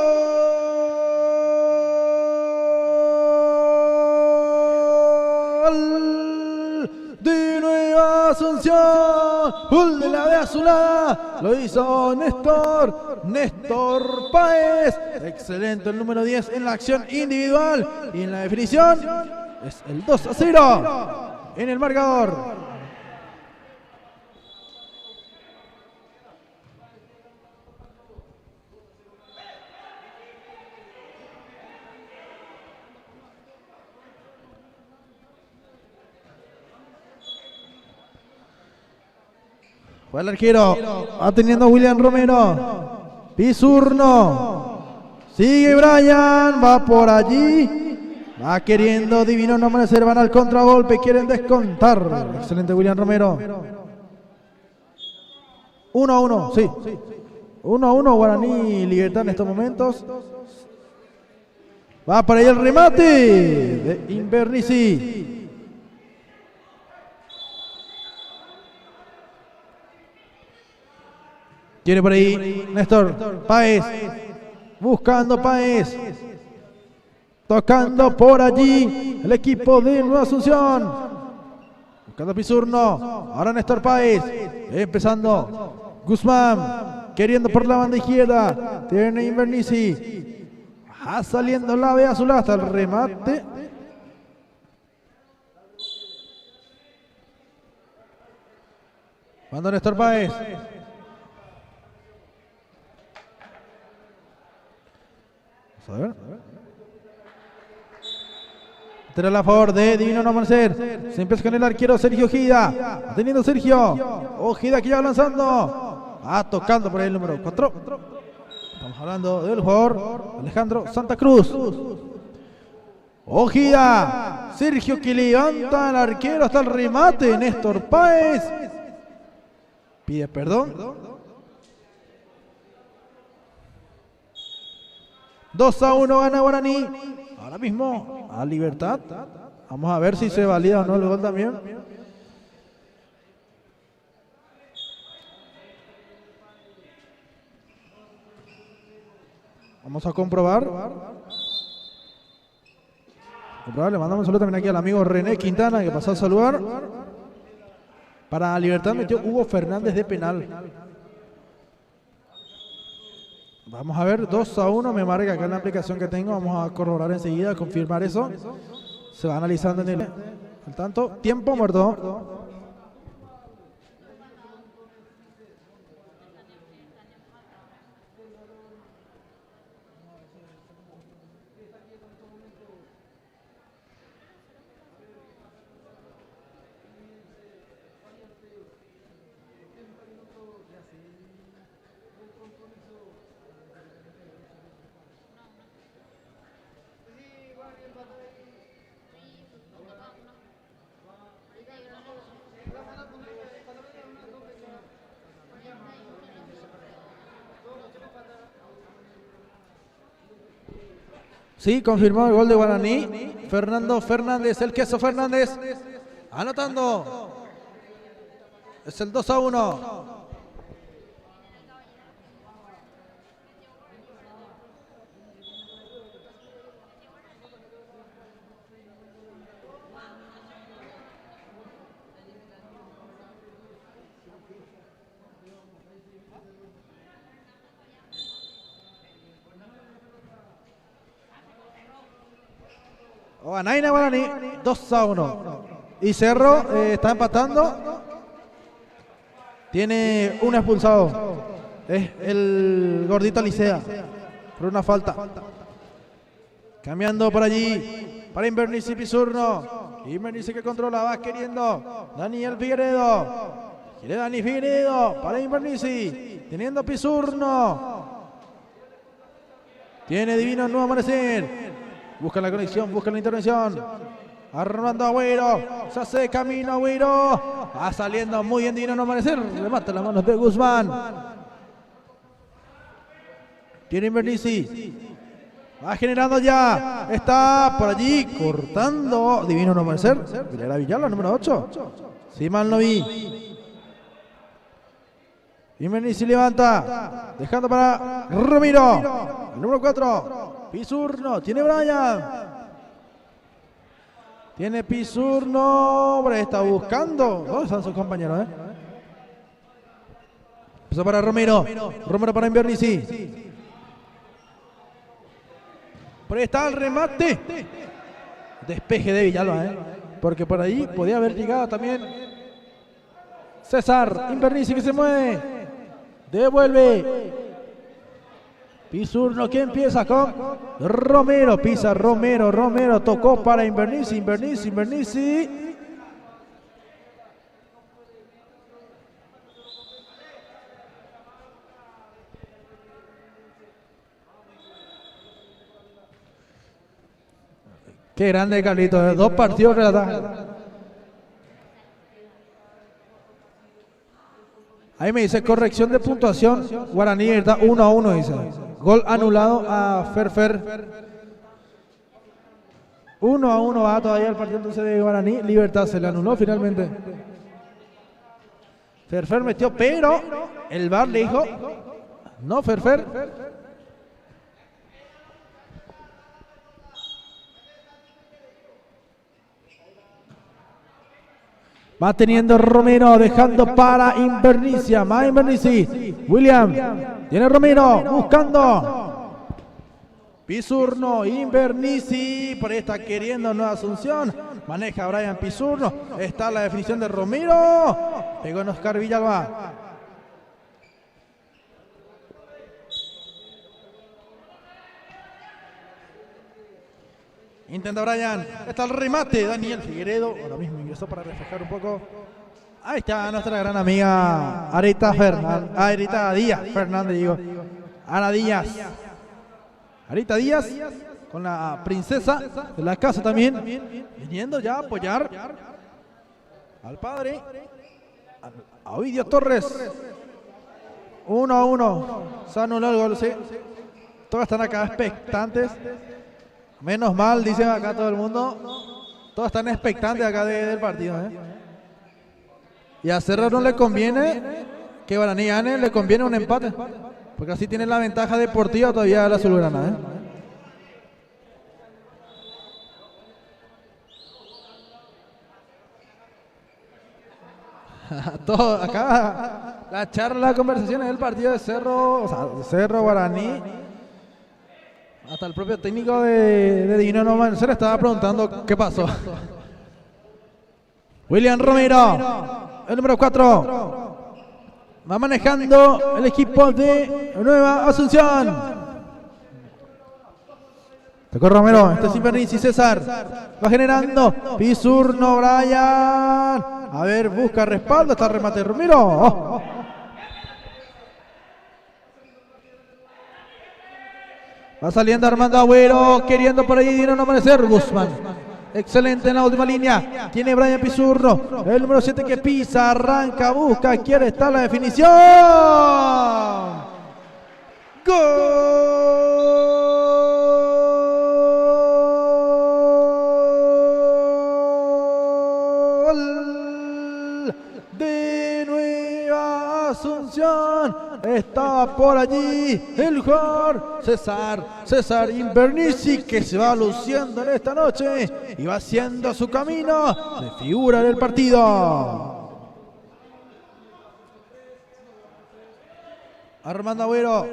De Nueva Asunción, gol de la B azulada, lo hizo Néstor Páez. Excelente el número 10 en la acción individual y en la definición es el 2-0 en el marcador. Fue el arquero, va teniendo William Romero. Pisurno. Sigue Brian, va por allí. Va queriendo Divino no amanecer, van al contragolpe, quieren descontar. Excelente William Romero. 1-1, sí. 1-1 Guaraní Libertad en estos momentos. Va para ahí el remate de Invernizzi. Tiene por ahí Néstor Páez. Buscando Páez. Tocando por allí el equipo de Nueva Asunción. Buscando Pisurno. Ahora Néstor Páez. Empezando Guzmán. Queriendo por la banda izquierda. Tiene Invernizzi. Va saliendo la B azul hasta el remate. Cuando Néstor Páez. Vamos a ver. Tras la favor de Divino No Amanecer. Se empieza con el arquero Sergio Ojeda. Teniendo Sergio. Ojeda que ya va lanzando. Tocando por ahí el número 4. Estamos hablando del jugador Alejandro Santa Cruz. Ojeda. Sergio que levanta al arquero hasta el remate. Néstor Páez. Pide perdón. 2-1 gana Guaraní. Ahora mismo a Libertad. Vamos a ver si se valida o no el gol también. Vamos a comprobar. Le mandamos un saludo también aquí al amigo René Quintana que pasó a saludar. Para Libertad metió Hugo Fernández de penal. Vamos a ver, 2-1 me marca acá en la aplicación que tengo. Vamos a corroborar enseguida, confirmar eso. Se va analizando en el tanto. Tiempo muerto. Sí, confirmó el gol de Guaraní. Fernando Fernández, el Queso Fernández. Anotando. Es el 2-1. Anaina Guaraní, 2-1. Y Cerro está empatando. Tiene un expulsado. Es el gordito Licea. Por una falta. Cambiando por allí. Para Invernizzi Pisurno. Invernizzi que controla. Va queriendo. Daniel Figueredo. Quiere Dani Figueredo. Para Invernizzi. Teniendo Pisurno. Tiene Divino Nuevo Amanecer. Busca la conexión, busca la intervención. Armando Agüero. Se hace camino Agüero. Va saliendo muy bien Divino No Amanecer. Le mata las manos de Guzmán. Tiene Invernizzi. Va generando ya. Está por allí cortando Divino No Amanecer. Vilera Villalba, número 8. Si mal no vi. Invernizzi levanta. Dejando para Ramiro. El número 4. Pisurno, tiene Brian. Tiene Pisurno. Hombre, está buscando. ¿Dónde están sus compañeros? Empezó para Romero. Romero para Invernizzi. Por ahí está el remate. Despeje de Villalba, porque por ahí podía haber llegado también César. Invernizzi que se mueve. Devuelve. Pisurno que empieza con Romero, pisa Romero, tocó para Invernizzi. Qué grande Carlitos, 2 partidos relatados. Ahí me dice corrección de puntuación. Guaraní Libertad 1-1, dice. Gol anulado a Ferfer. 1-1 va todavía el partido entonces de Guaraní. Libertad se le anuló finalmente. Ferfer metió, pero el VAR le dijo no, Ferfer. Va teniendo Romero, dejando para Invernicia. Más Invernici. William. Tiene Romero, buscando. Pizurno, Invernici. Por ahí está queriendo Nueva Asunción. Maneja Brian Pizurno. Está la definición de Romero. Pegó en Oscar Villalba. Intenta Brian. Está el remate. Daniel Figueredo. Ahora mismo ingresó para reflejar un poco. Ahí está nuestra gran amiga Arita Fernández. Arita Díaz Fernández, digo. Ana Díaz. Arita Díaz. Con la princesa de la casa también. Viniendo ya a apoyar al padre. A Ovidio Torres. 1-1. Se anuló el gol, sí. Todos están acá expectantes. Menos mal, dice acá todo el mundo. Todos están expectantes acá del partido. Y a Cerro no le conviene que Guaraní gane, le conviene un empate. Porque así tiene la ventaja deportiva todavía de la azulgrana. Todo acá, la charla, la conversación es el partido de Cerro, o sea, Cerro Guaraní. Hasta el propio técnico de Divino No se le estaba preguntando qué pasó. William Romero, el número 4. Va manejando el equipo de Nueva Asunción. Tocó Romero, este es Invernici, César. Va generando. Pizurno, Brian. A ver, busca respaldo. Está el remate de Romero. Va saliendo Armando Agüero, queriendo por ahí Dino No Amanecer. Guzmán. Excelente en la última línea. Tiene Brian Pizurno. El número 7 que pisa, arranca, busca, quiere estar la definición. ¡Gol! De Nueva Asunción. Está por allí el jugador César Invernici, que se va luciendo en esta noche y va haciendo su camino de figura del partido. Armando Agüero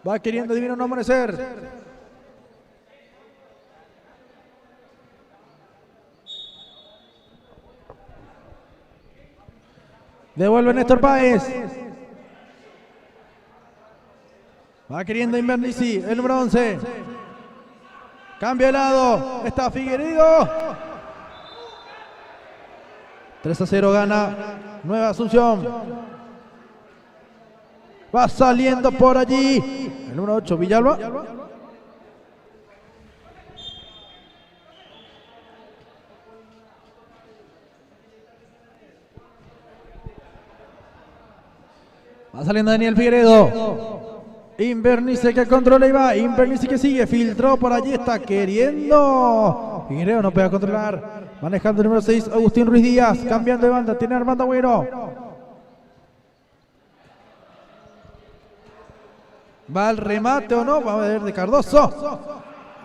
va queriendo Divino No Amanecer. Devuelve Néstor Páez. Va queriendo Invernici, el número 11. Cambia de lado. Está Figueredo. 3-0 gana Nueva Asunción. Va saliendo por allí el número 8, Villalba. Va saliendo Daniel Figueredo. Invernici que controla y va. Invernici que sigue. Filtró por allí. Está queriendo. Figueredo no puede controlar. Manejando el número 6. Agustín Ruiz Díaz. Cambiando de banda. Tiene Armando Agüero. Va al remate o no. Va a ver de Cardoso.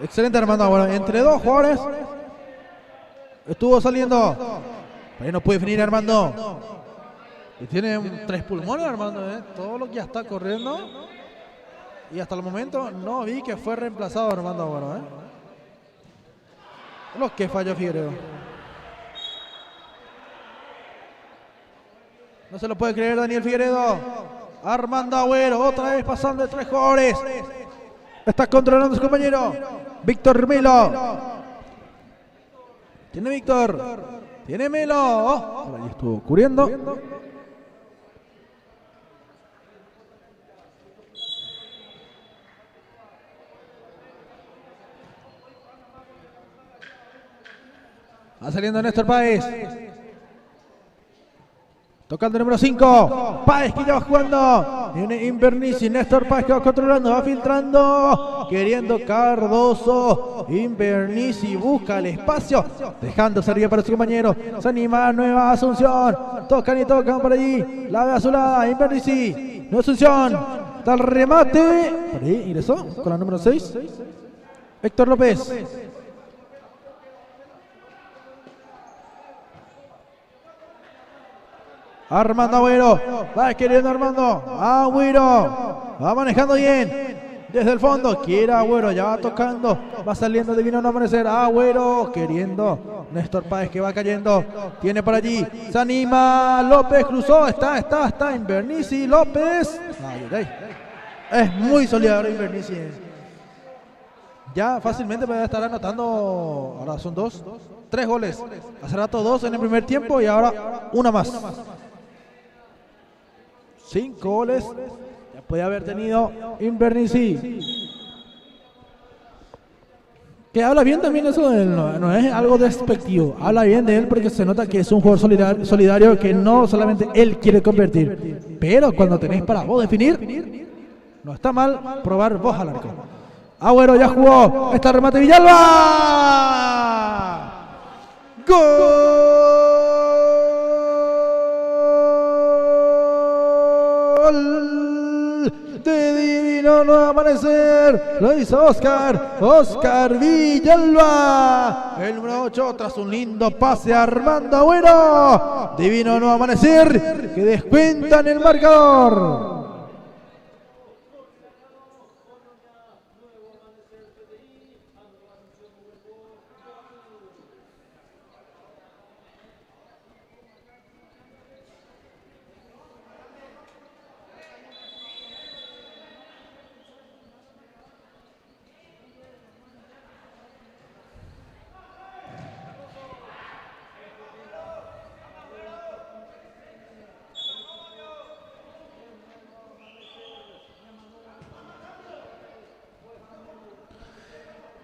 Excelente Armando Agüero. Entre dos jugadores. Estuvo saliendo. Ahí no puede definir Armando. Y tiene 3 pulmones Armando. Todo lo que ya está corriendo. Y hasta el momento no vi que fue reemplazado Armando Agüero. Lo que falló Figueredo. No se lo puede creer Daniel Figueredo. Armando Agüero, otra vez pasando de 3 jugadores. Está controlando a su compañero. Víctor Melo. Tiene Víctor. Tiene Melo. Por ahí estuvo cubriendo. Va saliendo Néstor Páez. Tocando el número 5. Páez que ya va jugando. Viene Invernici. Néstor Páez que va controlando. Va filtrando. Queriendo Cardoso. Invernici busca el espacio. Dejando servir para su compañero. Se anima Nueva Asunción. Tocan y tocan por allí. La ve azulada. Invernici. Nueva Asunción. Está el remate. Por ahí ingresó con la número 6. Héctor López. Armando Agüero, va queriendo Armando, Agüero, va manejando bien, desde el fondo, quiere Agüero, ya va tocando, va saliendo Divino No Amanecer, Agüero, queriendo, Néstor Páez que va cayendo, tiene por allí, se anima, López cruzó, está, Invernici, López, es muy solidario Invernici, ya fácilmente puede estar anotando, ahora son 3 goles, hace rato 2 en el primer tiempo y ahora una más. 5 goles ya puede haber tenido Invernici. Que habla bien también eso, no es algo despectivo. Habla bien de él porque se nota que es un jugador solidario que no solamente él quiere convertir. Pero cuando tenés para vos definir, no está mal probar vos al arco. Agüero ya jugó. Está el remate Villalba. ¡Gol! De Divino No Amanecer, lo hizo Oscar Villalba, el número 8 tras un lindo pase a Armando Agüero. Divino No Amanecer que descuenta en el marcador.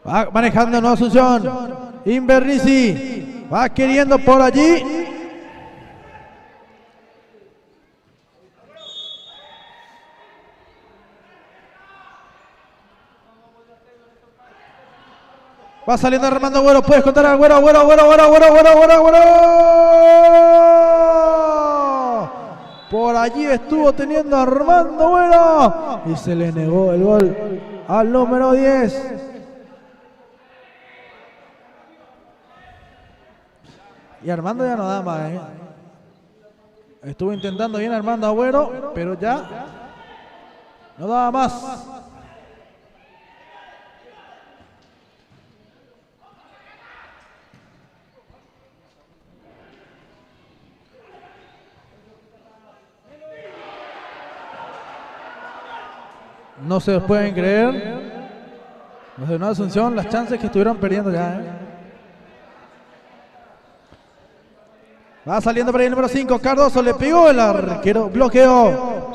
Va manejando Nueva Asunción. Invernici va queriendo por allí. Va saliendo Armando Agüero. Puedes contar a Agüero. Por allí estuvo teniendo Armando Agüero. Y se le negó el gol al número 10. Y Armando ya no da más, Estuvo intentando bien Armando Agüero, pero ya no daba más. No se los pueden creer. Los de Nueva Asunción, las chances que estuvieron perdiendo ya, Va saliendo por ahí el número 5, Cardoso, le pegó el arquero, bloqueó.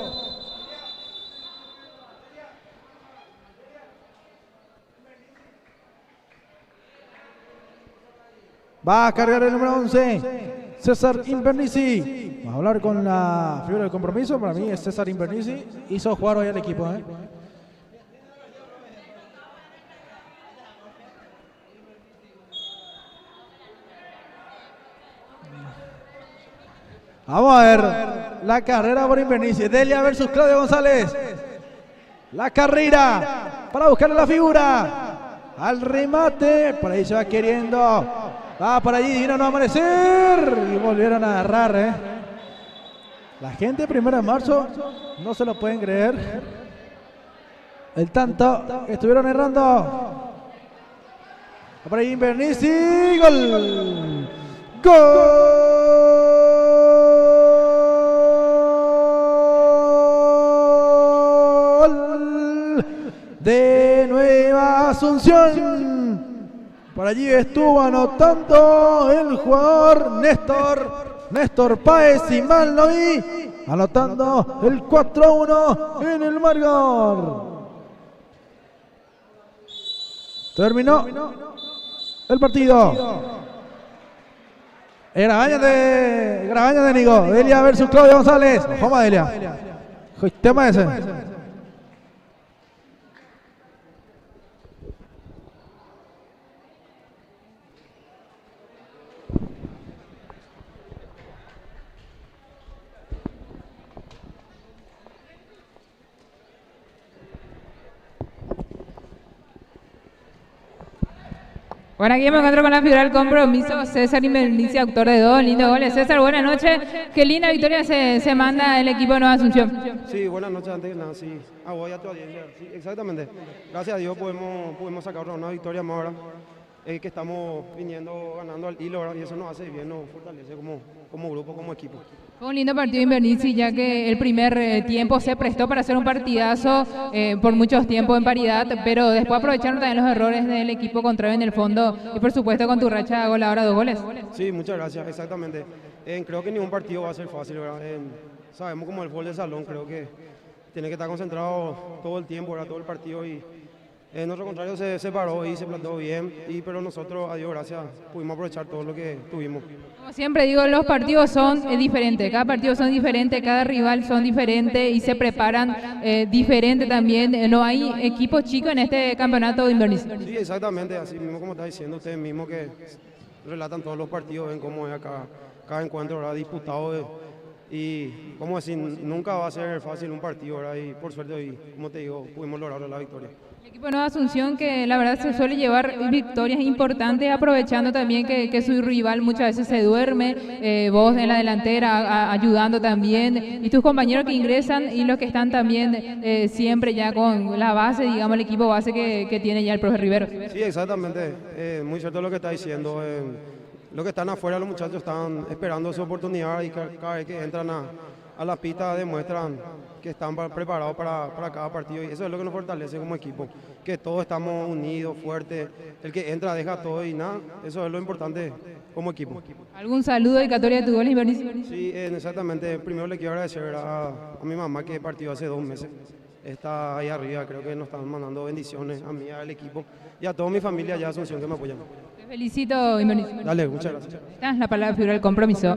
Va a cargar el número 11, César Invernici. Vamos a hablar con la figura del compromiso, para mí es César Invernici. Hizo jugar hoy al equipo, Vamos a ver la carrera por Invernici. Delia versus Claudio González. La carrera para buscar la figura. Al remate. Por ahí se va queriendo. Va por allí. Divino No Amanecer. Y volvieron a agarrar. La gente 1 de marzo no se lo pueden creer. El tanto que estuvieron errando. Va por ahí Invernici. Gol. Gol. De Nueva Asunción. Por allí estuvo anotando el jugador Néstor Páez, si mal no vi, anotando el 4-1 en el marcador. Terminó el partido. Grabaña de Nico. Delia versus Claudio González. Vamos, Delia. Tema ese. Bueno, aquí me encuentro con la figura del compromiso, César Invernicia, autor de dos lindos goles. César, buenas noches. Qué linda victoria se manda el equipo de Nueva Asunción. Sí, buenas noches antes que nada, sí. Voy a tu audiencia. Sí, exactamente. Gracias a Dios pudimos sacar una victoria más ahora. Que estamos viniendo ganando al hilo, ¿verdad? Y eso nos hace bien, nos fortalece como grupo, como equipo. Fue un lindo partido Invernici, ya que el primer tiempo se prestó para hacer un partidazo por muchos tiempos en paridad, pero después aprovecharon también los errores del equipo contrario en el fondo y por supuesto con tu racha goleadora 2 goles. Sí, muchas gracias, exactamente. Creo que ningún partido va a ser fácil, ¿verdad? Sabemos como el fútbol de salón, creo que tiene que estar concentrado todo el tiempo, ¿verdad? Todo el partido y nuestro contrario se paró y se planteó bien, pero nosotros, a Dios gracias, pudimos aprovechar todo lo que tuvimos. Como siempre digo, los partidos son diferentes, cada partido son diferentes, cada rival son diferentes y se preparan diferente también. No hay equipos chicos en este campeonato de Invernici. Sí, exactamente, así mismo como está diciendo ustedes mismos que relatan todos los partidos, ven cómo es cada encuentro, ¿verdad? Disputado. Y, como decir, nunca va a ser fácil un partido, ¿verdad? Y por suerte hoy, como te digo, pudimos lograr la victoria. El equipo de Nueva Asunción que la verdad se suele llevar victorias importantes, aprovechando también que su rival muchas veces se duerme, vos en la delantera ayudando también, y tus compañeros que ingresan y los que están también siempre ya con la base, digamos, el equipo base que tiene ya el profe Rivero. Sí, exactamente, muy cierto lo que está diciendo. Los que están afuera, los muchachos están esperando su oportunidad y cada vez que entran a la pista demuestran que están preparados para cada partido y eso es lo que nos fortalece como equipo, que todos estamos unidos, fuertes, el que entra deja todo y nada, eso es lo importante como equipo. ¿Algún saludo dedicatoria de tu gol, Invernici? Sí, exactamente, primero le quiero agradecer a mi mamá que partió hace 2 meses, está ahí arriba, creo que nos están mandando bendiciones a mí, al equipo y a toda mi familia allá de Asunción que me apoyan. Te felicito, Invernici. Dale, muchas gracias. Esta es la palabra figura del compromiso.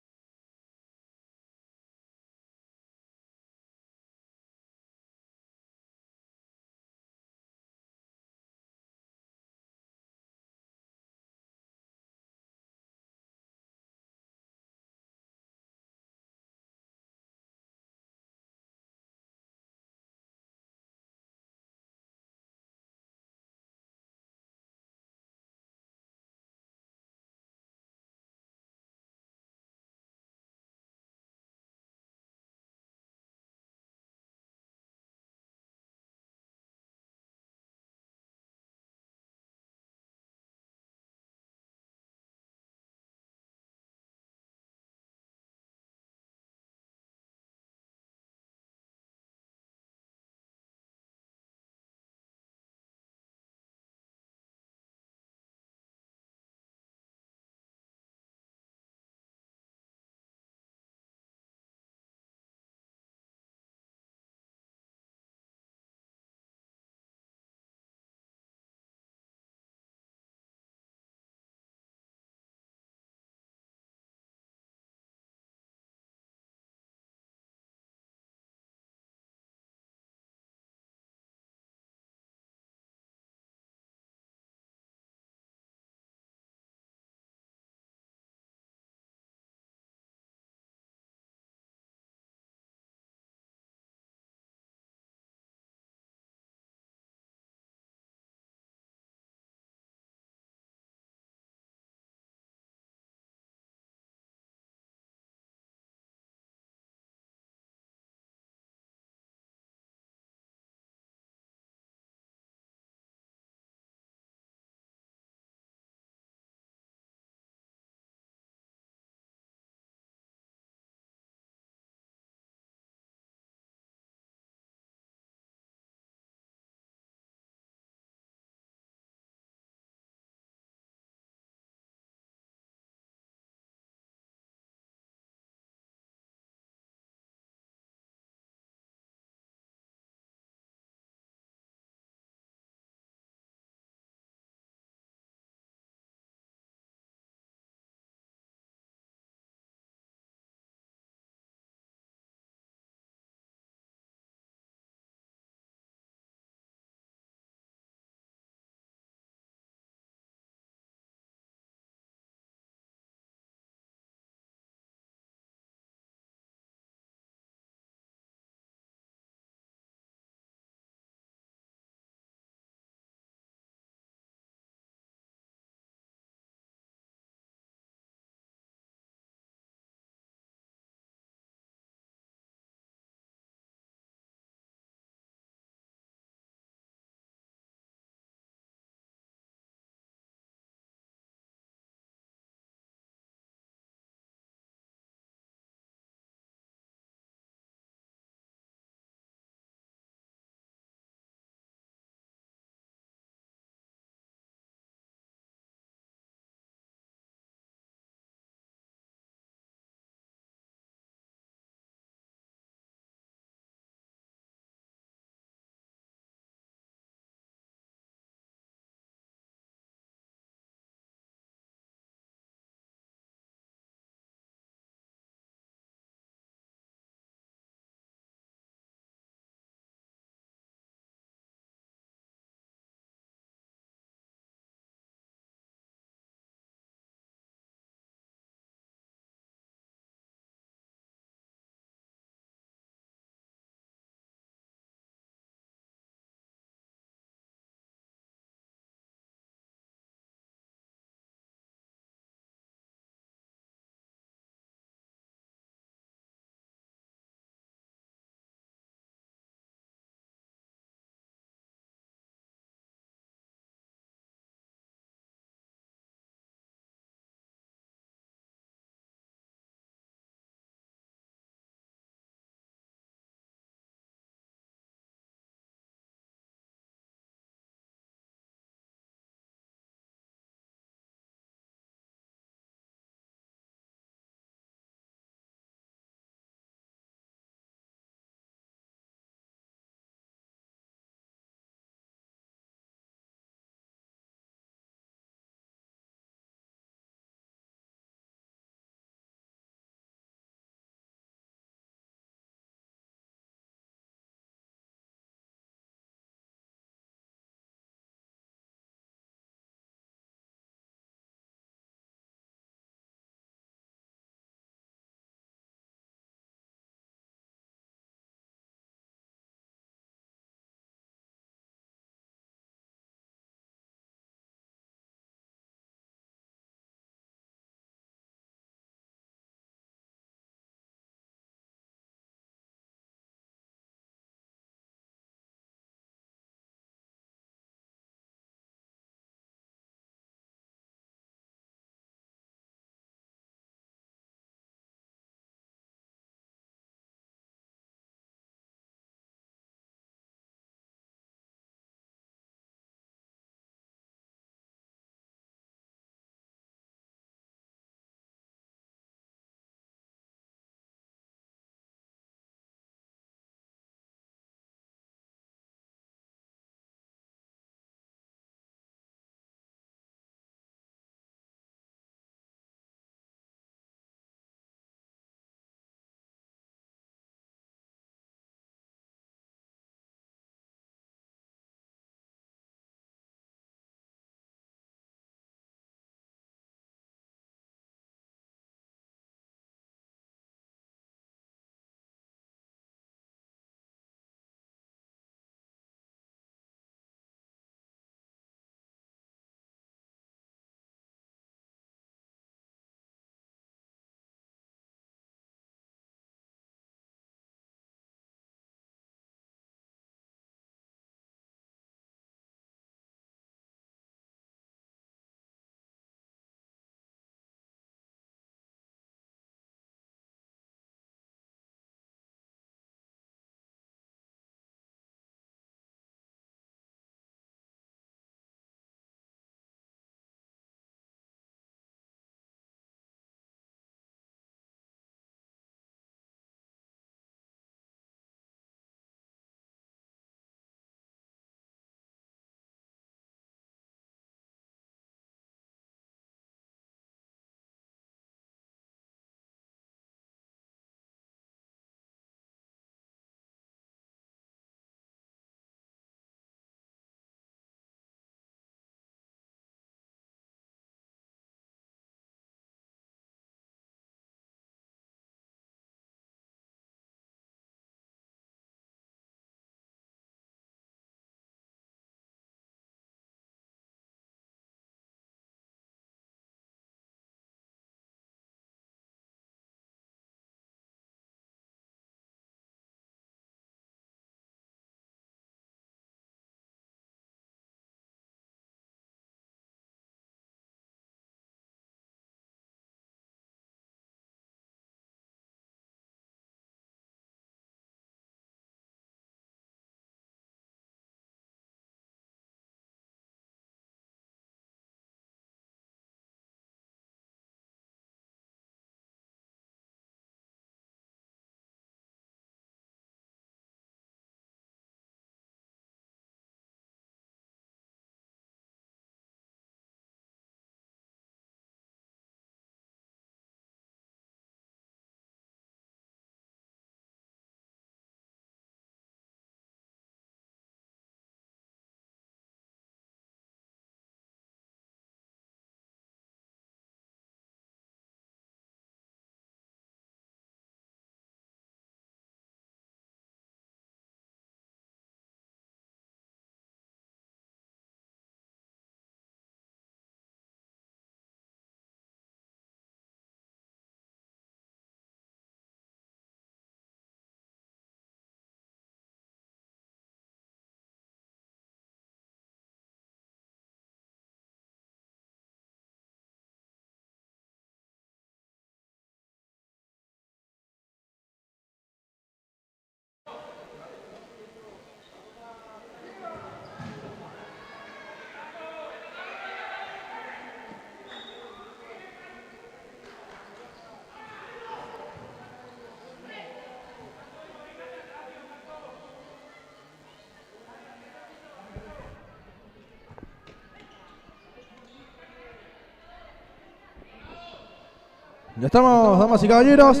Ya estamos, damas y caballeros,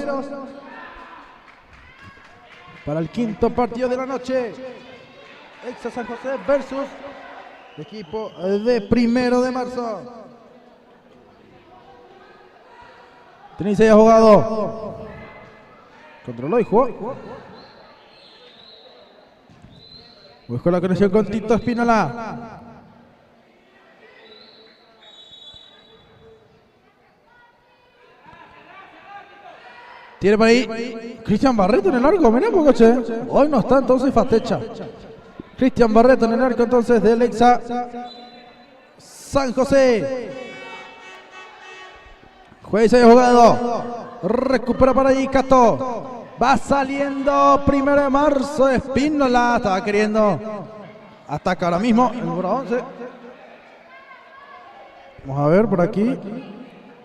para el quinto partido de la noche. Exa San José versus el equipo de 1 de marzo. Tenéis ahí jugado. Controló y jugó. Buscó la conexión con Tito Espínola. Tiene por ahí Cristian Barreto en el arco, mirá coche. Hoy no está entonces Fastecha. Cristian Barreto en el arco entonces del Exa San José. Juez ahí jugado. Recupera para ahí Cato. Va saliendo 1 de marzo. Espínola estaba queriendo atacar ahora mismo el número 11. Vamos a ver por aquí.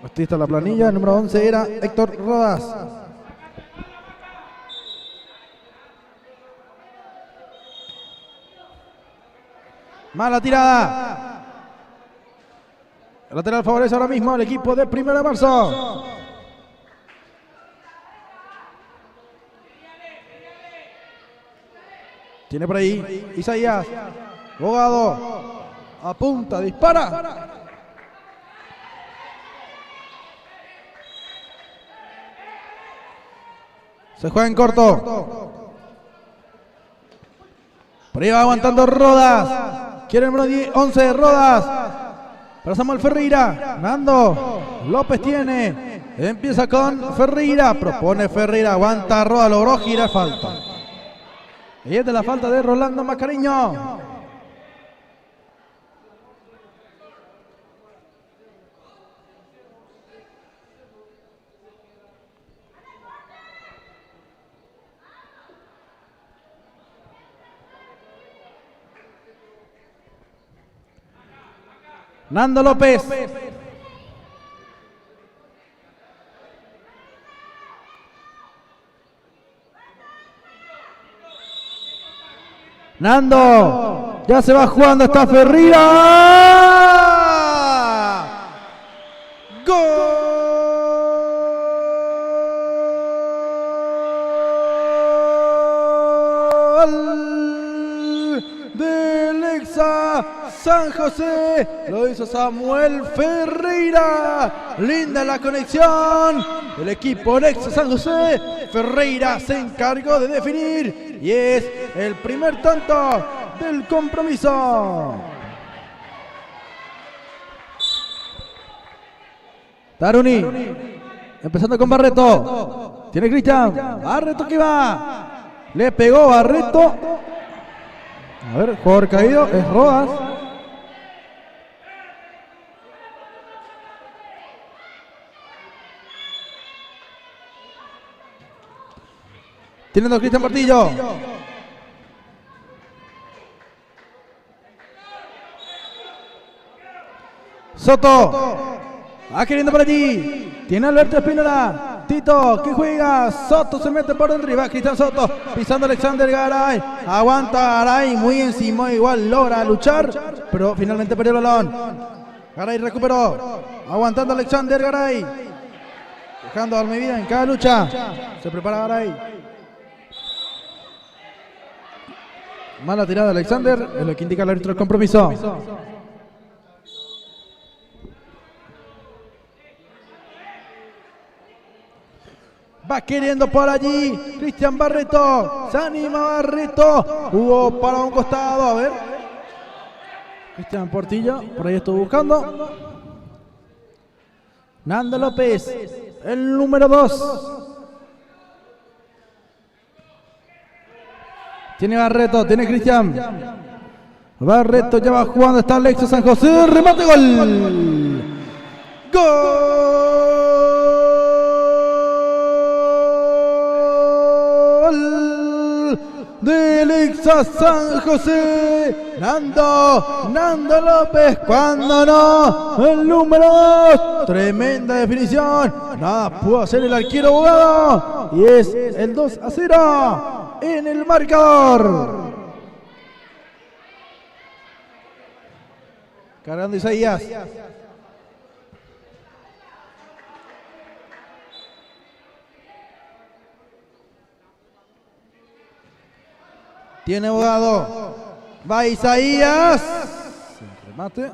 Aquí está la planilla. El número 11 era Héctor Rodas. Mala tirada. El lateral favorece ahora mismo al equipo de 1 de marzo. Tiene por ahí Isaías. Bogado. Apunta, dispara. Se juega en corto. Por ahí va aguantando Rodas. Quiere el número 11, Rodas. Para Samuel Ferreira. Nando López tiene. Empieza con Ferreira. Propone Ferreira. Aguanta Rodas. Logró girar falta. Y es de la falta de Rolando Mascareño. Nando López. Nando. Ya se va jugando. Está Ferreira. ¡Gol! Del Exa San José. Lo hizo Samuel Ferreira. Linda la conexión. El equipo Exa San José. Ferreira se encargó de definir. Y es el primer tanto del compromiso. Taruni. Empezando con Barreto. Tiene Cristian. Barreto que va. Le pegó Barreto. A ver, jugador caído. Es Rodas. Tiene Cristian Portillo. Soto. Va queriendo por allí. Tiene Alberto Espínola. Tito que juega. Soto se mete por dentro y va Cristian Soto. Pisando Alexander Garay. Aguanta Garay muy encima. Igual logra luchar. Pero finalmente perdió el balón. Garay recuperó. Aguantando Alexander Garay. Dejando a Almeida en cada lucha. Se prepara Garay. Mala tirada de Alexander, es lo que indica el árbitro del compromiso. Va queriendo por allí Cristian Barreto. Se anima Barreto. Jugó para un costado, a ver. Cristian Portillo, por ahí estuvo buscando. Nando López, el número 2. Tiene Barreto, tiene Cristian. Barreto ya va jugando, está Exa San José. Remate, gol. Gol del Exa San José. Nando López, cuando no, el número 2. Tremenda definición. Nada pudo hacer el arquero Bogado. Y es el 2-0. En el marcador. Cargando Isaías. Tiene Abogado. Va Isaías. Sin remate.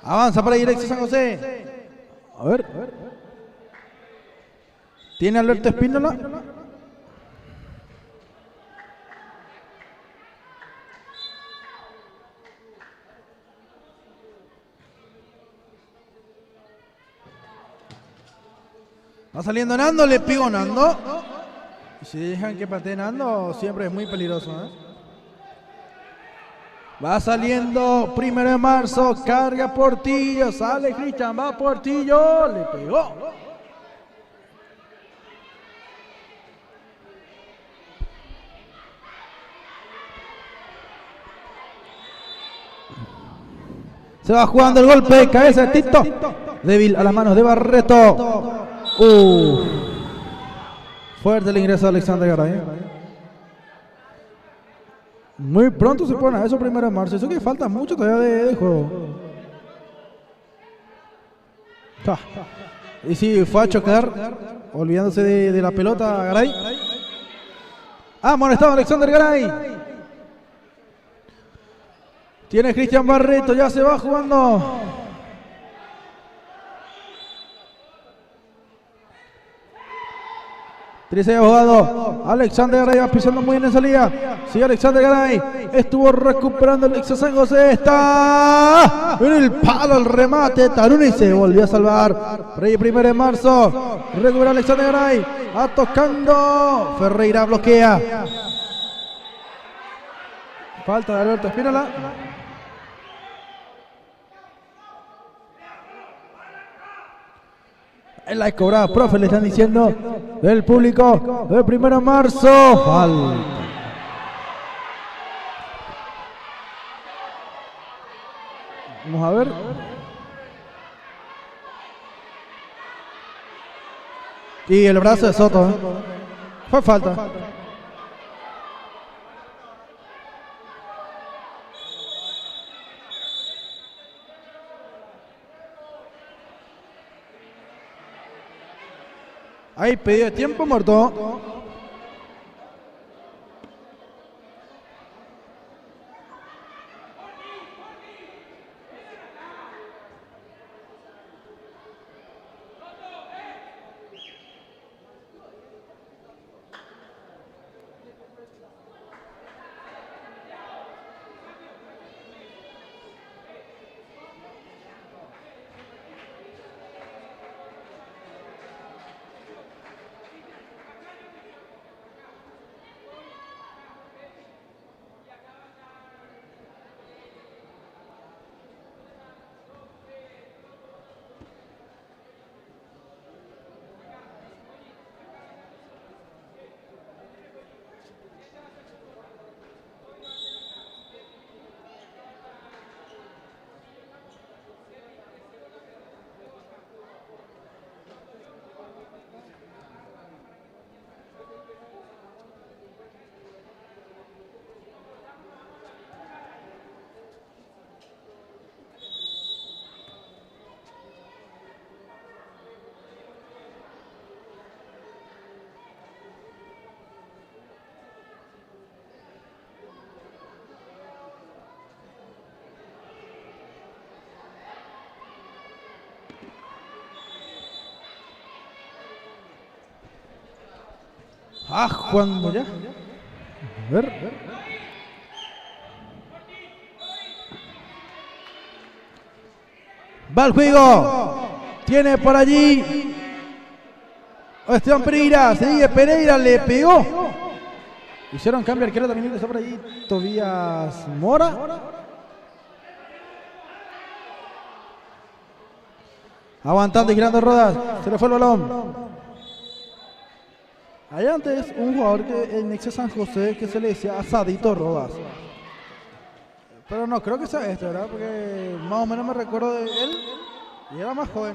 Avanza para Directo San José. A ver. Tiene Alberto Espíndola. Va saliendo Nando, le pegó Nando. Y si dejan que patee Nando, siempre es muy peligroso, ¿eh? Va saliendo 1 de marzo, carga Portillo, sale Cristian, va Portillo, le pegó. Se va jugando el golpe de cabeza de Tito. Débil a las manos de Barreto. Fuerte el ingreso de Alexander Garay. Muy pronto se pone a eso 1 de marzo. Eso que falta mucho todavía de juego. Y si fue a chocar, olvidándose de la pelota Garay. Amonestado Alexander Garay. Tiene Cristian Barreto, ya se va jugando. Trice Abogado. Alexander Garay va pisando muy bien en salida. Sí, Alexander Garay estuvo recuperando el Exa San José. Está en el palo el remate. Taruni se volvió a salvar. Rey 1 de marzo. Recupera Alexander Garay. Va tocando. Ferreira bloquea. Falta de Alberto Espínola. En la cobrada, profe, le están diciendo del público del 1 de marzo. Falta. Vamos a ver. Y el brazo de Soto, ¿eh? Fue falta. Ahí pedido de tiempo muerto. Cuando ya. A ver. Va el juego. Tiene por allí Esteban Pereira. Sigue Pereira, le pegó. Hicieron cambio arquero también. Está por allí Tobías Mora. Aguantando y girando Rodas. Se le fue el balón. Hay antes un jugador que en Exa San José que se le decía Asadito Rodas. Pero no creo que sea este, ¿verdad? Porque más o menos me recuerdo de él y era más joven.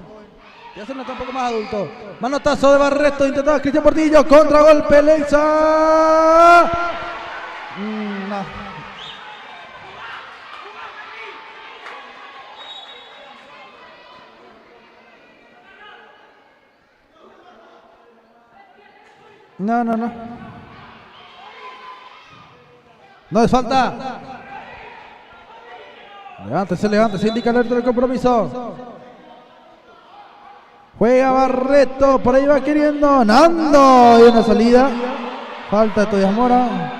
Ya se nota un poco más adulto. Manotazo de Barreto, intentaba Cristian Portillo, contragolpe, Lexa. No. No. No es falta. Levántese, indica el árbitro del compromiso. Juega Barreto, por ahí va queriendo Nando. Y una salida. Falta de Tobias Mora.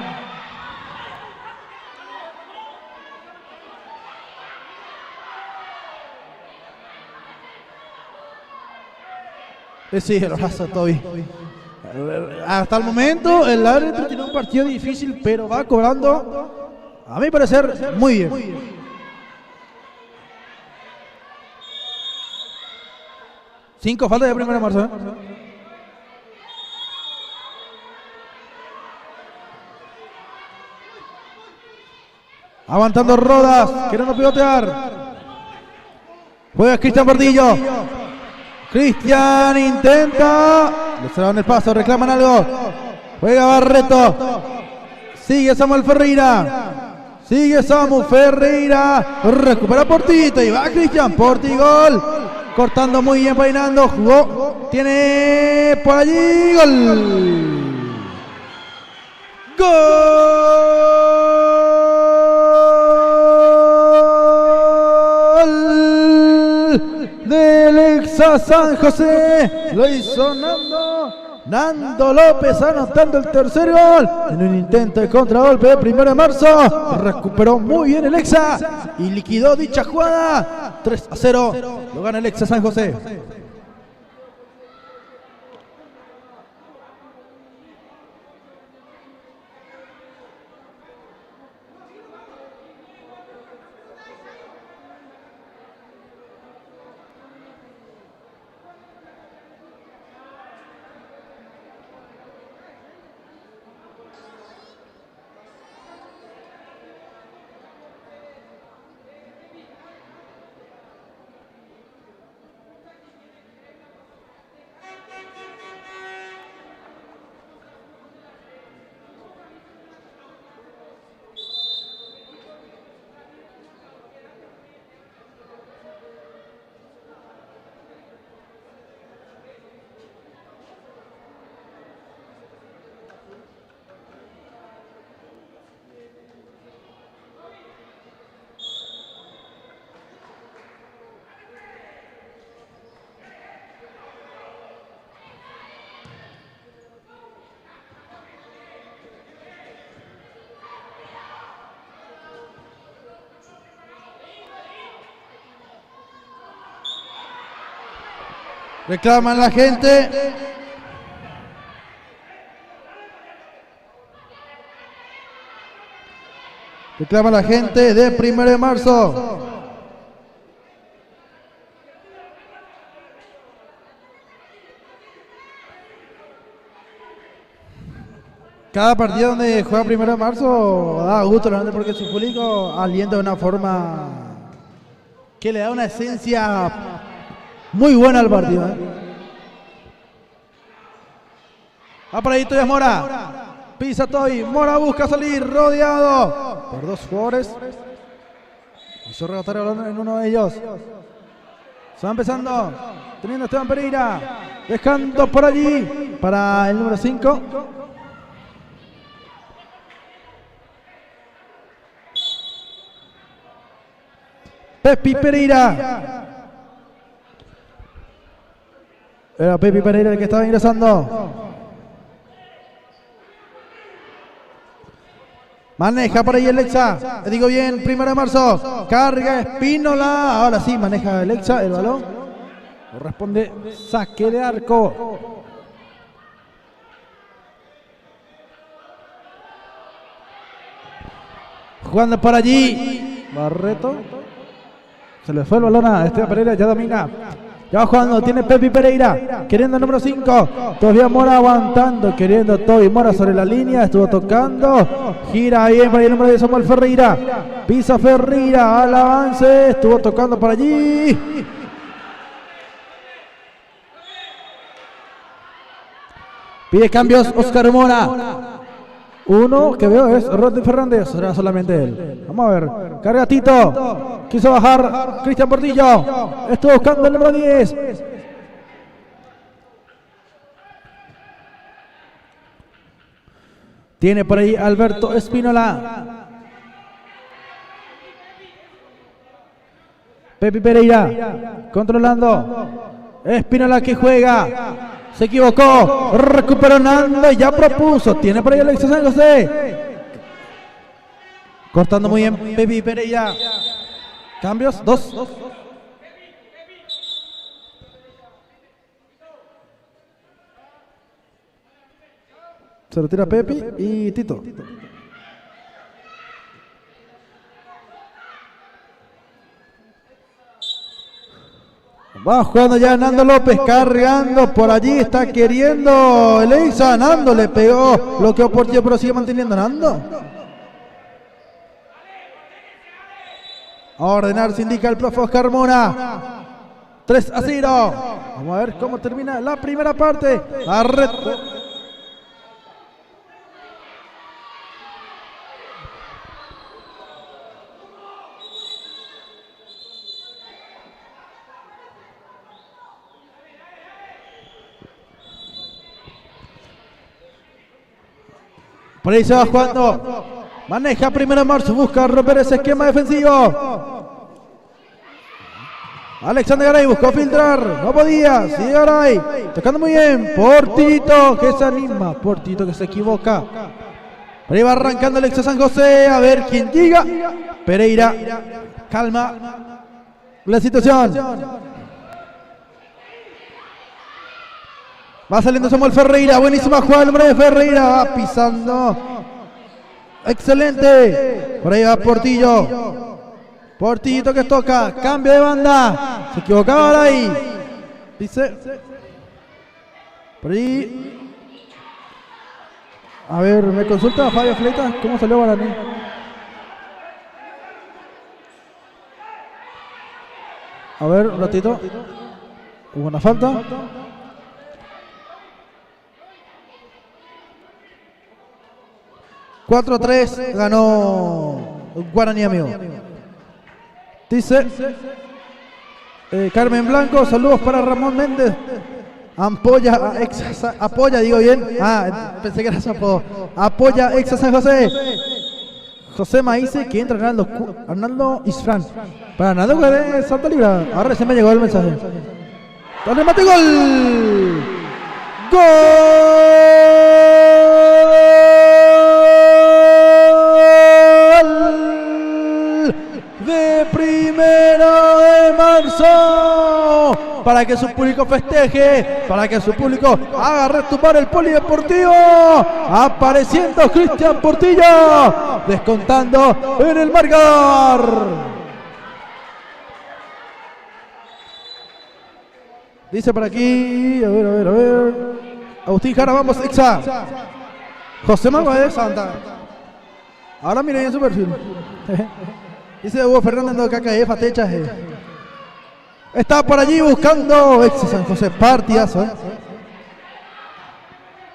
Sí, el brazo de Toby. Hasta el momento el árbitro tiene un partido difícil, pero va cobrando, a mi parecer, muy bien. Cinco faltas de 1 de marzo. Aguantando Rodas, queriendo pivotear. Juega Cristian Portillo. Cristian intenta. Le cerraron el paso, reclaman algo. Juega Barreto. Sigue Samuel Ferreira. Recupera Portito y va Cristian Portigol. Cortando muy bien, peinando. Jugó. Tiene por allí. Gol de Lexa San José. Lo hizo Nando López, anotando el tercer gol en un intento de contragolpe de 1 de marzo. Recuperó muy bien el Lexa y liquidó dicha jugada. 3-0, lo gana el Lexa San José. Reclaman la gente. Reclama la gente de 1 de marzo. Cada partido donde juega 1 de marzo da gusto realmente porque su público alienta de una forma que le da una esencia muy buena al partido. Va por ahí Tobias Mora. Pisa Toby. Mora busca salir. Rodeado por dos jugadores. Hizo rebotar el balón en uno de ellos. Se va empezando. Teniendo Esteban Pereira. Dejando por allí para el número 5. Pepi Pereira. Era Pepi Pereira el que estaba ingresando. Maneja por ahí el Lexa. Le digo bien, 1 de marzo. Carga Espínola. Ahora sí, maneja el Lexa el balón. Corresponde saque de arco. Jugando por allí. Barreto. Se le fue el balón a Esteban Pereira. Ya domina. Ya va jugando, tiene Pepi Pereira, queriendo el número 5, todavía Mora aguantando, queriendo Toby Mora sobre la línea, estuvo tocando, gira bien para el número de Samuel Ferreira, pisa Ferreira al avance, estuvo tocando por allí. Pide cambios Oscar Mora. Uno que veo es Rodney Fernández, será solamente él. Vamos a ver. Carga Tito. Quiso bajar Cristian Portillo. Estuvo buscando el número 10. Tiene por ahí Alberto Espínola. Pepe Pereira. Controlando. Espínola que juega. Se equivocó, recuperó Nando y ya propuso. Tiene por ahí Alexis San José. Cortando muy bien Pepe Pereira. Cambios, 2. Se retira Pepe y Tito. Va jugando ya Nando López, cargando por allí, está queriendo Eleiza. Nando le pegó, bloqueó Portillo, pero sigue manteniendo Nando. A ordenar se indica el profe Oscar Mora. 3-0. Vamos a ver cómo termina la primera parte. Por ahí se va jugando. Maneja 1 de marzo. Busca romper ese esquema defensivo. Alexander Garay buscó filtrar. No podía. Sigue Garay. Tocando muy bien. Portito que se anima. Portito que se equivoca. Por ahí va arrancando Alexis San José. A ver quién llega. Pereira. Calma la situación. Va saliendo Samuel Ferreira, buenísima jugada el hombre de Ferreira, va pisando. Excelente. Por ahí va Portillo. Portillito que toca, cambio de banda. Se equivocaba ahora ahí. Dice. Por ahí. A ver, me consulta Fabio Fleitas, ¿cómo salió Guaraní? A ver, un ratito. Hubo una falta. ...4-3 ganó Guaraní, amigo. Dice Carmen Blanco, saludos para Ramón Méndez. Apoya, digo bien. Pensé que era su apodo. Apoya Exa San José. José Maíce, que entra Arnaldo Isfran. Para Arnaldo de Santa Libra. Ahora recién me llegó el mensaje. ¡Dale, mate, gol! ¡Gol! De 1 de marzo, para que su público festeje, para que su público haga retumbar el polideportivo, apareciendo Cristian Portillo, descontando en el marcador. Dice por aquí, a ver, Agustín Jara, vamos, Exa. José Manuel de Santa. Ahora miren en su perfil. Dice Hugo Fernández de KKF, Techas. Está por allí buscando Exa San José, partidazo.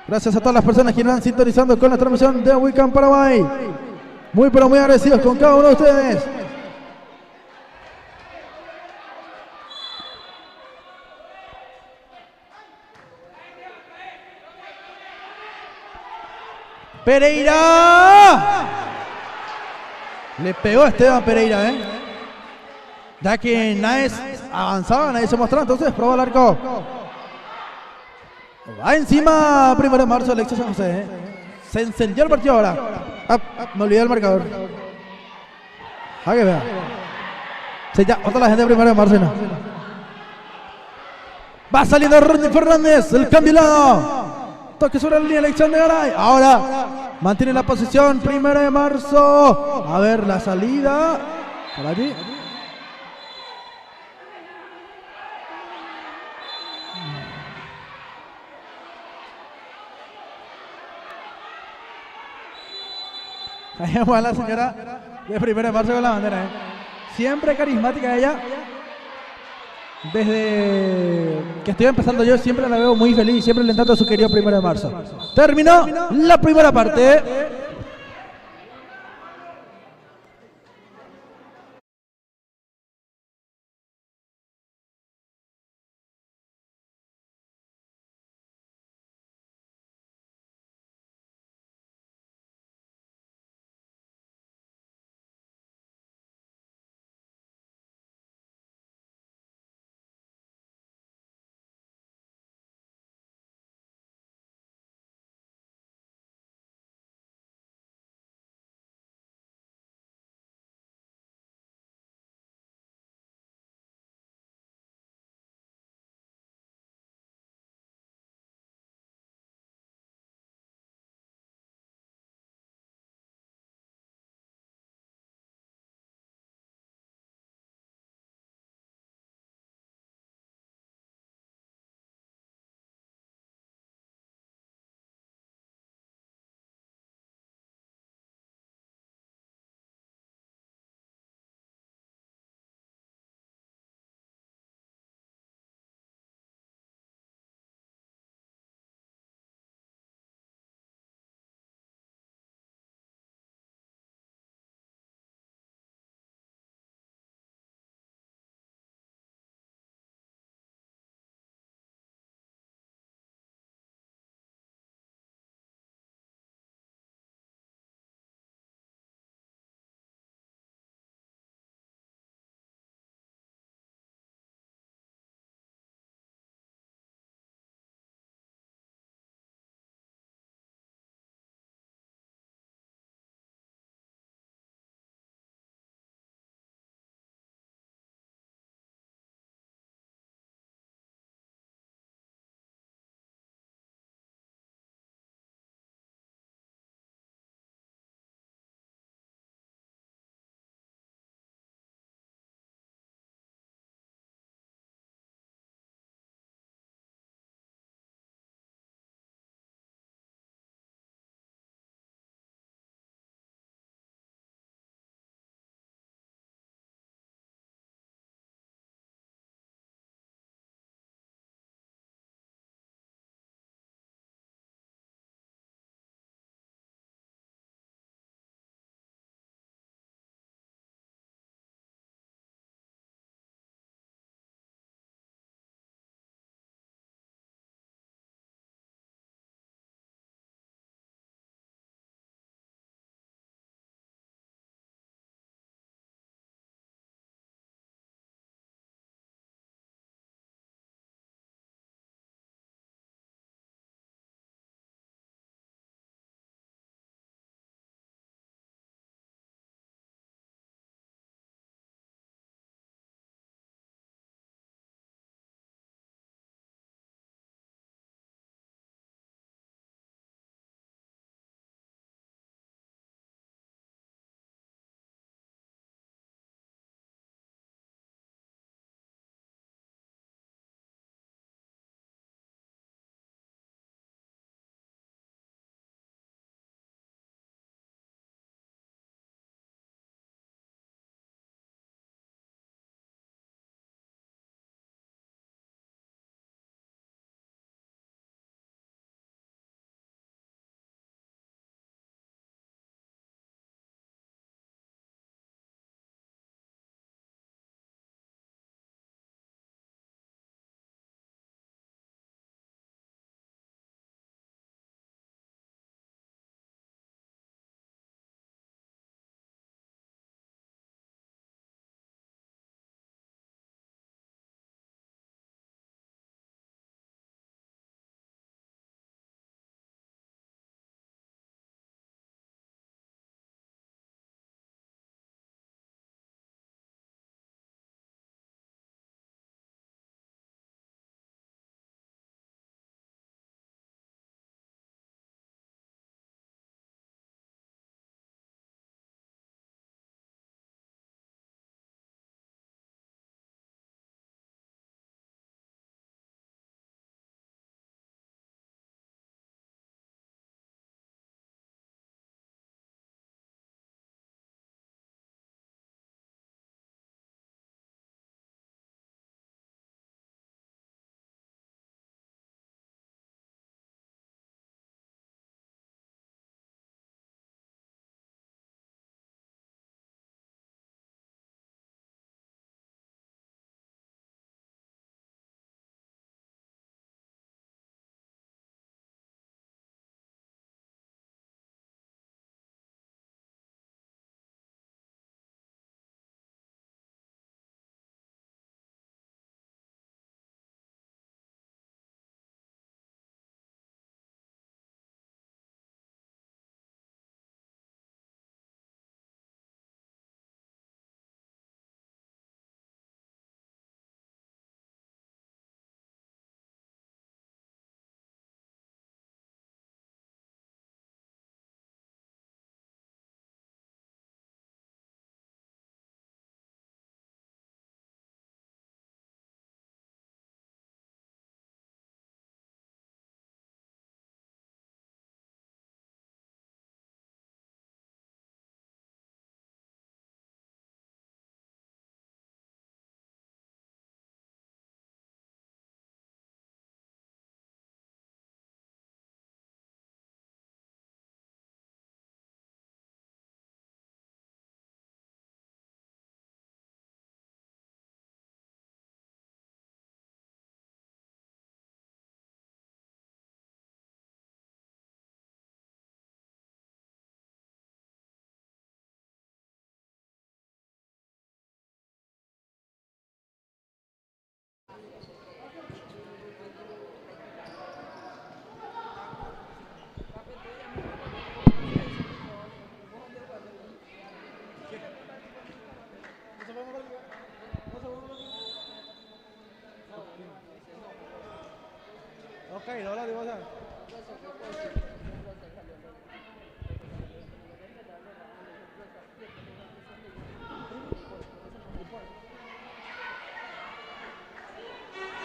Gracias a todas las personas que nos van sintonizando con la transmisión de Wicam Paraguay. Muy pero muy agradecidos con cada uno de ustedes. Pereira. Le pegó a Esteban Pereira, ya que nadie avanzaba, nadie se mostraba, entonces probó el arco. Va encima 1 de marzo Alexis San José. Se encendió el partido ahora. Me olvidé el marcador. A que vea. Ya, otra la gente de 1 de marzo. No. Va saliendo Rodney Fernández, el cambio de lado. Toque sobre la línea Alexander Garay. Ahora mantiene la posición 1 de marzo. A ver la salida. Por allí. Ahí va la señora de 1 de marzo con la bandera. Siempre carismática ella. Desde que estoy empezando yo siempre la veo muy feliz, siempre alentando a su querido 1 de marzo. Terminó la primera parte.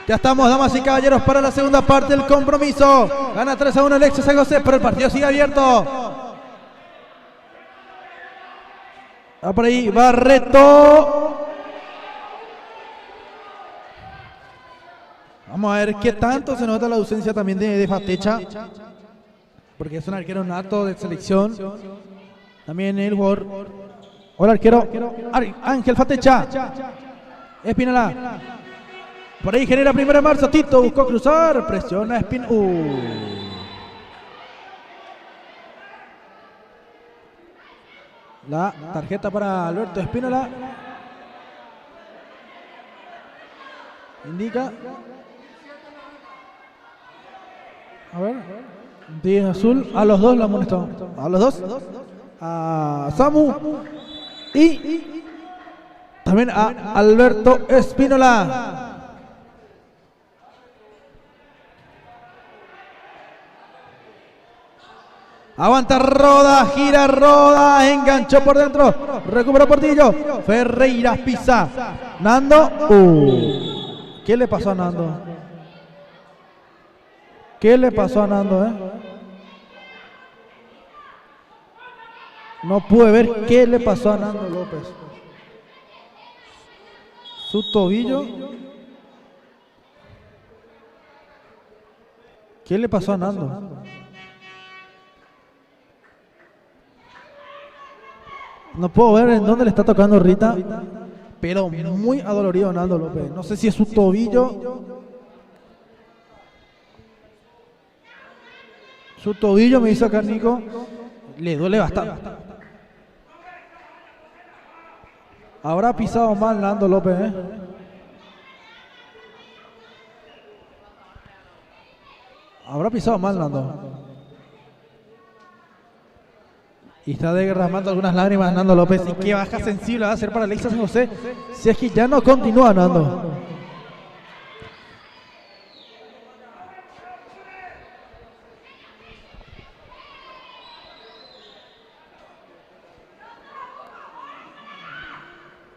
Ya estamos, damas y caballeros, para la segunda parte del compromiso. Gana 3-1 el Exo San José, pero el partido sigue abierto. Va por ahí Barreto. Vamos a ver qué tanto se nota la ausencia también de Fatecha, porque es un arquero nato de selección. También el jugador. Hola, arquero Ángel Fatecha. Espínola. Por ahí genera 1 de marzo. Tito buscó cruzar. Presiona Espínola. La tarjeta para Alberto Espínola. Indica. A ver. 10 azul. A los dos lo amonestó. A los dos. A Samu. Y también a Alberto Espínola. Aguanta Roda, gira Roda, enganchó por dentro, recuperó Portillo, Ferreira pisa, Nando, ¿qué le pasó a Nando? ¿Qué le pasó a Nando, No pude ver qué le pasó a Nando López. Su tobillo. ¿Qué le pasó a Nando? No puedo ver en dónde le está tocando Rita, pero muy adolorido Nando López. No sé si es su tobillo. Su tobillo, me dice acá Nico, le duele bastante. Habrá pisado mal Nando López, Habrá pisado mal Nando. Y está derramando algunas lágrimas Nando López. Y qué baja sensible va a ser para Alexa San José si es que ya no continúa Nando.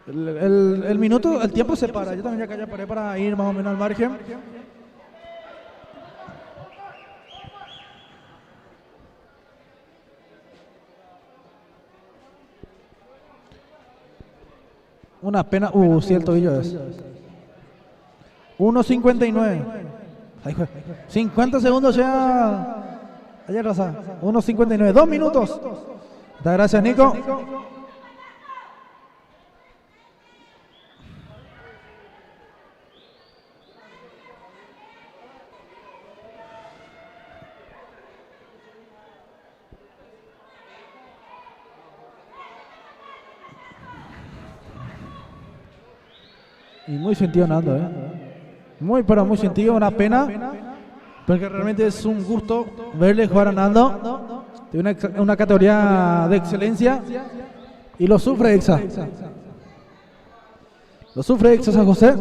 El minuto, el tiempo se para. Yo también ya paré para ir más o menos al margen. Una pena. Sí, el tobillo es. 1.59. 50 segundos ya. Ayer Rosa. 1.59. 2 minutos. Muchas gracias, Nico. Y muy sentido Nando, Muy, pero muy sentido, una pena. Porque realmente es un gusto verle jugar a Nando. Tiene una categoría de excelencia. Y lo sufre Exa. Lo sufre Exa San José.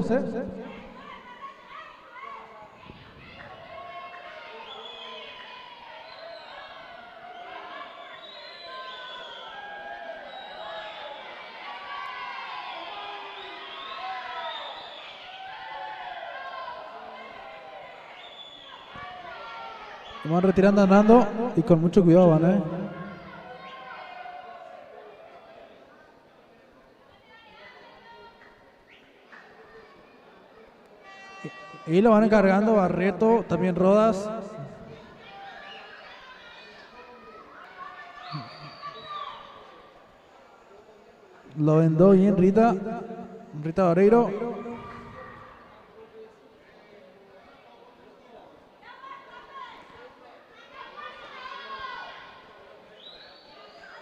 Van retirando a Nando y con mucho cuidado van, Y lo van encargando Barreto, también Rodas. Lo vendó bien Rita Vareiro.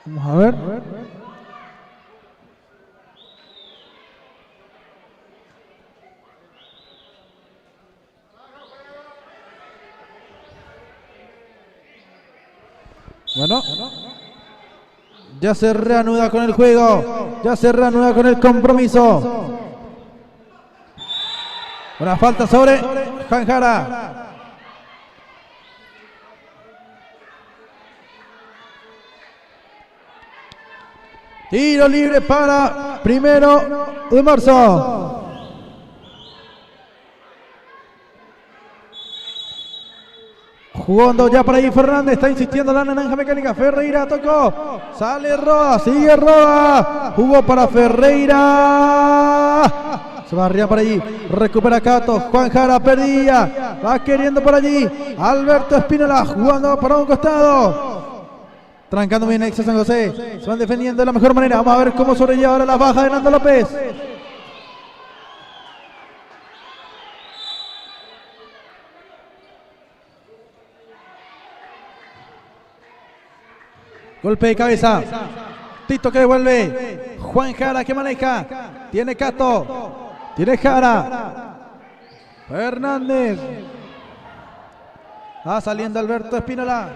Vamos a ver. Bueno, ya se reanuda con el juego, ya se reanuda con el compromiso. Una falta sobre Janjara. Tiro libre para 1 de marzo. Jugando ya por ahí Fernández, está insistiendo la naranja mecánica. Ferreira tocó, sale Roda, sigue Roda. Jugó para Ferreira. Se va arriba por allí, recupera Cato, Juan Jara perdía, va queriendo por allí, Alberto Espínola jugando para un costado, trancando bien Exa San José, se van defendiendo de la mejor manera, vamos a ver cómo sobrelleva ahora la baja de Nando López. Golpe de cabeza, Tito que devuelve, Juan Jara que maneja, tiene Cato. Tiene Jara. Fernández. Va saliendo Alberto Espínola.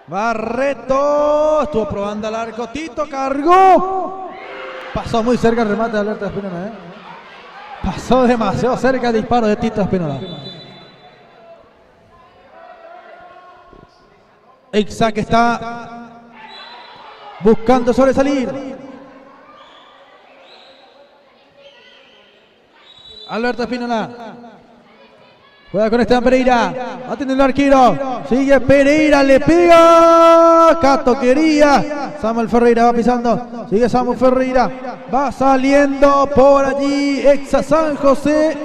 Barreto. Estuvo probando al arco. Tito cargó. Pasó muy cerca el remate de Alberto Espínola, Pasó demasiado cerca el disparo de Tito Espínola. Exa que está buscando sobresalir. Alberto Espínola. Juega con Esteban Pereira. Atiende el arquero. Sigue Pereira. Le pega. Cato quería. Samuel Ferreira va pisando. Sigue Samuel Ferreira. Va saliendo por allí. Exa San José.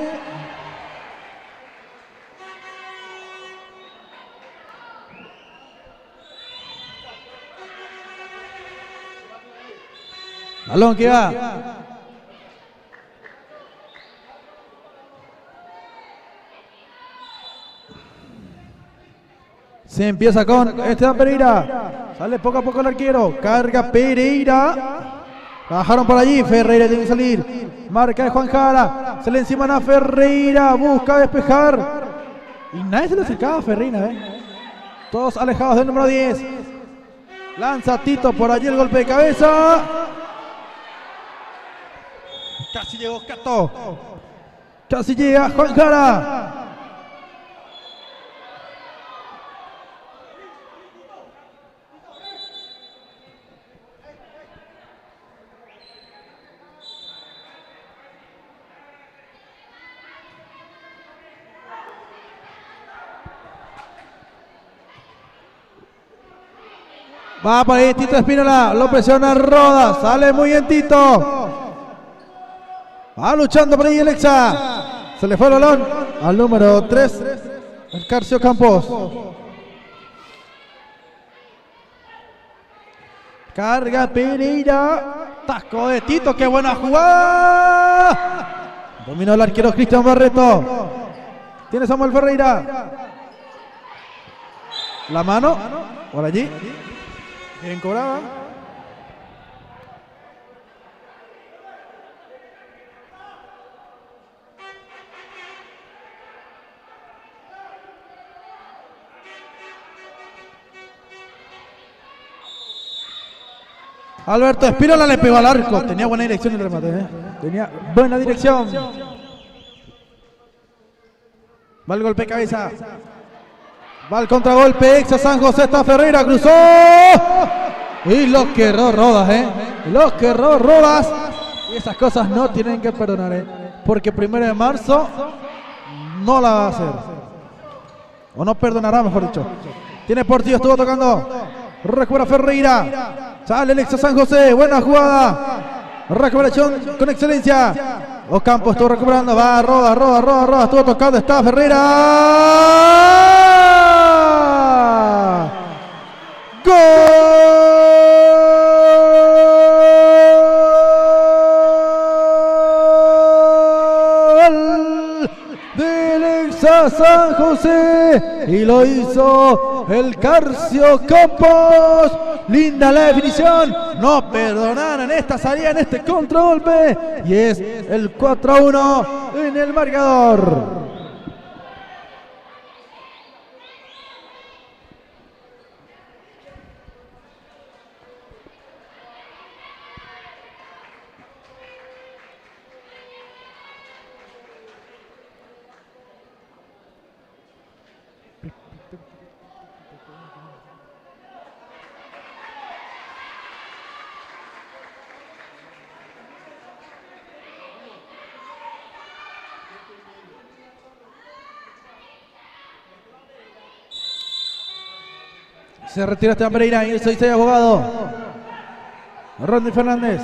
Balón que va. Se empieza con Esteban Pereira. Sale poco a poco el arquero. Carga Pereira. Bajaron por allí. Ferreira tiene que salir. Marca de Juan Jara. Se le enciman a Ferreira. Busca despejar. Y nadie se le acercaba a Ferreira. Todos alejados del número 10. Lanza Tito por allí el golpe de cabeza. Casi llegó Cato. Casi llega Juan Jara. Va por ahí Tito Espínola, lo presiona Roda, sale muy bien Tito. Va luchando por ahí el Exa. Se le fue el balón al número 3, el Carcio Campos. Carga Pereira, tasco de Tito, qué buena jugada. Dominó el arquero Cristian Barreto. Tiene Samuel Ferreira. La mano, por allí. Bien cobrada. Alberto Espínola le pegó al arco. Tenía buena dirección el remate, Tenía buena dirección. Va el golpe de cabeza. Va el contragolpe, Exa San José, está Ferreira, cruzó. Y lo que erró Rodas, Lo que erró Rodas. Y esas cosas no tienen que perdonar, Porque 1 de marzo no la va a hacer. O no perdonará, mejor dicho. Tiene Portillo, estuvo tocando. Recupera Ferreira. Sale el Exa San José, buena jugada. Recuperación con excelencia. Ocampo estuvo recuperando, va Roda, estuvo tocando, está Ferreira. ¡Gol del Exa San José! Y lo hizo el Carcio Campos. Linda la definición. No perdonaron esta salida en este contragolpe. Y es el 4-1 en el marcador. Se retira Esteban Pereira. Y el 6 abogado. Rodney Fernández.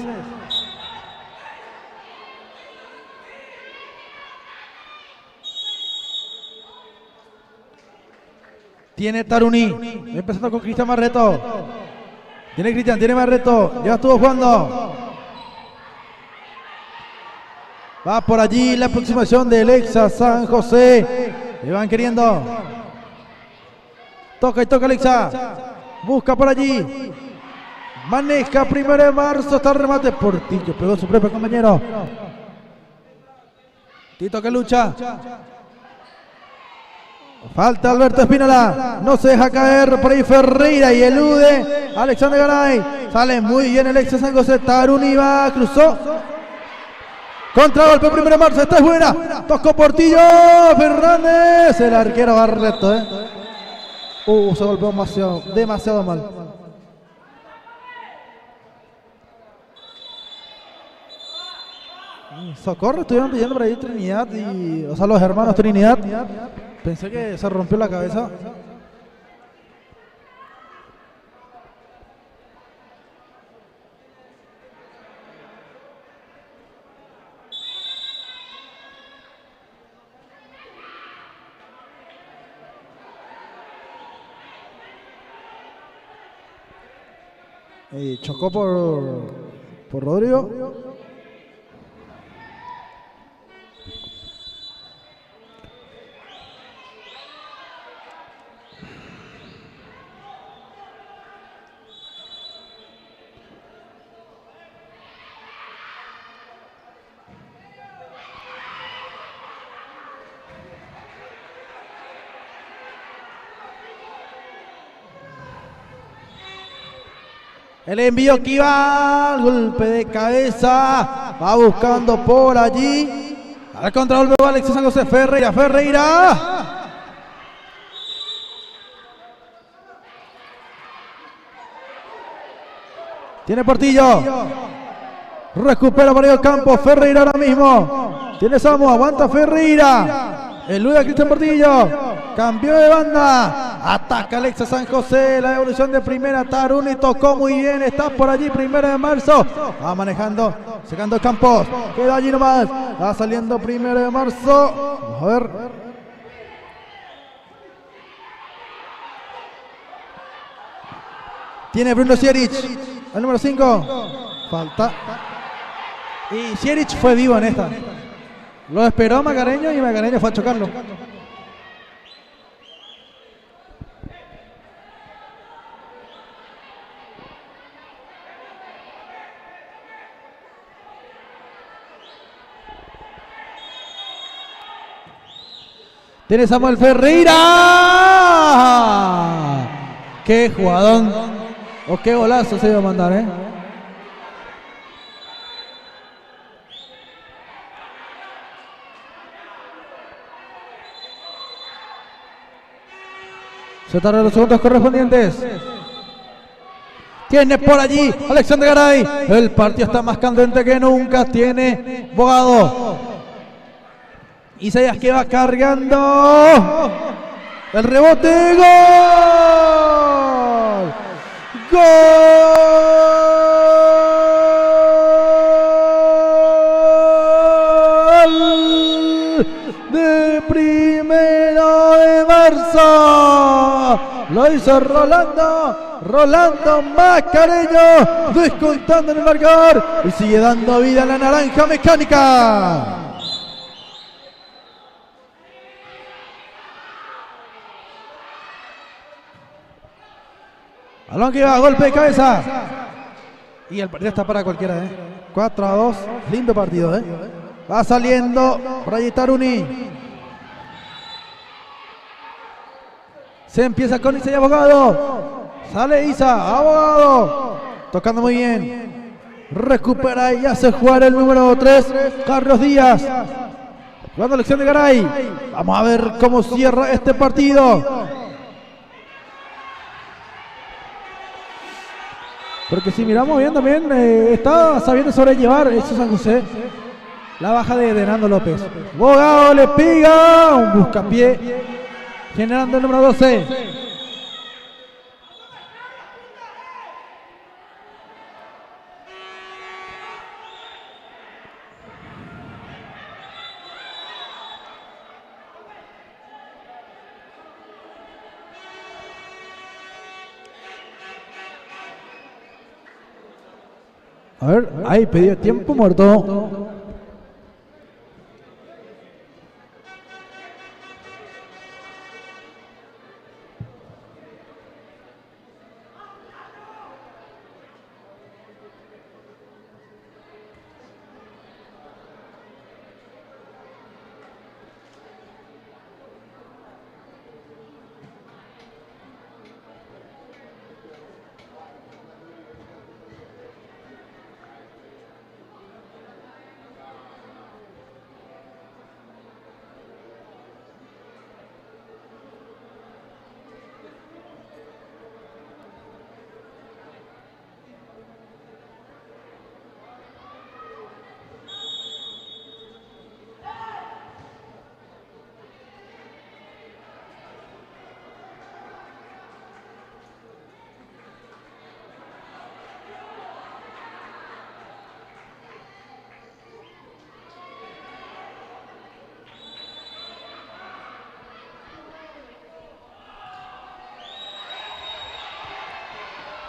Tiene Taruni. Empezando con Cristian Barreto. Tiene Cristian, tiene Barreto. Ya estuvo jugando. Va por allí la aproximación de Alexa San José. Le van queriendo. Toca y toca Alexa. Busca por allí. Maneja 1 de marzo. Está el remate. Portillo pegó su propio compañero. Tito que lucha. Falta Alberto Espínola. No se deja caer por ahí Ferreira y elude Alexander Garay. Sale muy bien Alexa San José. Taruni va, cruzó. Contragolpe 1 de marzo. Esta es buena. Tocó Portillo. Fernández. El arquero Barreto. Se golpeó demasiado mal. Socorro estuvieron pidiendo por ahí Trinidad. Los hermanos Trinidad. Pensé que se rompió la cabeza. Y chocó por Rodrigo. El envío que iba, golpe de cabeza, va buscando por allí. Al contragolpe va Alexis San José. Ferreira. Tiene Portillo. Recupera por ahí el campo. Ferreira ahora mismo. Tiene Samu, aguanta Ferreira. Elude a Cristian Portillo. Cambió de banda. Ataca Alexa San José. La devolución de primera. Taruni tocó muy bien. Está por allí 1 de marzo. Va manejando. Secando Campos. Queda allí nomás. Va saliendo 1 de marzo. Vamos a ver. Tiene Bruno Sieric. El número 5. Falta. Y Sieric fue vivo en esta. Lo esperó Magareño y Magareño fue a chocarlo. Tiene Samuel Ferreira. ¡Qué jugadón! O qué golazo se iba a mandar, Se tardan los segundos correspondientes. Tiene por allí Alexander Garay. El partido está más candente que nunca. Tiene Bogado. Isaías que va cargando. El rebote. ¡Gol! ¡Gol! De 1 de marzo. Lo hizo Rolando Mascareño, descontando en el marcador y sigue dando vida a la naranja mecánica. Balón que va, golpe de cabeza. Y el partido está para cualquiera, 4-2, lindo partido, Va saliendo por allí Taruni. Se empieza con Isa y Abogado. Sale Isa, Abogado. Tocando muy bien. Recupera y hace jugar el número 3, Carlos Díaz. Jugando elección de Garay. Vamos a ver cómo cierra este partido. Porque si miramos bien también, está sabiendo sobrellevar eso San José. La baja de Nando López. Abogado le pega. Un buscapié. Generando el número 12. A ver, ahí pidió tiempo muerto.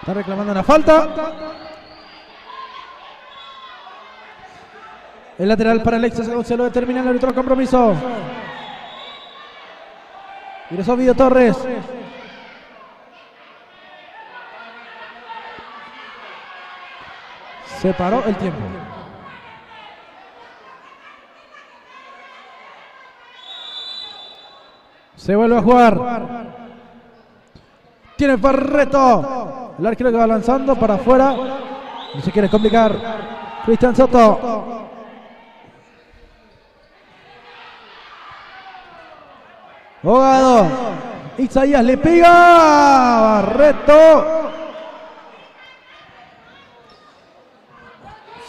Está reclamando una falta. El lateral para Alexis se lo determina el árbitro del compromiso. Ingresó Vido Torres. Se paró el tiempo. Se vuelve a jugar. Tiene Barreto. El arquero que va lanzando para afuera. No se quiere complicar. Cristian Soto. Bogado. Isaías le pega. Barreto.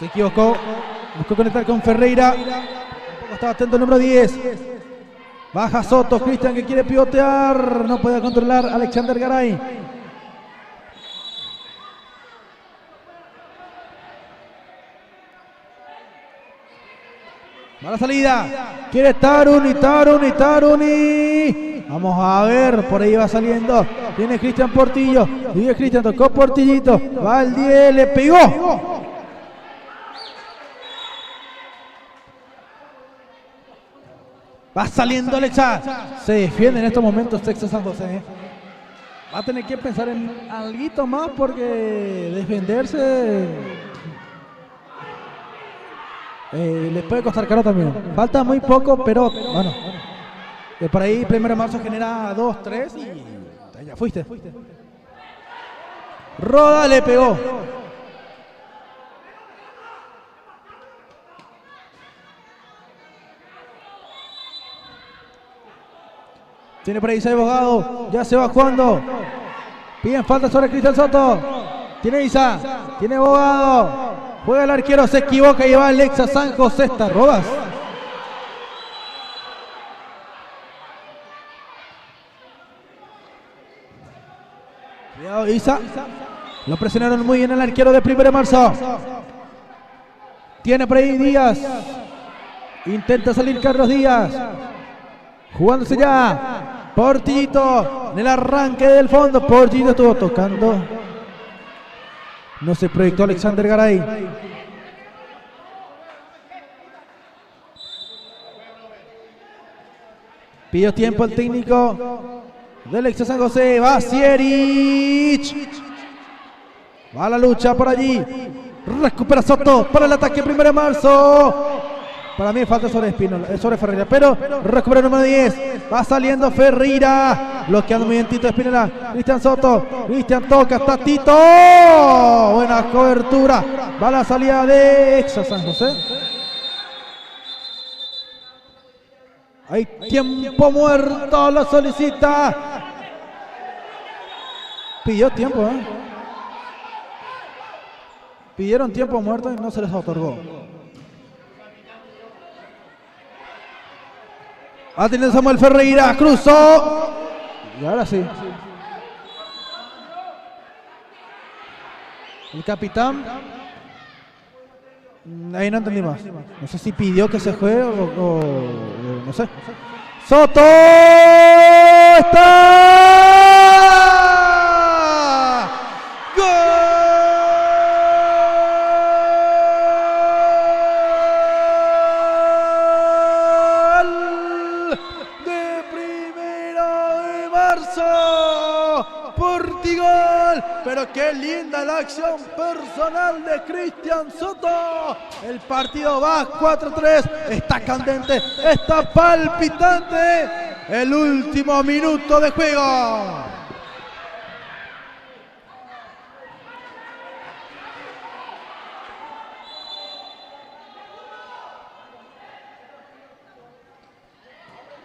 Se equivocó. Buscó conectar con Ferreira. Tampoco estaba atento el número 10. Baja Soto. Cristian que quiere pivotear. No puede controlar Alexander Garay. Va la salida. Quiere Taruni. Vamos a ver. Por ahí va saliendo. Viene Cristian Portillo. Sigue Cristian. Tocó Portillito. Va el 10. Le pegó. Va saliendo Alexa. Se defiende en estos momentos Texas San José. Va a tener que pensar en algo más porque defenderse le puede costar caro también. Falta muy poco, pero bueno. Por ahí 1 de marzo genera 2, 3 y ya fuiste. Roda le pegó. Tiene por ahí Isa Bogado. Ya se va jugando. Piden falta sobre Cristian Soto. Tiene Isa. Tiene Bogado. Juega el arquero. Se equivoca y va Alexa San José. Está Rodas. Cuidado Isa. Lo presionaron muy bien el arquero de 1 de marzo. Tiene por ahí Díaz. Intenta salir Carlos Díaz. Jugándose ya. Portillito. En el arranque del fondo. Portillito estuvo tocando. No se proyectó Alexander Garay. Pidió tiempo el técnico de Alexa San José. Va Sierich. Va a la lucha por allí. Recupera Soto para el ataque 1 de marzo. Para mí falta sobre Espino, sobre Ferreira, pero recupera el número 10. Va saliendo Ferreira. Bloqueando muy bien Tito Espinola. Cristian Soto. Cristian toca. Está Tito. Buena cobertura. Va la salida de Exa San José. Hay tiempo muerto. Lo solicita. Pidió tiempo, Pidieron tiempo muerto y no se les otorgó. Va teniendo Samuel Ferreira, cruzó. Y ahora sí. El capitán. Ahí no entendí más. No sé si pidió que se juegue o no sé. ¡Soto! ¡Está! ¡Gol! multigol. Pero qué linda la acción personal de Cristian Soto. El partido va 4-3. Está candente, está palpitante. El último minuto de juego.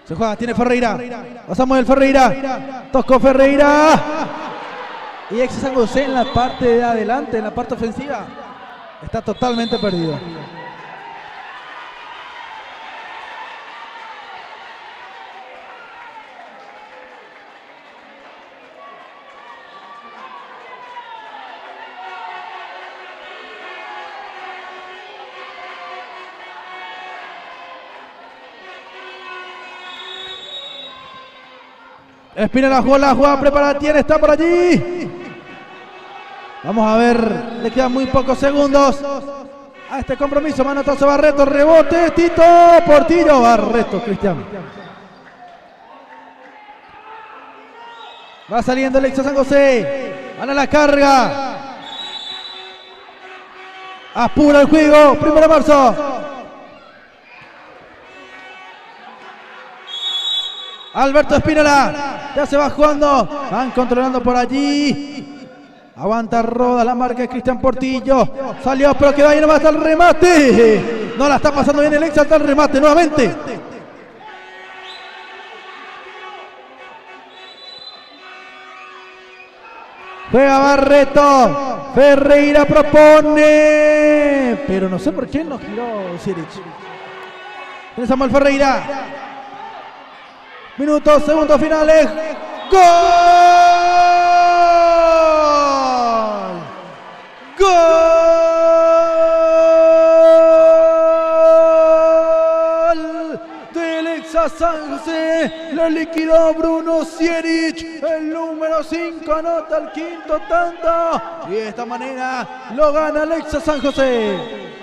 Se juega, tiene Ferreira. Pasamos del Ferreira. Tocó Ferreira. Y Exa San José en la parte de adelante, en la parte ofensiva, está totalmente perdido. Espina la jugada preparada, tiene, está por allí. Vamos a ver, le quedan muy pocos segundos a este compromiso. Manotazo Barreto, rebote, Tito Portillo, Barreto, Cristian. Va saliendo el Exa San José, van a la carga. Apura el juego, 1 de marzo. Alberto Espínola, ya se va jugando, van controlando por allí. Aguanta Roda, la marca de Cristian Portillo. Salió, pero quedó ahí nomás hasta el remate. No la está pasando bien el Exa hasta el remate nuevamente. Juega Barreto. Ferreira propone. Pero no sé por qué no giró Siric. Tiene Samuel Ferreira. Minutos, segundos finales. ¡Gol! ¡Gol! Del Exa San José. Lo liquidó Bruno Siric. El número 5 anota el quinto tanto. Y de esta manera lo gana el Exa San José.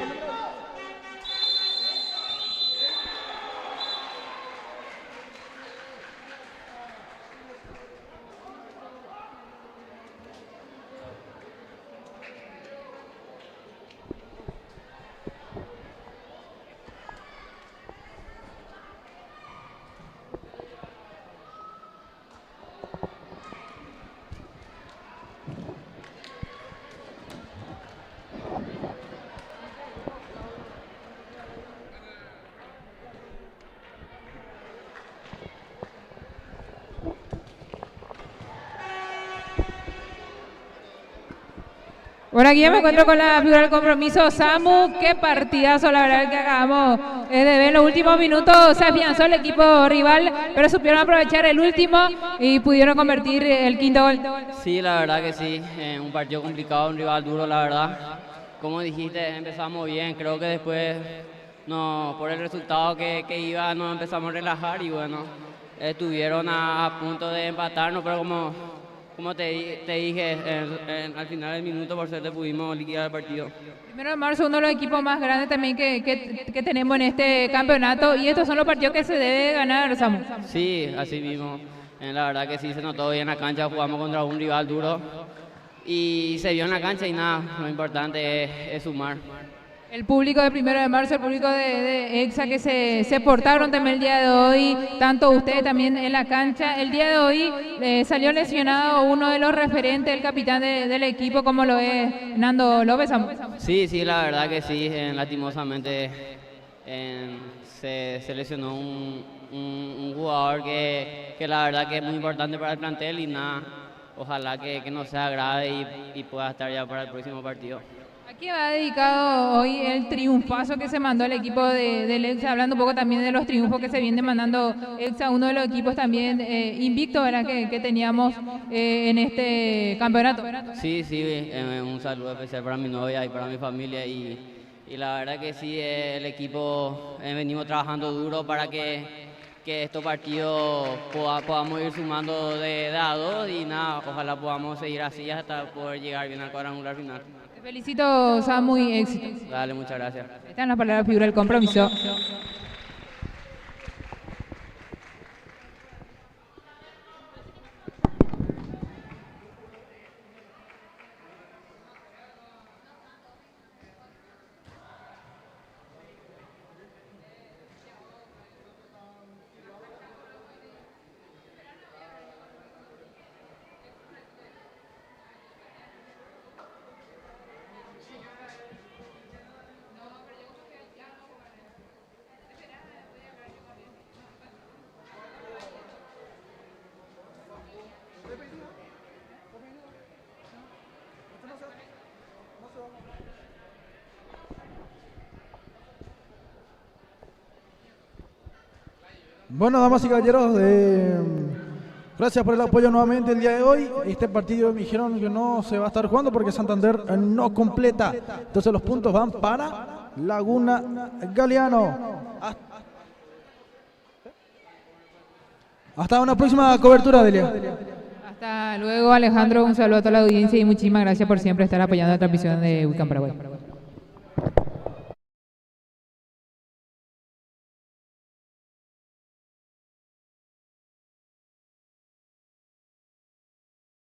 Bueno, aquí ya me encuentro con la figura del compromiso. Samu, qué partidazo, la verdad que acabamos de ver. En los últimos minutos se afianzó el equipo rival, pero supieron aprovechar el último y pudieron convertir el quinto gol. Sí, la verdad que sí, un partido complicado, un rival duro, la verdad. Como dijiste, empezamos bien, creo que después, no, por el resultado que iba, nos empezamos a relajar y bueno, estuvieron a punto de empatarnos, pero como te dije, al final del minuto, por suerte, pudimos liquidar el partido. 1 de marzo, uno de los equipos más grandes también que tenemos en este campeonato, y estos son los partidos que se debe ganar, Samu. Sí, así mismo. La verdad que sí, se notó bien en la cancha, jugamos contra un rival duro y se vio en la cancha y nada, lo importante es sumar. El público de 1 de marzo, el público de Exa que se portaron también el día de hoy, tanto ustedes también en la cancha. El día de hoy salió lesionado uno de los referentes, el capitán del equipo, como lo es Nando López. Sí, la verdad que sí, lastimosamente se lesionó un jugador que la verdad que es muy importante para el plantel y nada, ojalá que no sea grave y pueda estar ya para el próximo partido. ¿A qué va dedicado hoy el triunfazo que se mandó al equipo del Exa? Hablando un poco también de los triunfos que se viene mandando Exa, uno de los equipos también invicto, ¿verdad? Que teníamos en este campeonato. Sí, un saludo especial para mi novia y para mi familia y la verdad que sí, el equipo venimos trabajando duro para que estos partidos podamos ir sumando de a dos y nada, ojalá podamos seguir así hasta poder llegar bien al cuadrangular final. Te felicito, Samu, y éxito. Dale, muchas gracias. Están las palabras figura del compromiso. Bueno, damas y caballeros, gracias por el apoyo nuevamente el día de hoy. Este partido me dijeron que no se va a estar jugando porque Santander no completa. Entonces los puntos van para Laguna Galeano. Hasta una próxima cobertura, Delia. Hasta luego, Alejandro. Un saludo a toda la audiencia y muchísimas gracias por siempre estar apoyando la transmisión de Wicam Paraguay.